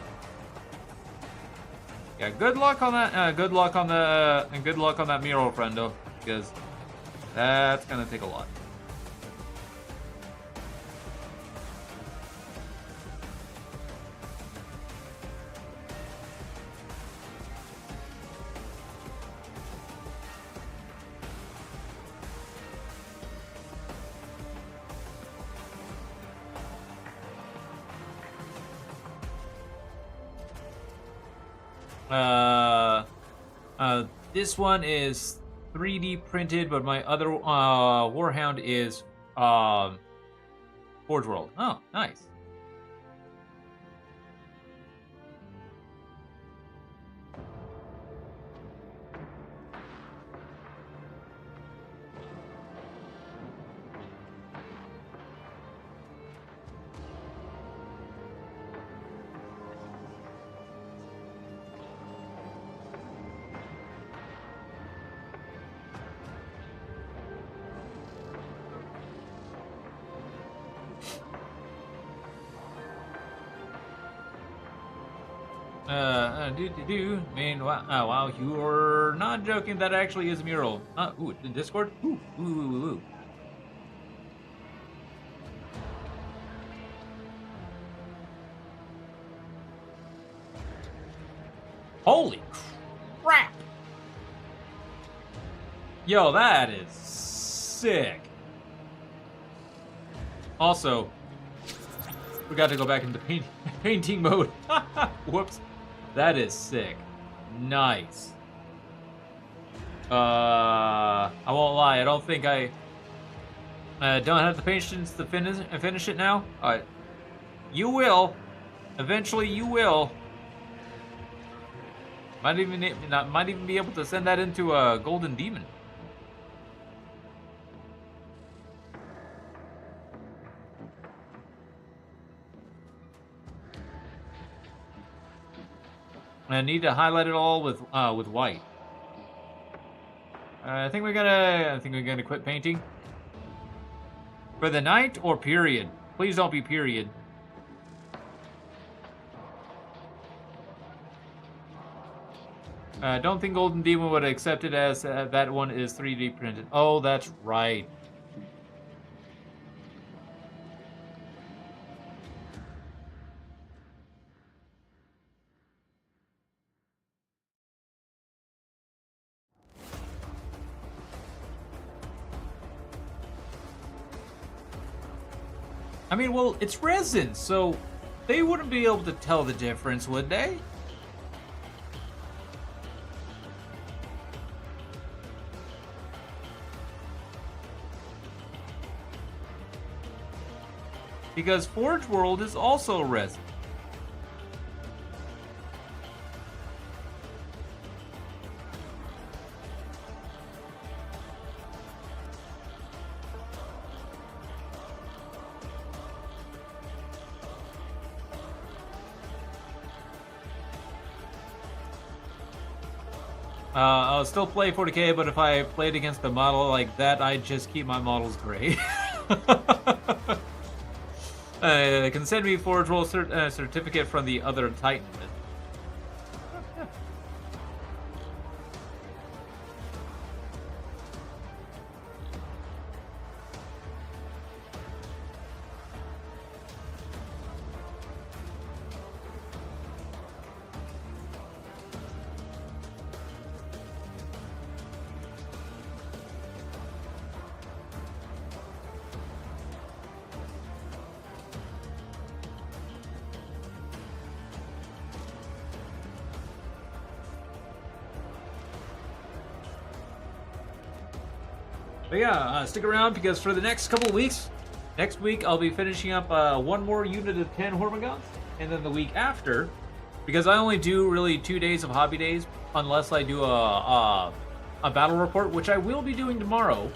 Yeah, good luck on that. Good luck on that mural, friendo, because that's gonna take a lot. This one is 3D printed, but my other Warhound is Forge World. Oh, nice. I mean, wow, you're not joking. That actually is a mural. Ooh, in Discord? Ooh. Holy crap! Yo, that is sick. Also, we got to go back into painting mode. Whoops. That is sick. Nice. I won't lie. I don't think I don't have the patience to finish it now. You will. Eventually, you will. Might even be able to send that into a golden demon. I need to highlight it all with white. I think we're gonna quit painting for the night or period. Please don't be period. I don't think Golden Demon would accept it as that one is 3D printed. Oh, that's right. I mean, well, it's resin, so they wouldn't be able to tell the difference, would they? Because Forge World is also resin. I'll still play 40k, but if I played against a model like that, I'd just keep my models gray. Can send me Forge World certificate from the other Titan. But yeah, stick around because for the next couple of weeks, next week I'll be finishing up one more unit of 10 Hormagaints, and then the week after, because I only do really 2 days of hobby days, unless I do a battle report, which I will be doing tomorrow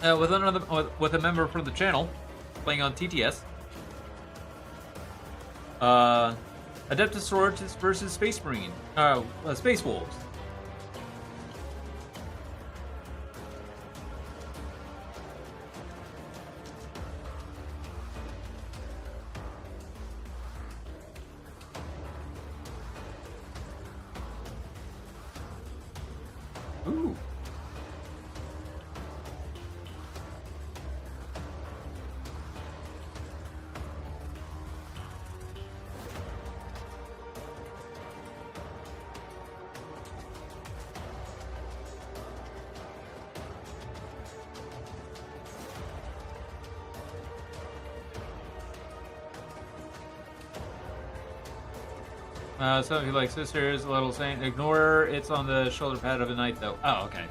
with a member from the channel playing on TTS. Adeptus Sororitas versus Space Marine, Space Wolves. Ooh. Some of you like sisters, a little saint. Ignore her. It's on the shoulder pad of the knight, though. Oh, okay.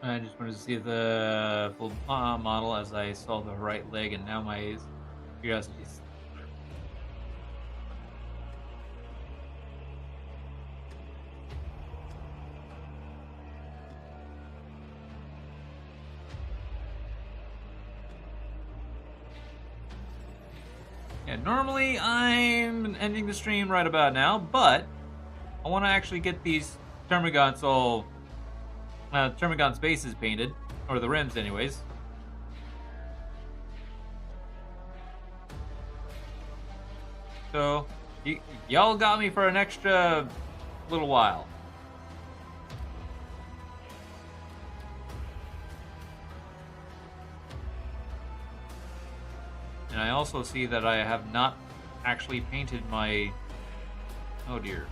I just wanted to see the full model as I saw the right leg, and now my curiosity is. Yeah, normally I'm ending the stream right about now, but I want to actually get these Termagants all Termagant's bases painted, or the rims anyways. So, y'all got me for an extra little while. And I also see that I have not actually painted my... Oh dear.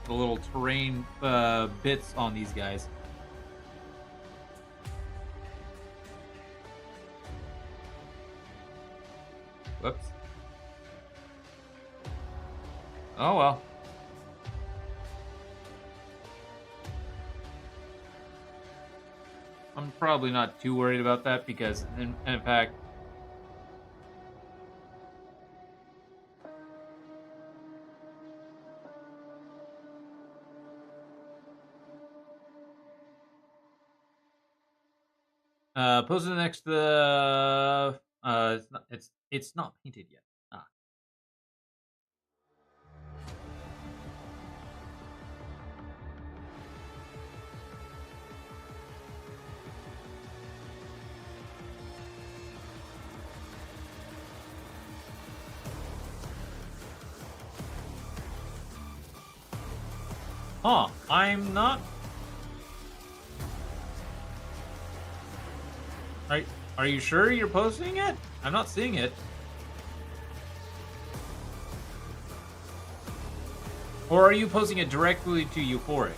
The little terrain bits on these guys. Whoops. Oh well. I'm probably not too worried about that because, in fact, posted next to the it's not painted yet. Ah. Huh, I'm not. Are you sure you're posting it? I'm not seeing it. Or are you posting it directly to Euphoric?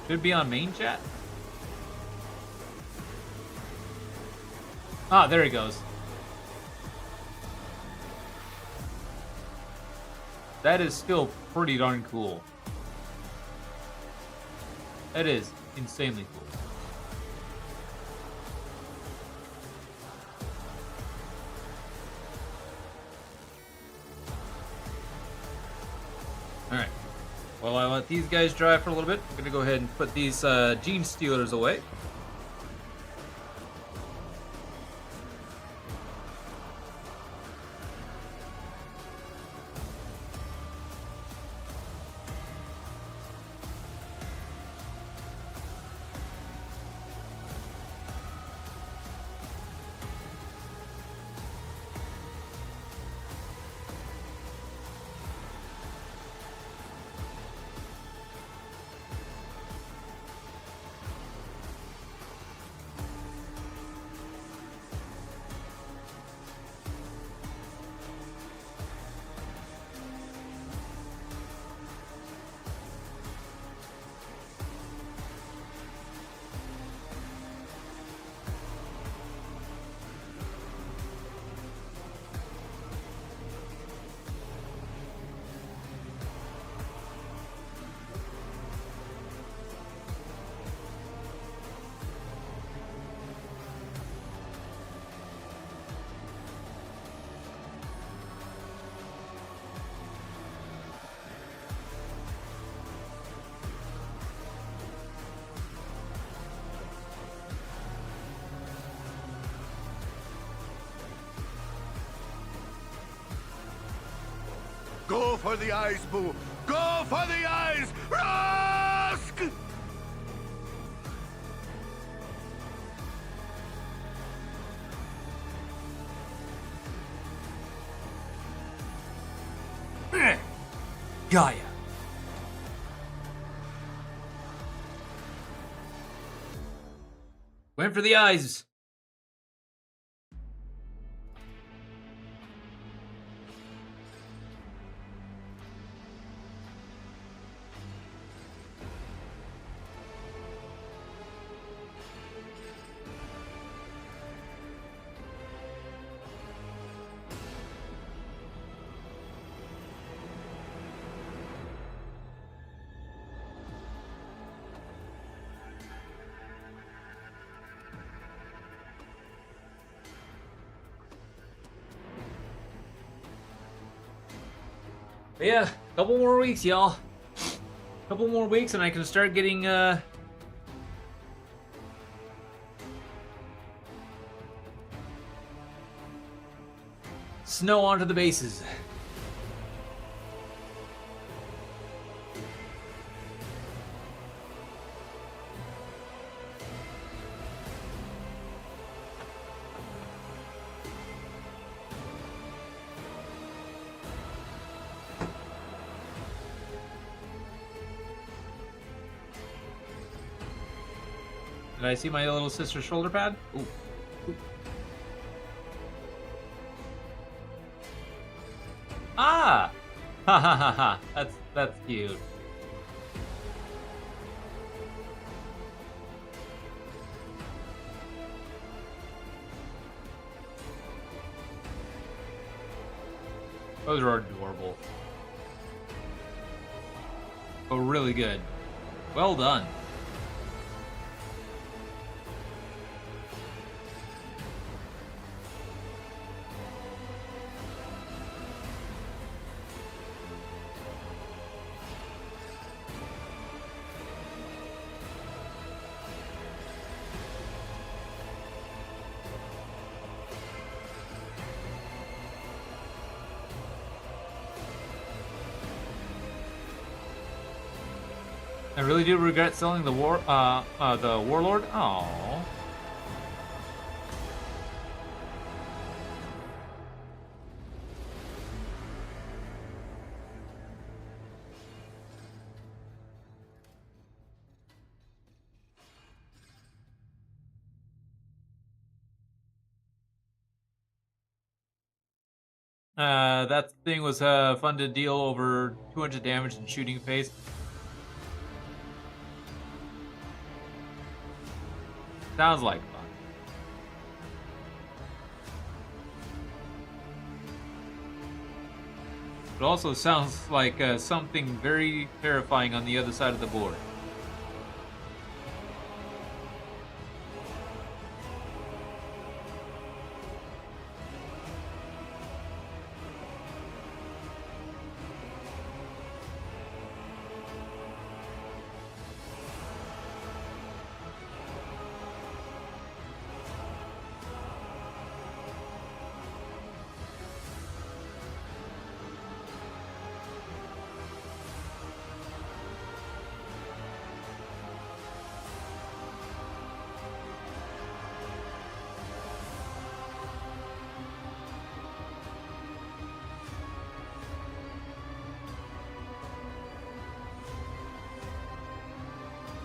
Should be on main chat. Ah, there he goes. That is still pretty darn cool. That is insanely cool. Alright. Well, I let these guys dry for a little bit. I'm going to go ahead and put these Gene Stealers away. Go for the eyes, Boo! Go for the eyes! Rusk! Gaia. Went for the eyes. But yeah, couple more weeks, y'all. Couple more weeks and I can start getting snow onto the bases. Did I see my little sister's shoulder pad? Ooh. Ooh. Ah! Ha ha ha ha. That's cute. Those are adorable. But really good. Well done. I really do regret selling the the warlord. Oh. That thing was fun to deal over 200 damage and shooting phase. Sounds like fun. It also sounds like something very terrifying on the other side of the board.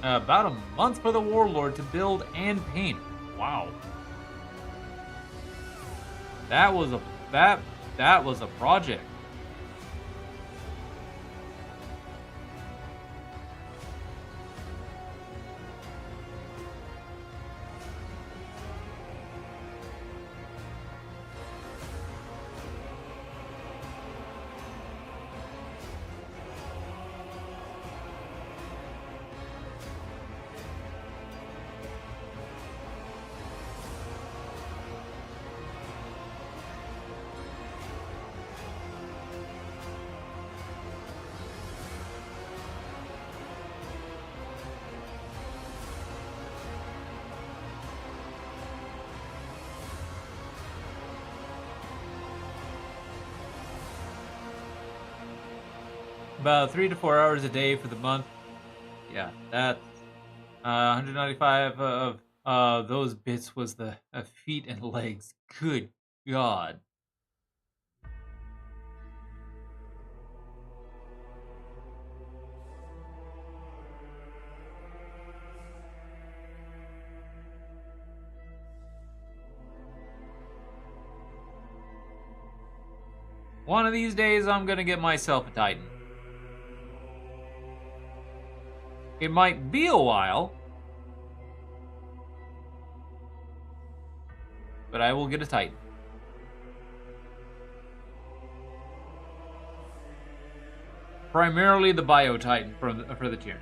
About a month for the warlord to build and paint. Wow. That was a project. About 3 to 4 hours a day for the month. Yeah, that's 195 of those bits was the feet and legs. Good God. One of these days, I'm gonna get myself a Titan. It might be a while, but I will get a Titan. Primarily the Bio Titan for the Tyranids.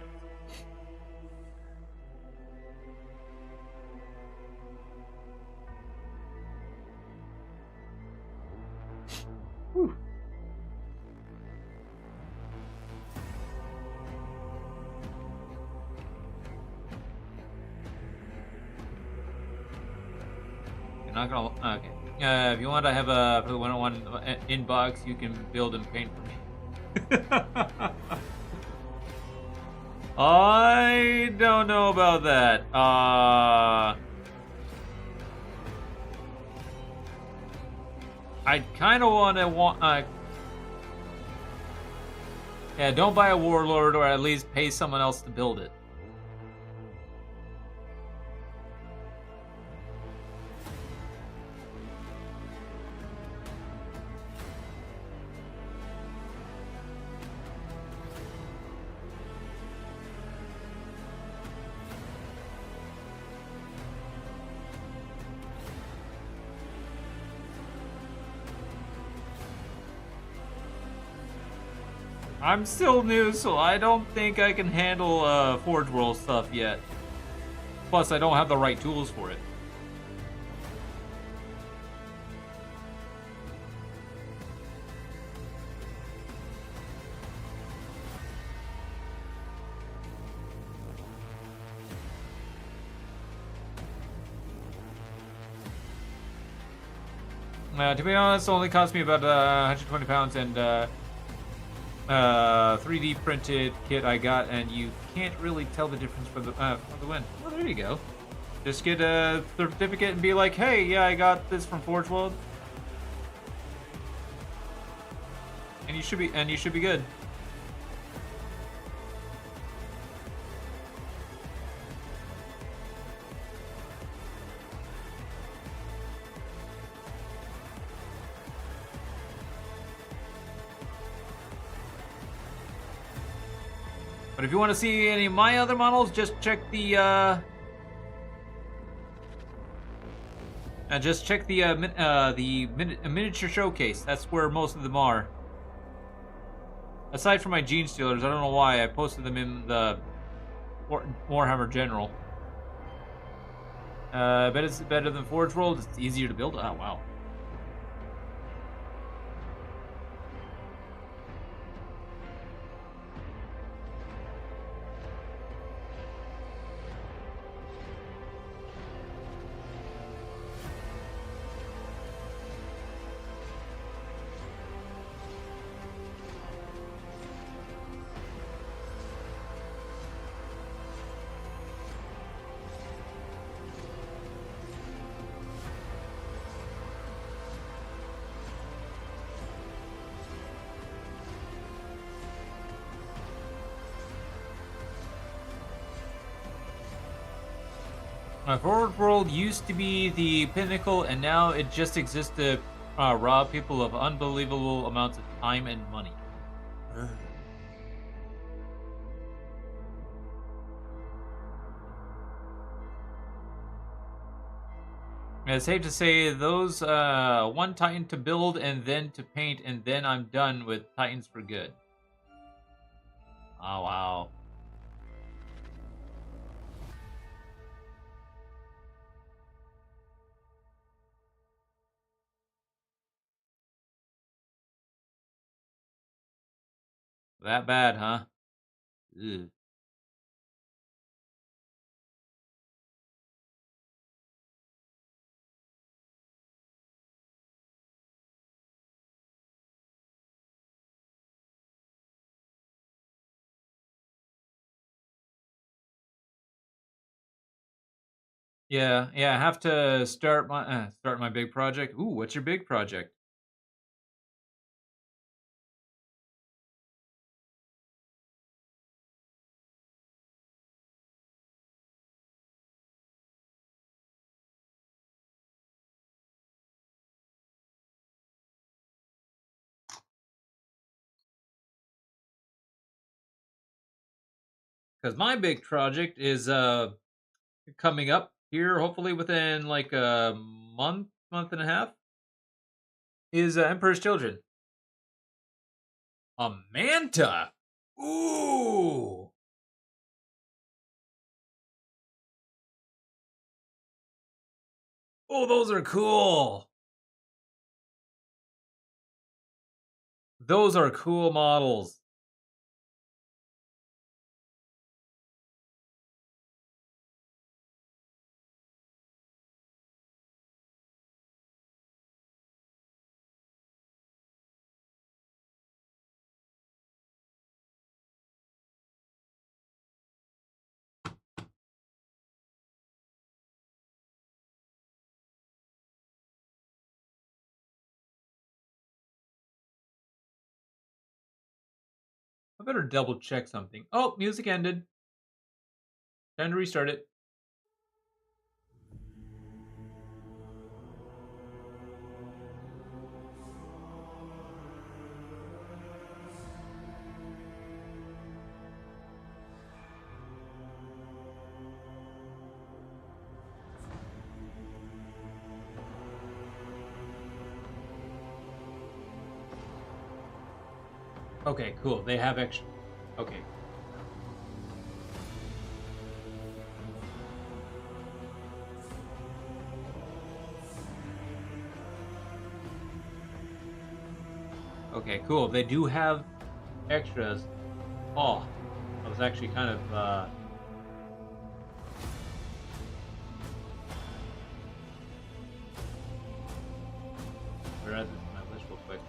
not gonna. Okay. If you want, I have for the 101 inbox. You can build and paint for me. I don't know about that. I kind of want. Yeah, don't buy a warlord, or at least pay someone else to build it. I'm still new, so I don't think I can handle Forge World stuff yet. Plus, I don't have the right tools for it. To be honest, it only cost me about 120 pounds and 3D printed kit I got, and you can't really tell the difference for the win. Well, there you go. Just get a certificate and be like, hey, yeah, I got this from Forge World, and you should be good. But if you want to see any of my other models, just check the miniature showcase. That's where most of them are. Aside from my Gene Stealers, I don't know why I posted them in the Warhammer General. Bet it's better than Forge World. It's easier to build. Oh wow. Forward World used to be the pinnacle, and now it just exists to rob people of unbelievable amounts of time and money. It's safe to say those one Titan to build and then to paint, and then I'm done with Titans for good. Oh wow. That bad, huh? Ugh. Yeah, I have to start my big project. Ooh, what's your big project? Because my big project is coming up here, hopefully within like a month and a half. Is Emperor's Children. A Manta. Ooh. Oh, those are cool. Those are cool models. I better double check something. Oh, music ended. Time to restart it. Okay, cool. They have extra. Okay. Okay, cool. They do have extras. Oh, I was actually kind of I'll add this to my list real quick.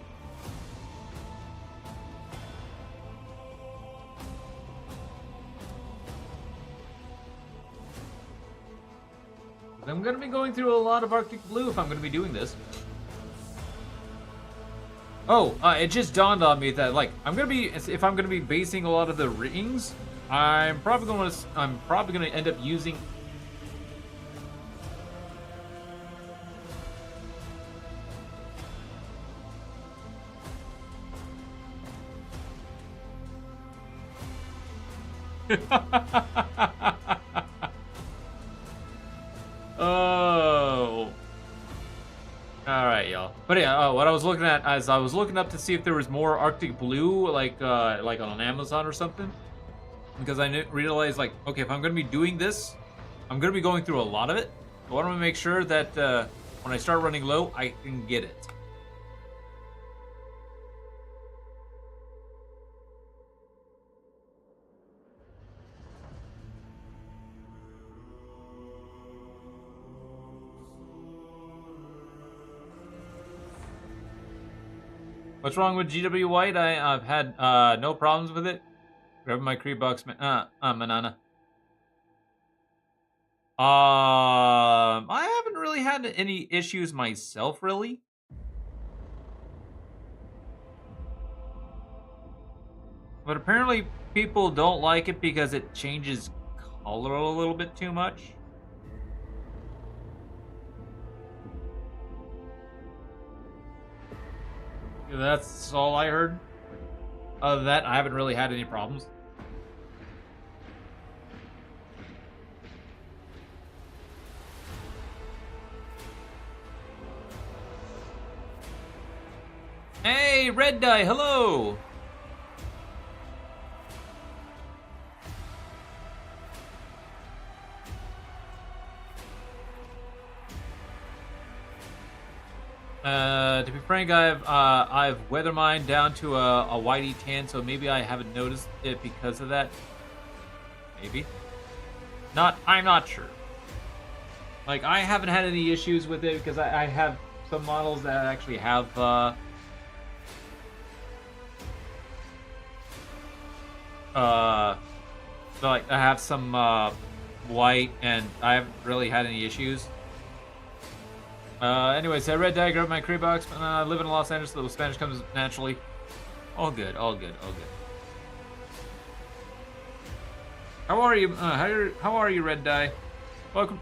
I'm going to be going through a lot of Arctic Blue if I'm going to be doing this. Oh, it just dawned on me that if I'm gonna be basing a lot of the rings, I'm probably gonna end up using. Oh. All right, y'all. But yeah, what I was looking at as I was looking up to see if there was more Arctic Blue, like on Amazon or something, because I realized okay, if I'm gonna be doing this, I'm gonna be going through a lot of it. So I want to make sure that when I start running low, I can get it. What's wrong with GW White? I've had no problems with it. Grab my Cree box, banana. I haven't really had any issues myself, really. But apparently people don't like it because it changes color a little bit too much. That's all I heard. Other than that, I haven't really had any problems. Hey, Red Die, hello! To be frank, I've weather mine down to a whitey tan, so maybe I haven't noticed it because of that. Maybe. I'm not sure. Like, I haven't had any issues with it because I have some models that actually have so like I have some white, and I haven't really had any issues. Anyways, I Red Die, grab my Cree box. I live in Los Angeles, so the Spanish comes naturally. All good, all good, all good. How are you? How are you, Red Die? Welcome.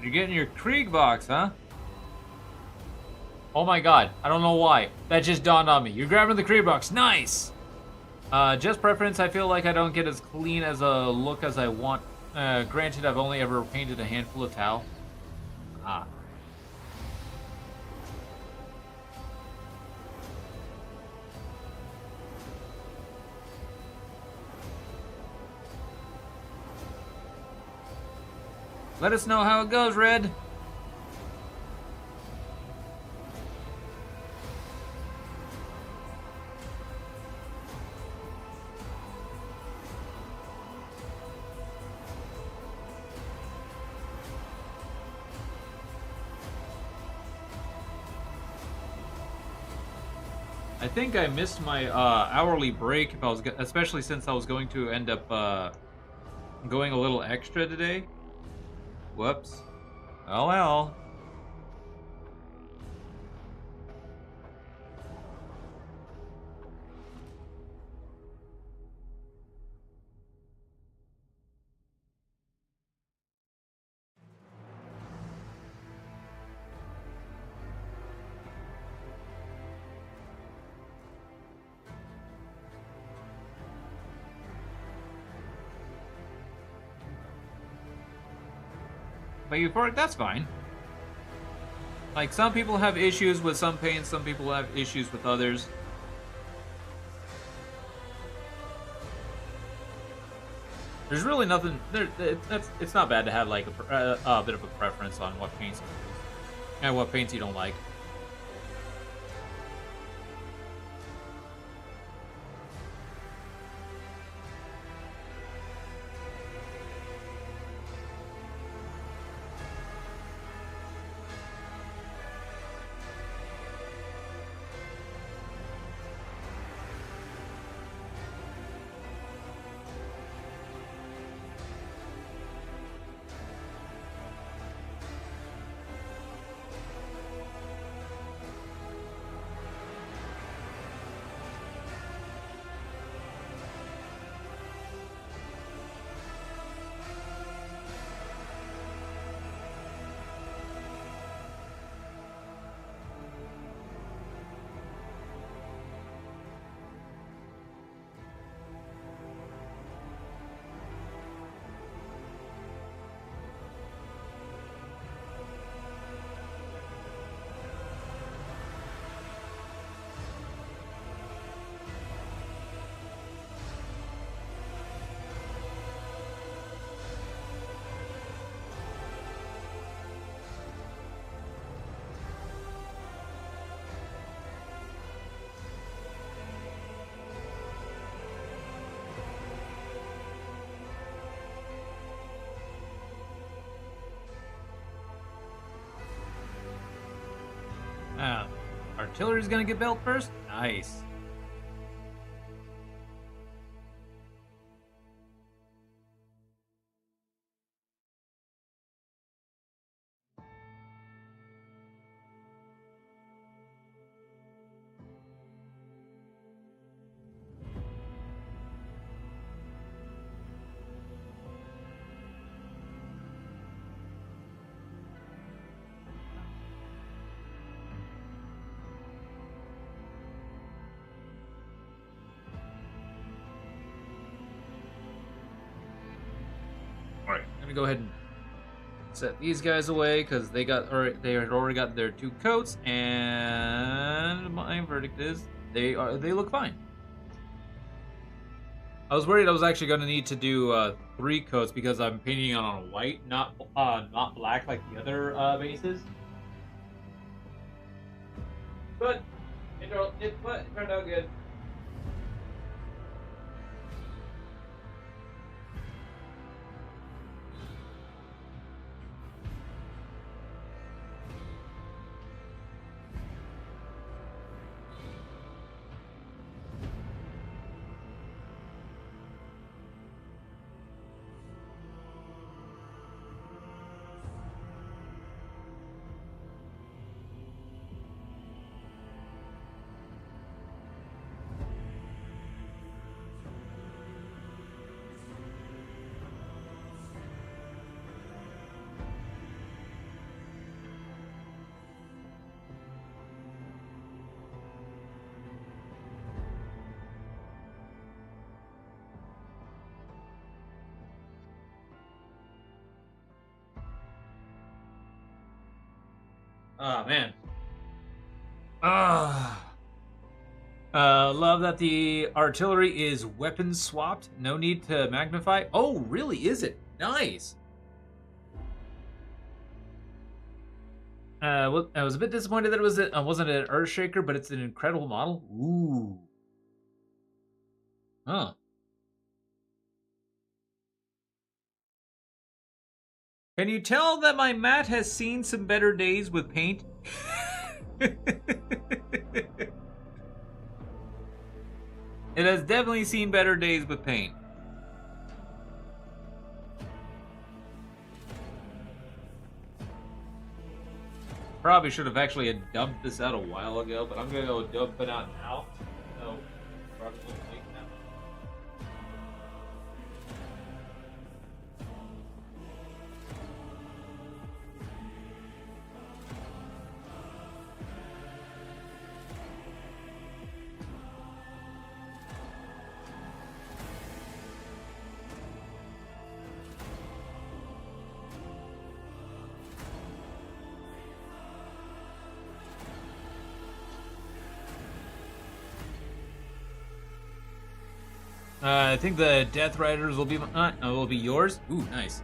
You're getting your Krieg box, huh? Oh my god, I don't know why. That just dawned on me. You're grabbing the Krieg box. Nice! Just preference, I feel like I don't get as clean as a look as I want. Granted, I've only ever painted a handful of Tau. Ah. Let us know how it goes, Red. I think I missed my hourly break if I was, especially since I was going to end up going a little extra today. Whoops. Oh well. But euphoric, that's fine. Like, some people have issues with some paints, some people have issues with others. There's really nothing. It's not bad to have like a bit of a preference on what paints you use and what paints you don't like. Artillery's gonna get built first? Nice. Alright, I'm gonna go ahead and set these guys away because they had already got their 2 coats, and my verdict is they look fine. I was worried I was actually gonna need to do 3 coats because I'm painting it on a white, not black like the other bases. But it turned out good. Oh, man. Love that the artillery is weapon swapped. No need to magnify. Oh, really? Is it? Nice. Well, I was a bit disappointed that it wasn't an Earthshaker, but it's an incredible model. Ooh. Huh. Can you tell that my mat has seen some better days with paint? It has definitely seen better days with paint. Probably should have actually had dumped this out a while ago, but I'm gonna go dump it out now. So, probably take that. I think the Death Riders will be yours. Ooh, nice.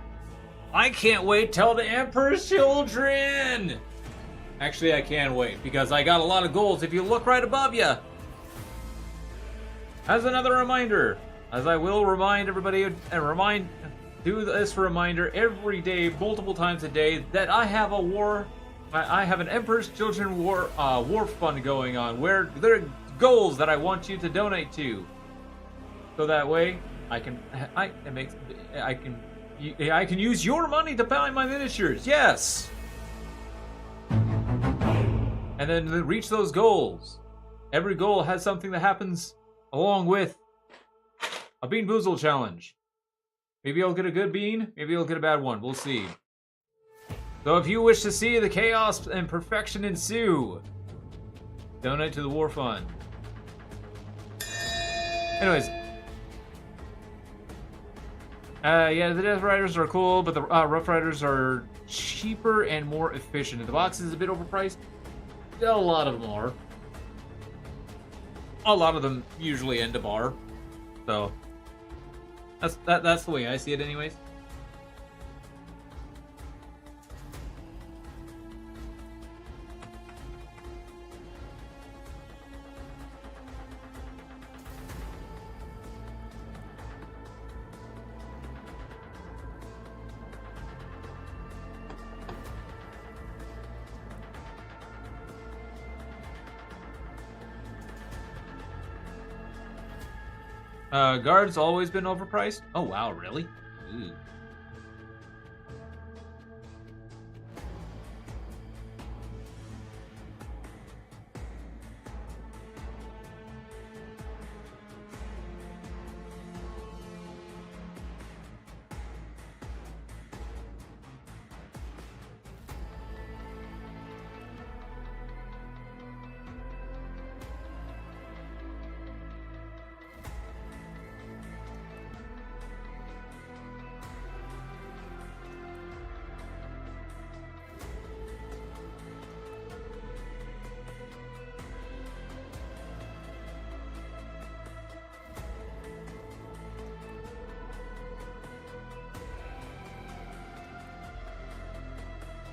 I can't wait till the Emperor's Children. Actually, I can wait because I got a lot of goals. If you look right above you, as another reminder, as I will remind everybody and do this reminder every day, multiple times a day, that I have a war. I have an Emperor's Children war fund going on where there are goals that I want you to donate to. So that way, I can use your money to buy my miniatures. Yes, and then reach those goals. Every goal has something that happens along with a Bean Boozle challenge. Maybe I'll get a good bean. Maybe I'll get a bad one. We'll see. So if you wish to see the chaos and perfection ensue, donate to the War Fund. Anyways. Yeah, the Death Riders are cool, but the Rough Riders are cheaper and more efficient. The box is a bit overpriced. A lot of them are. A lot of them usually end a bar. So that's the way I see it anyways. Guard's always been overpriced? Oh wow, really? Ooh.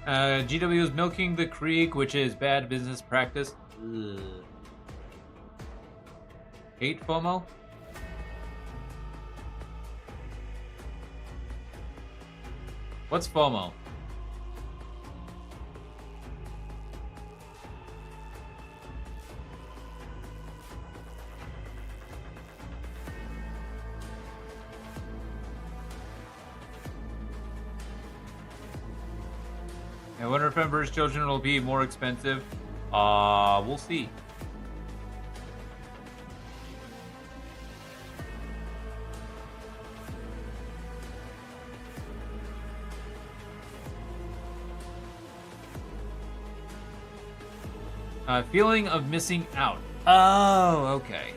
GW is milking the creek, which is bad business practice. Ugh. Hate FOMO? What's FOMO? I wonder if Emperor's Children will be more expensive. We'll see. Feeling of missing out. Oh, okay.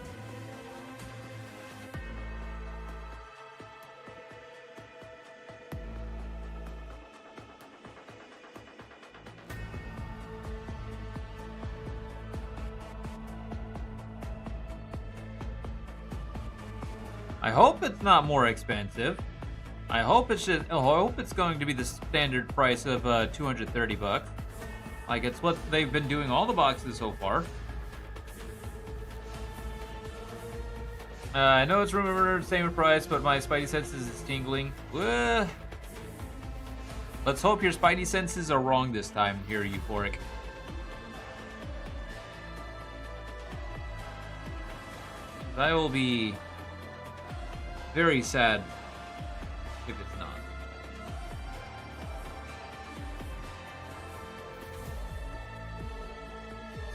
I hope it's not more expensive. I hope it's going to be the standard price of 230 bucks. Like it's what they've been doing all the boxes so far. I know it's rumored same price, but my spidey senses is tingling. Let's hope your spidey senses are wrong this time here, Euphoric. I will be very sad if it's not.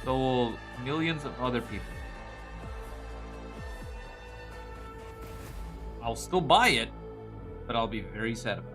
So will millions of other people. I'll still buy it, but I'll be very sad about it.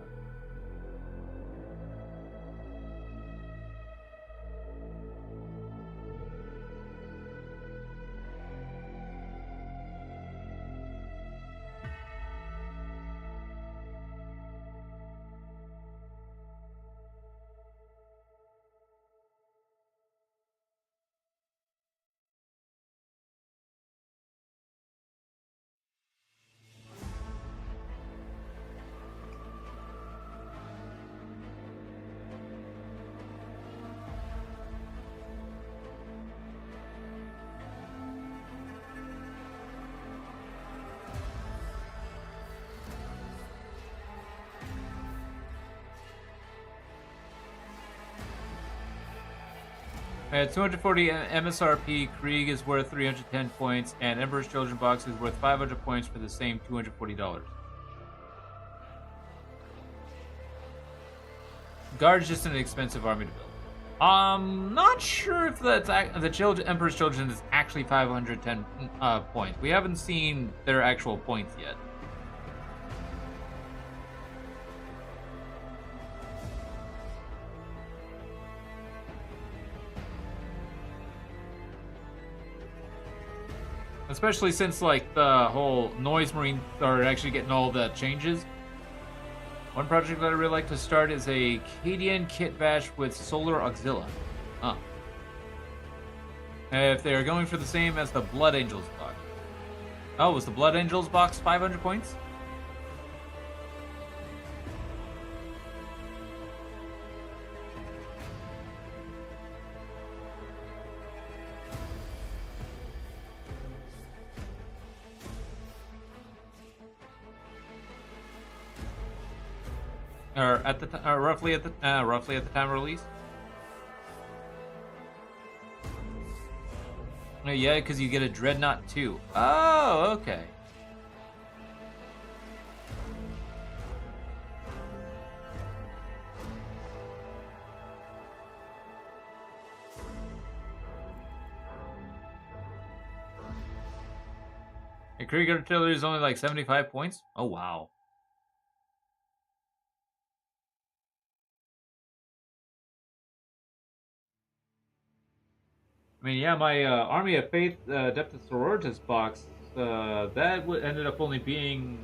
At 240 MSRP, Krieg is worth 310 points, and Emperor's Children box is worth 500 points for the same $240. Guard's just an expensive army to build. Not sure if that's the Emperor's Children is actually 510 points. We haven't seen their actual points yet. Especially since, like, the whole Noise Marine are actually getting all the changes. One project that I really like to start is a Cadian kit bash with Solar Auxilia. Huh. If they are going for the same as the Blood Angels box. Oh, was the Blood Angels box 500 points? Or at the roughly at the time of release. Oh, yeah, because you get a Dreadnought too. Oh, okay. A Krieg Artillery is only like 75 points. Oh wow. I mean, yeah, my Army of Faith Adeptus Sororitas box, that ended up only being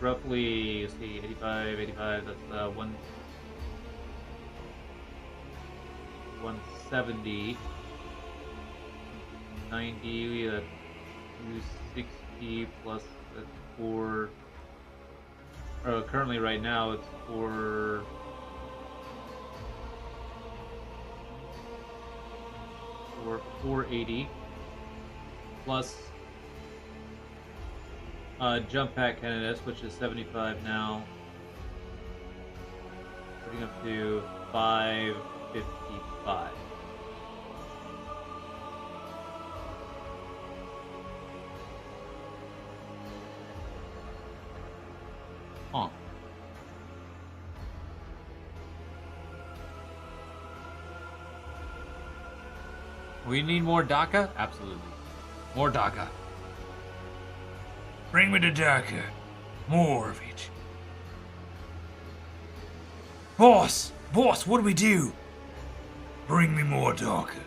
roughly, let's see, 85, that's 170, 90, 260 plus that's 4, currently right now it's 480 plus jump pack candidates, which is 75 now, getting up to 555. Huh. We need more DACA? Absolutely. More DACA. Bring me the DACA. More of it. Boss! Boss, what do we do? Bring me more DACA.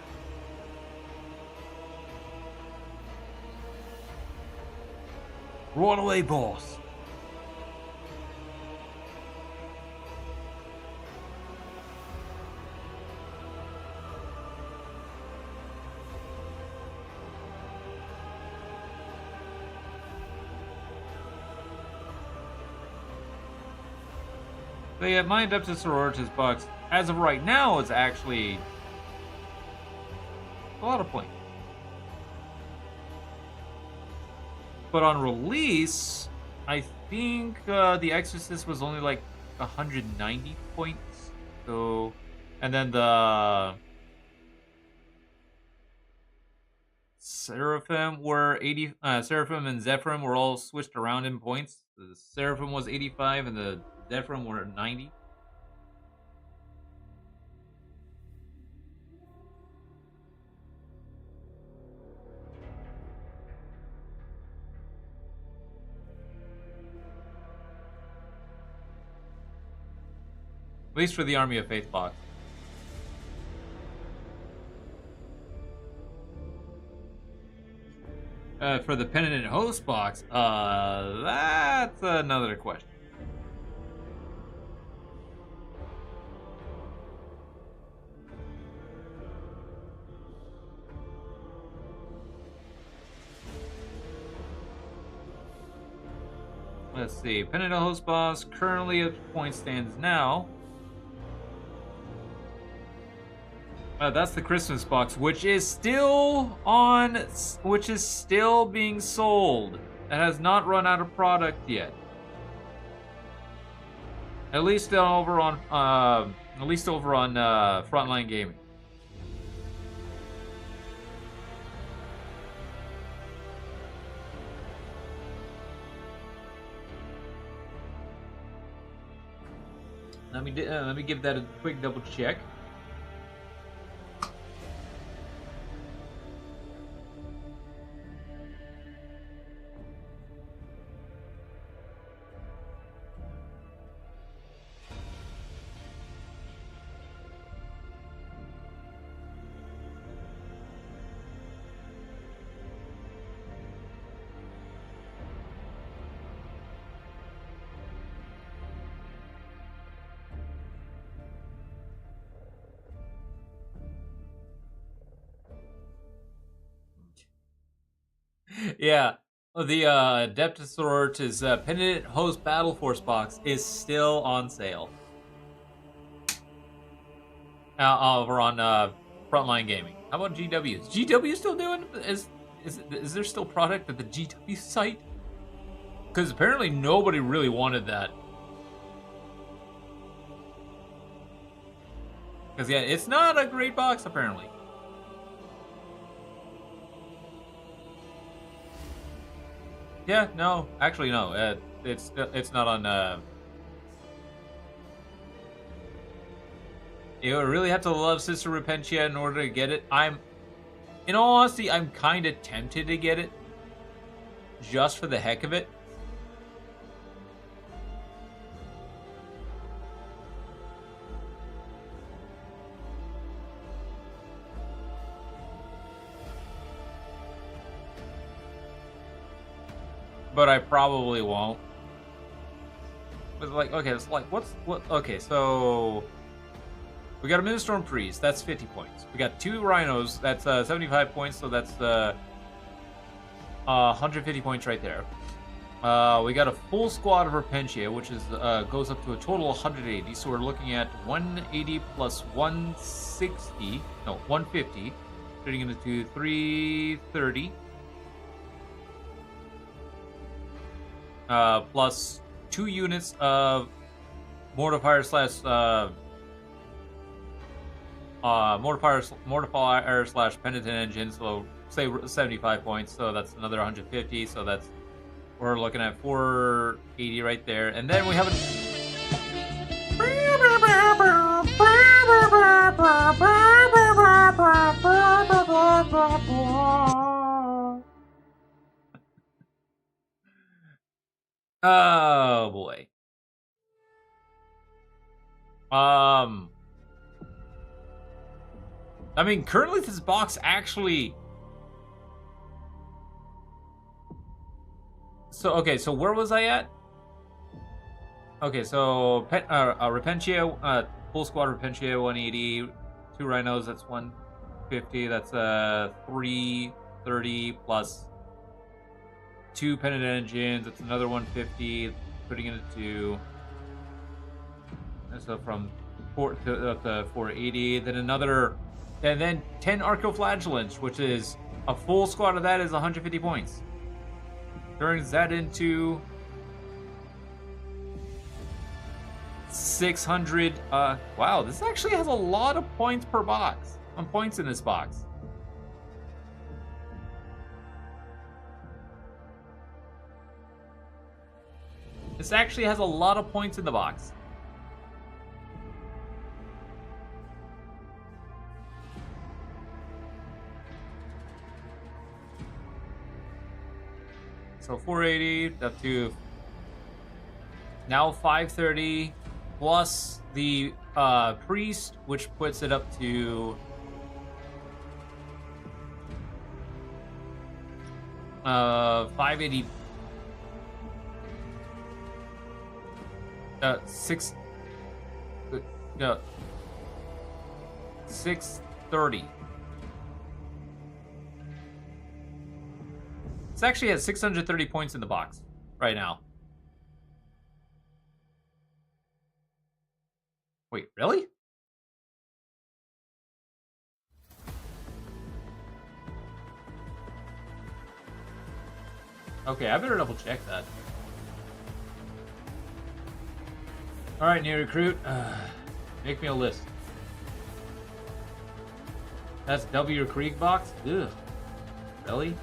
Run away, boss. So yeah, my Adeptus Sororitas box, as of right now, is actually a lot of points. But on release, I think the Exorcist was only like 190 points. So, and then the Seraphim were 80. Seraphim and Zephyrim were all switched around in points. The Seraphim was 85, and the Zephyrim were 90. At least for the Army of Faith box. For the Penitent Host box, that's another question. Let's see. Penitent Host box currently at point stands now. That's the Christmas box, which is still being sold. It has not run out of product yet. At least over on Frontline Gaming. Let me give that a quick double check. Yeah, the Adeptus Sororitas Penitent Host Battle Force box is still on sale. Over on Frontline Gaming. How about GW? Is GW still doing? Is there still product at the GW site? Because apparently nobody really wanted that. Because yeah, it's not a great box apparently. Yeah, no, actually no. It's not on. You really have to love Sister Repentia in order to get it. In all honesty, I'm kind of tempted to get it, just for the heck of it. But I probably won't. But like, okay, it's like, okay, so we got a Ministorm Priest, that's 50 points. We got 2 Rhinos, that's 75 points, so that's 150 points right there. We got a full squad of Repentia, which is goes up to a total of 180. So we're looking at 180 plus 160, no, 150, turning into 330. Plus 2 units of Mortifier slash Penitent Engine, so say 75 points, so that's another 150, so that's, we're looking at 480 right there, and then we have oh boy. I mean, currently this box actually. So okay, so where was I at? Okay, so Repentia, full squad Repentia 180, 2 Rhinos, that's 150, that's 330 plus 2 Penitent Engines, that's another 150, putting it into So from 4 to up to 480, then another, and then 10 Arcoflagellants, which is a full squad of that is 150 points. Turns that into 600. Wow, this actually has a lot of points per box. Points in this box. This actually has a lot of points in the box. So 480 up to now 530 plus the priest, which puts it up to 580. 630. It's actually at 630 points in the box right now. Wait, really? Okay, I better double check that. Alright, new recruit. Make me a list. That's W Creek box? Ugh. Really?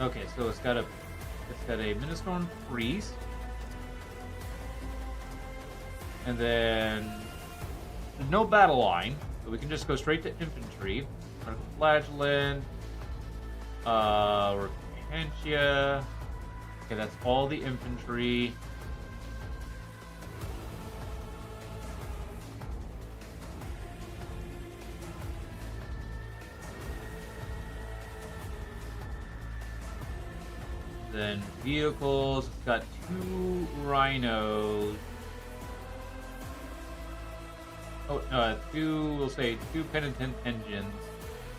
Okay, so it's got a Ministorm Priest. And then there's no battle line, so we can just go straight to infantry. Flagellant, Repentia. Okay, that's all the infantry. Then vehicles, it's got 2 rhinos. Oh, we'll say 2 penitent engines.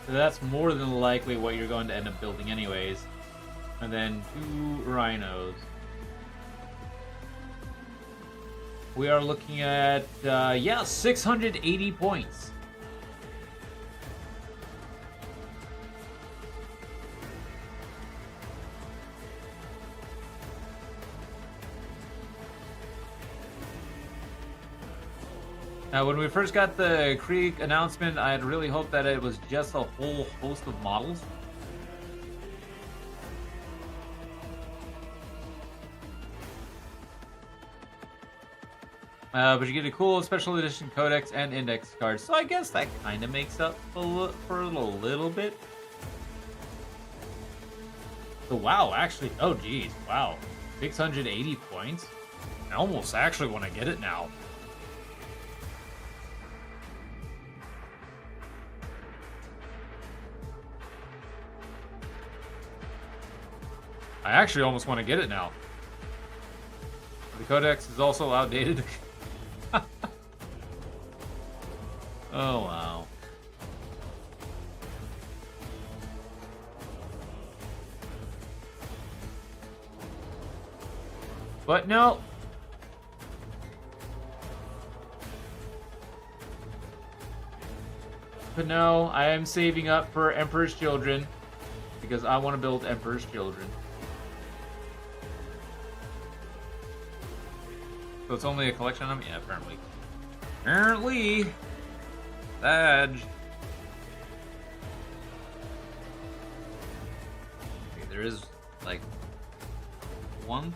So that's more than likely what you're going to end up building anyways. And then 2 rhinos. We are looking at, 680 points. Now, when we first got the Krieg announcement, I had really hoped that it was just a whole host of models. But you get a cool special edition codex and index card, so I guess that kind of makes up for a little bit. So wow, actually, oh geez, wow, 680 points. I almost actually want to get it now. I actually almost want to get it now. The codex is also outdated. Oh, wow. But no. But no, I am saving up for Emperor's Children because I want to build Emperor's Children. So it's only a collection of them? Yeah, apparently. Apparently. Badge. Okay, there is, like, one.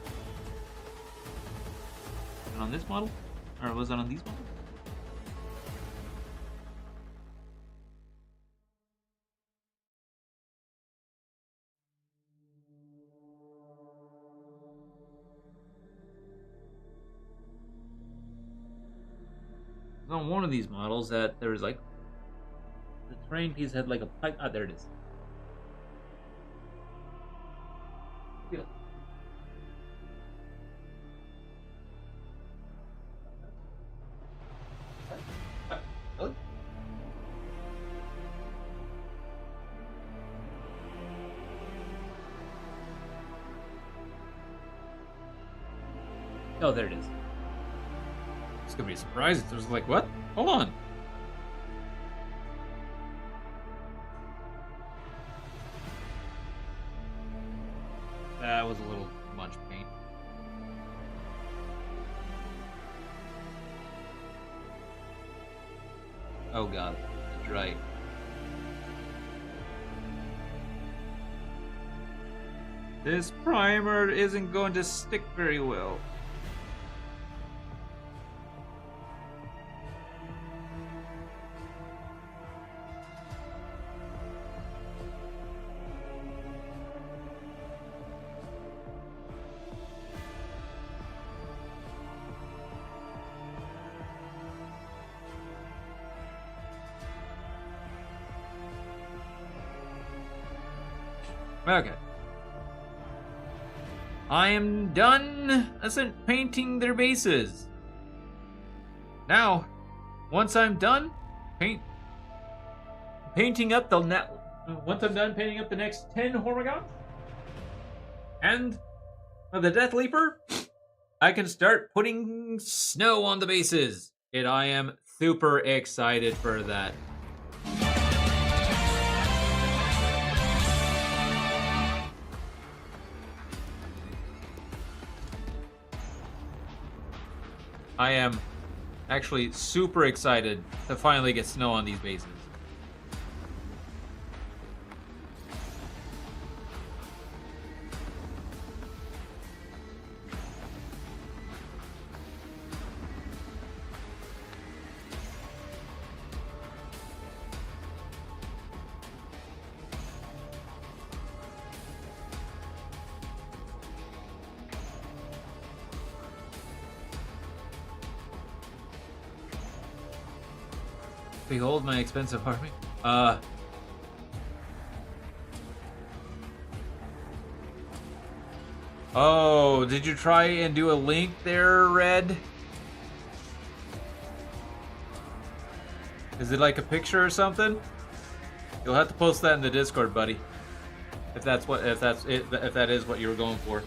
Was it on this model? Or was it on these models? On one of these models that there was like the terrain piece had like a pipe. Ah, there it is. Yeah. Really? Oh, there it is. It's gonna be a surprise if there's like, what? Hold on. That was a little too much paint. Oh god, that's right. This primer isn't going to stick very well. Okay. I am done painting their bases. Now, once I'm done painting up the next 10 Hormagaints and the Death Leaper, I can start putting snow on the bases. And I am super excited for that. I am actually super excited to finally get snow on these bases. Behold my expensive army. Oh, did you try and do a link there, Red? Is it like a picture or something? You'll have to post that in the Discord, buddy. If that is what you were going for.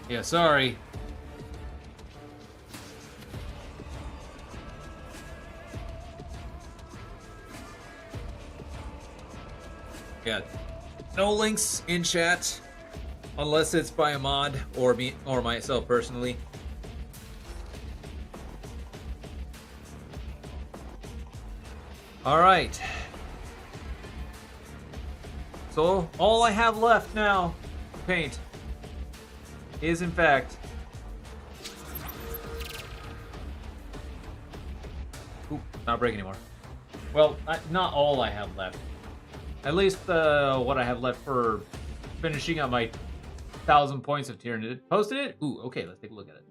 Yeah, sorry. Yeah, no links in chat unless it's by a mod or me or myself personally. All right. So all I have left now to paint is in fact not break anymore. Well, not all I have left. At least what I have left for finishing up my 1,000 points of Tyranids. Posted it? Ooh, okay, let's take a look at it.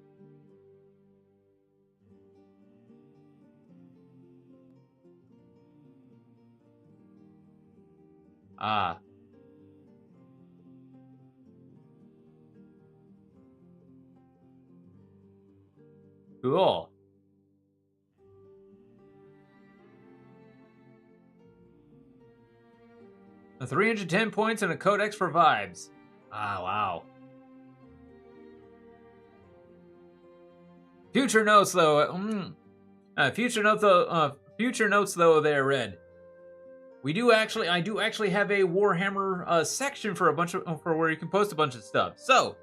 Ah. Cool. A 310 points and a codex for vibes. Ah, wow. Future notes, though. Future notes, though. They're red. I do actually have a Warhammer section for where you can post a bunch of stuff. So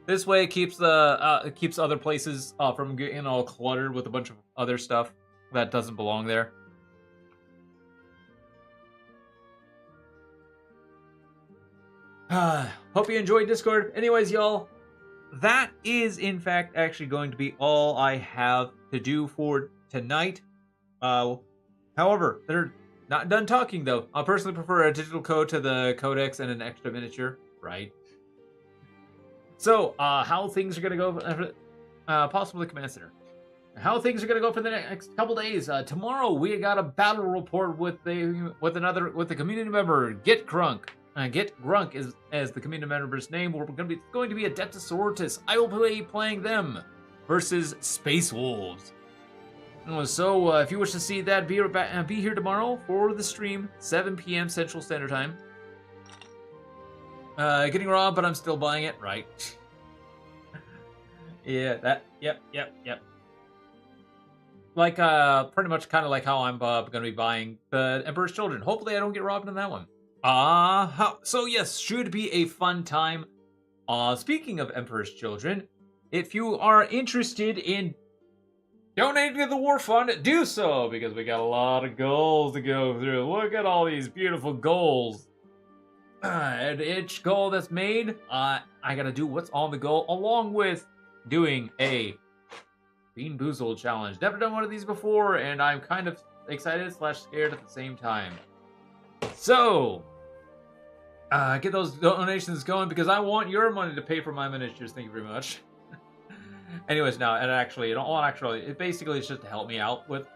this way it keeps other places from getting all cluttered with a bunch of other stuff that doesn't belong there. Hope you enjoyed Discord. Anyways, y'all, that is in fact actually going to be all I have to do for tonight. However, they're not done talking though. I personally prefer a digital code to the codex and an extra miniature, right? So, how things are gonna go? Possibly command center. How things are gonna go for the next couple days? Tomorrow we got a battle report with the community member Get Grunk. Get Grunk is as the community member's name. We're going to be Adeptus Sororitas. I will be playing them versus Space Wolves. So if you wish to see that, be here tomorrow for the stream, 7 p.m. Central Standard Time. Getting robbed, but I'm still buying it. Right. Yeah, that. Yep. Like, pretty much kind of like how I'm going to be buying the Emperor's Children. Hopefully I don't get robbed in that one. So yes, should be a fun time. Speaking of Emperor's Children, if you are interested in donating to the War Fund, do so, because we got a lot of goals to go through. Look at all these beautiful goals. And each goal that's made, I gotta do what's on the goal, along with doing a Bean Boozled challenge. Never done one of these before, and I'm kind of excited / scared at the same time. So, get those donations going, because I want your money to pay for my miniatures. Thank you very much. Anyways, now, and actually, it basically is just to help me out with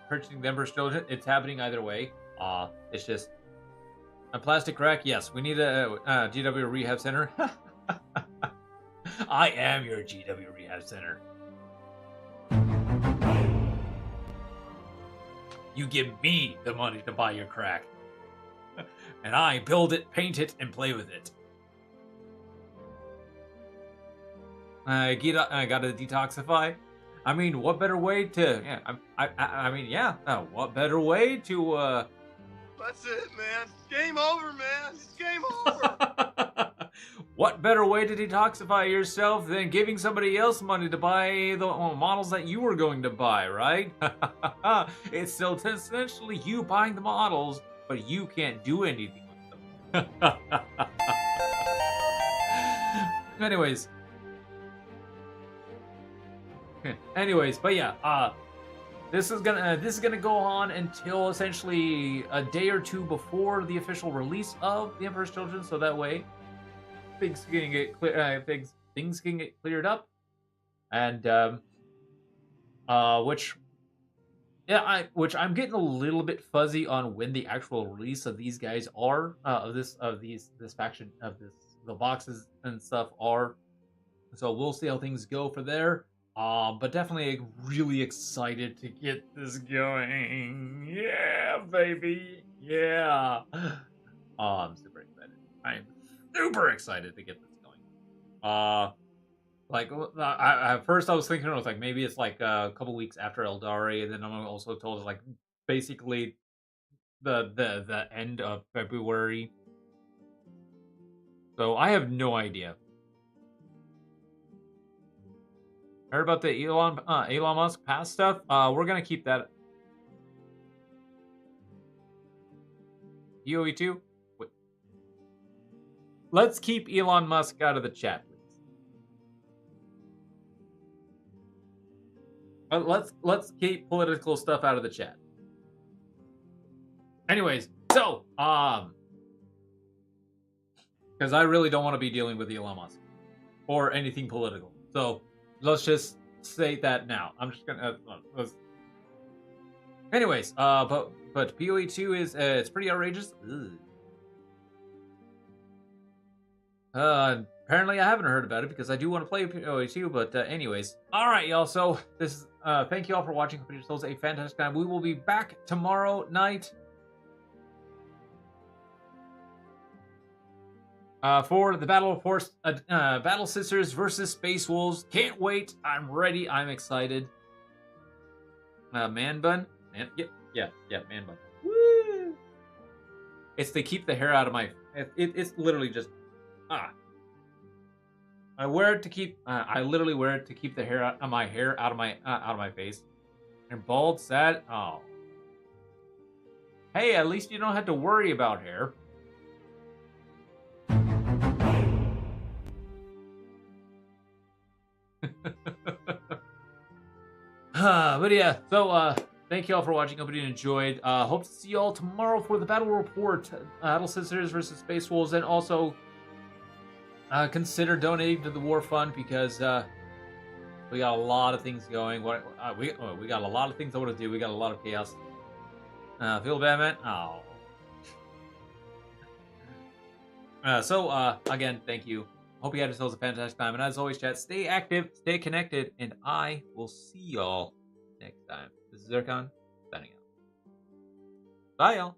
purchasing the Emperor's Children. It's happening either way. It's just a plastic crack. Yes, we need a GW Rehab Center. I am your GW Rehab Center. You give me the money to buy your crack. And I build it, paint it, and play with it. I gotta detoxify. I mean, what better way to... Yeah, what better way to... That's it, man. Game over, man. It's game over. What better way to detoxify yourself than giving somebody else money to buy the models that you were going to buy, right? It's still essentially you buying the models, but you can't do anything with them. Anyways, but yeah, this is gonna go on until essentially a day or two before the official release of the Emperor's Children, so that way things can get things can get cleared up, and which I'm getting a little bit fuzzy on when the actual release of these guys are, this faction of the boxes and stuff are. So we'll see how things go for there. But definitely really excited to get this going. Yeah, baby. Yeah. I'm super excited. I'm super excited to get this going. At first I was thinking it was like maybe it's like a couple weeks after Eldari, and then I'm also told it's like basically the end of February. So I have no idea. Heard about the Elon Musk pass stuff? We're gonna keep that. PoE2? Wait. Let's keep Elon Musk out of the chat, please. Let's keep political stuff out of the chat. Anyways, so because I really don't want to be dealing with Elon Musk or anything political. So let's just say that now. I'm just gonna. Anyways, but PoE2 is it's pretty outrageous. Apparently I haven't heard about it because I do want to play PoE2. But anyways, all right, y'all. So this is thank you all for watching. Hope yourselves a fantastic time. We will be back tomorrow night. For the Battle Sisters versus Space Wolves. Can't wait. I'm ready. I'm excited. Man bun. Yeah, man bun. Woo! It's to keep the hair out of my... It's literally just... I wear it to keep... I literally wear it to keep the hair out of my out of my face. And bald, sad... Oh. Hey, at least you don't have to worry about hair. But yeah, so thank you all for watching. Hope you enjoyed. Hope to see you all tomorrow for the battle report, Battle Sisters versus Space Wolves, and also consider donating to the war fund because we got a lot of things going. We got a lot of things I want to do. We got a lot of chaos. Feel bad, man. Oh. Again, thank you. Hope you had yourselves a fantastic time. And as always, chat, stay active, stay connected, and I will see y'all next time. This is Zircon, signing out. Bye, y'all.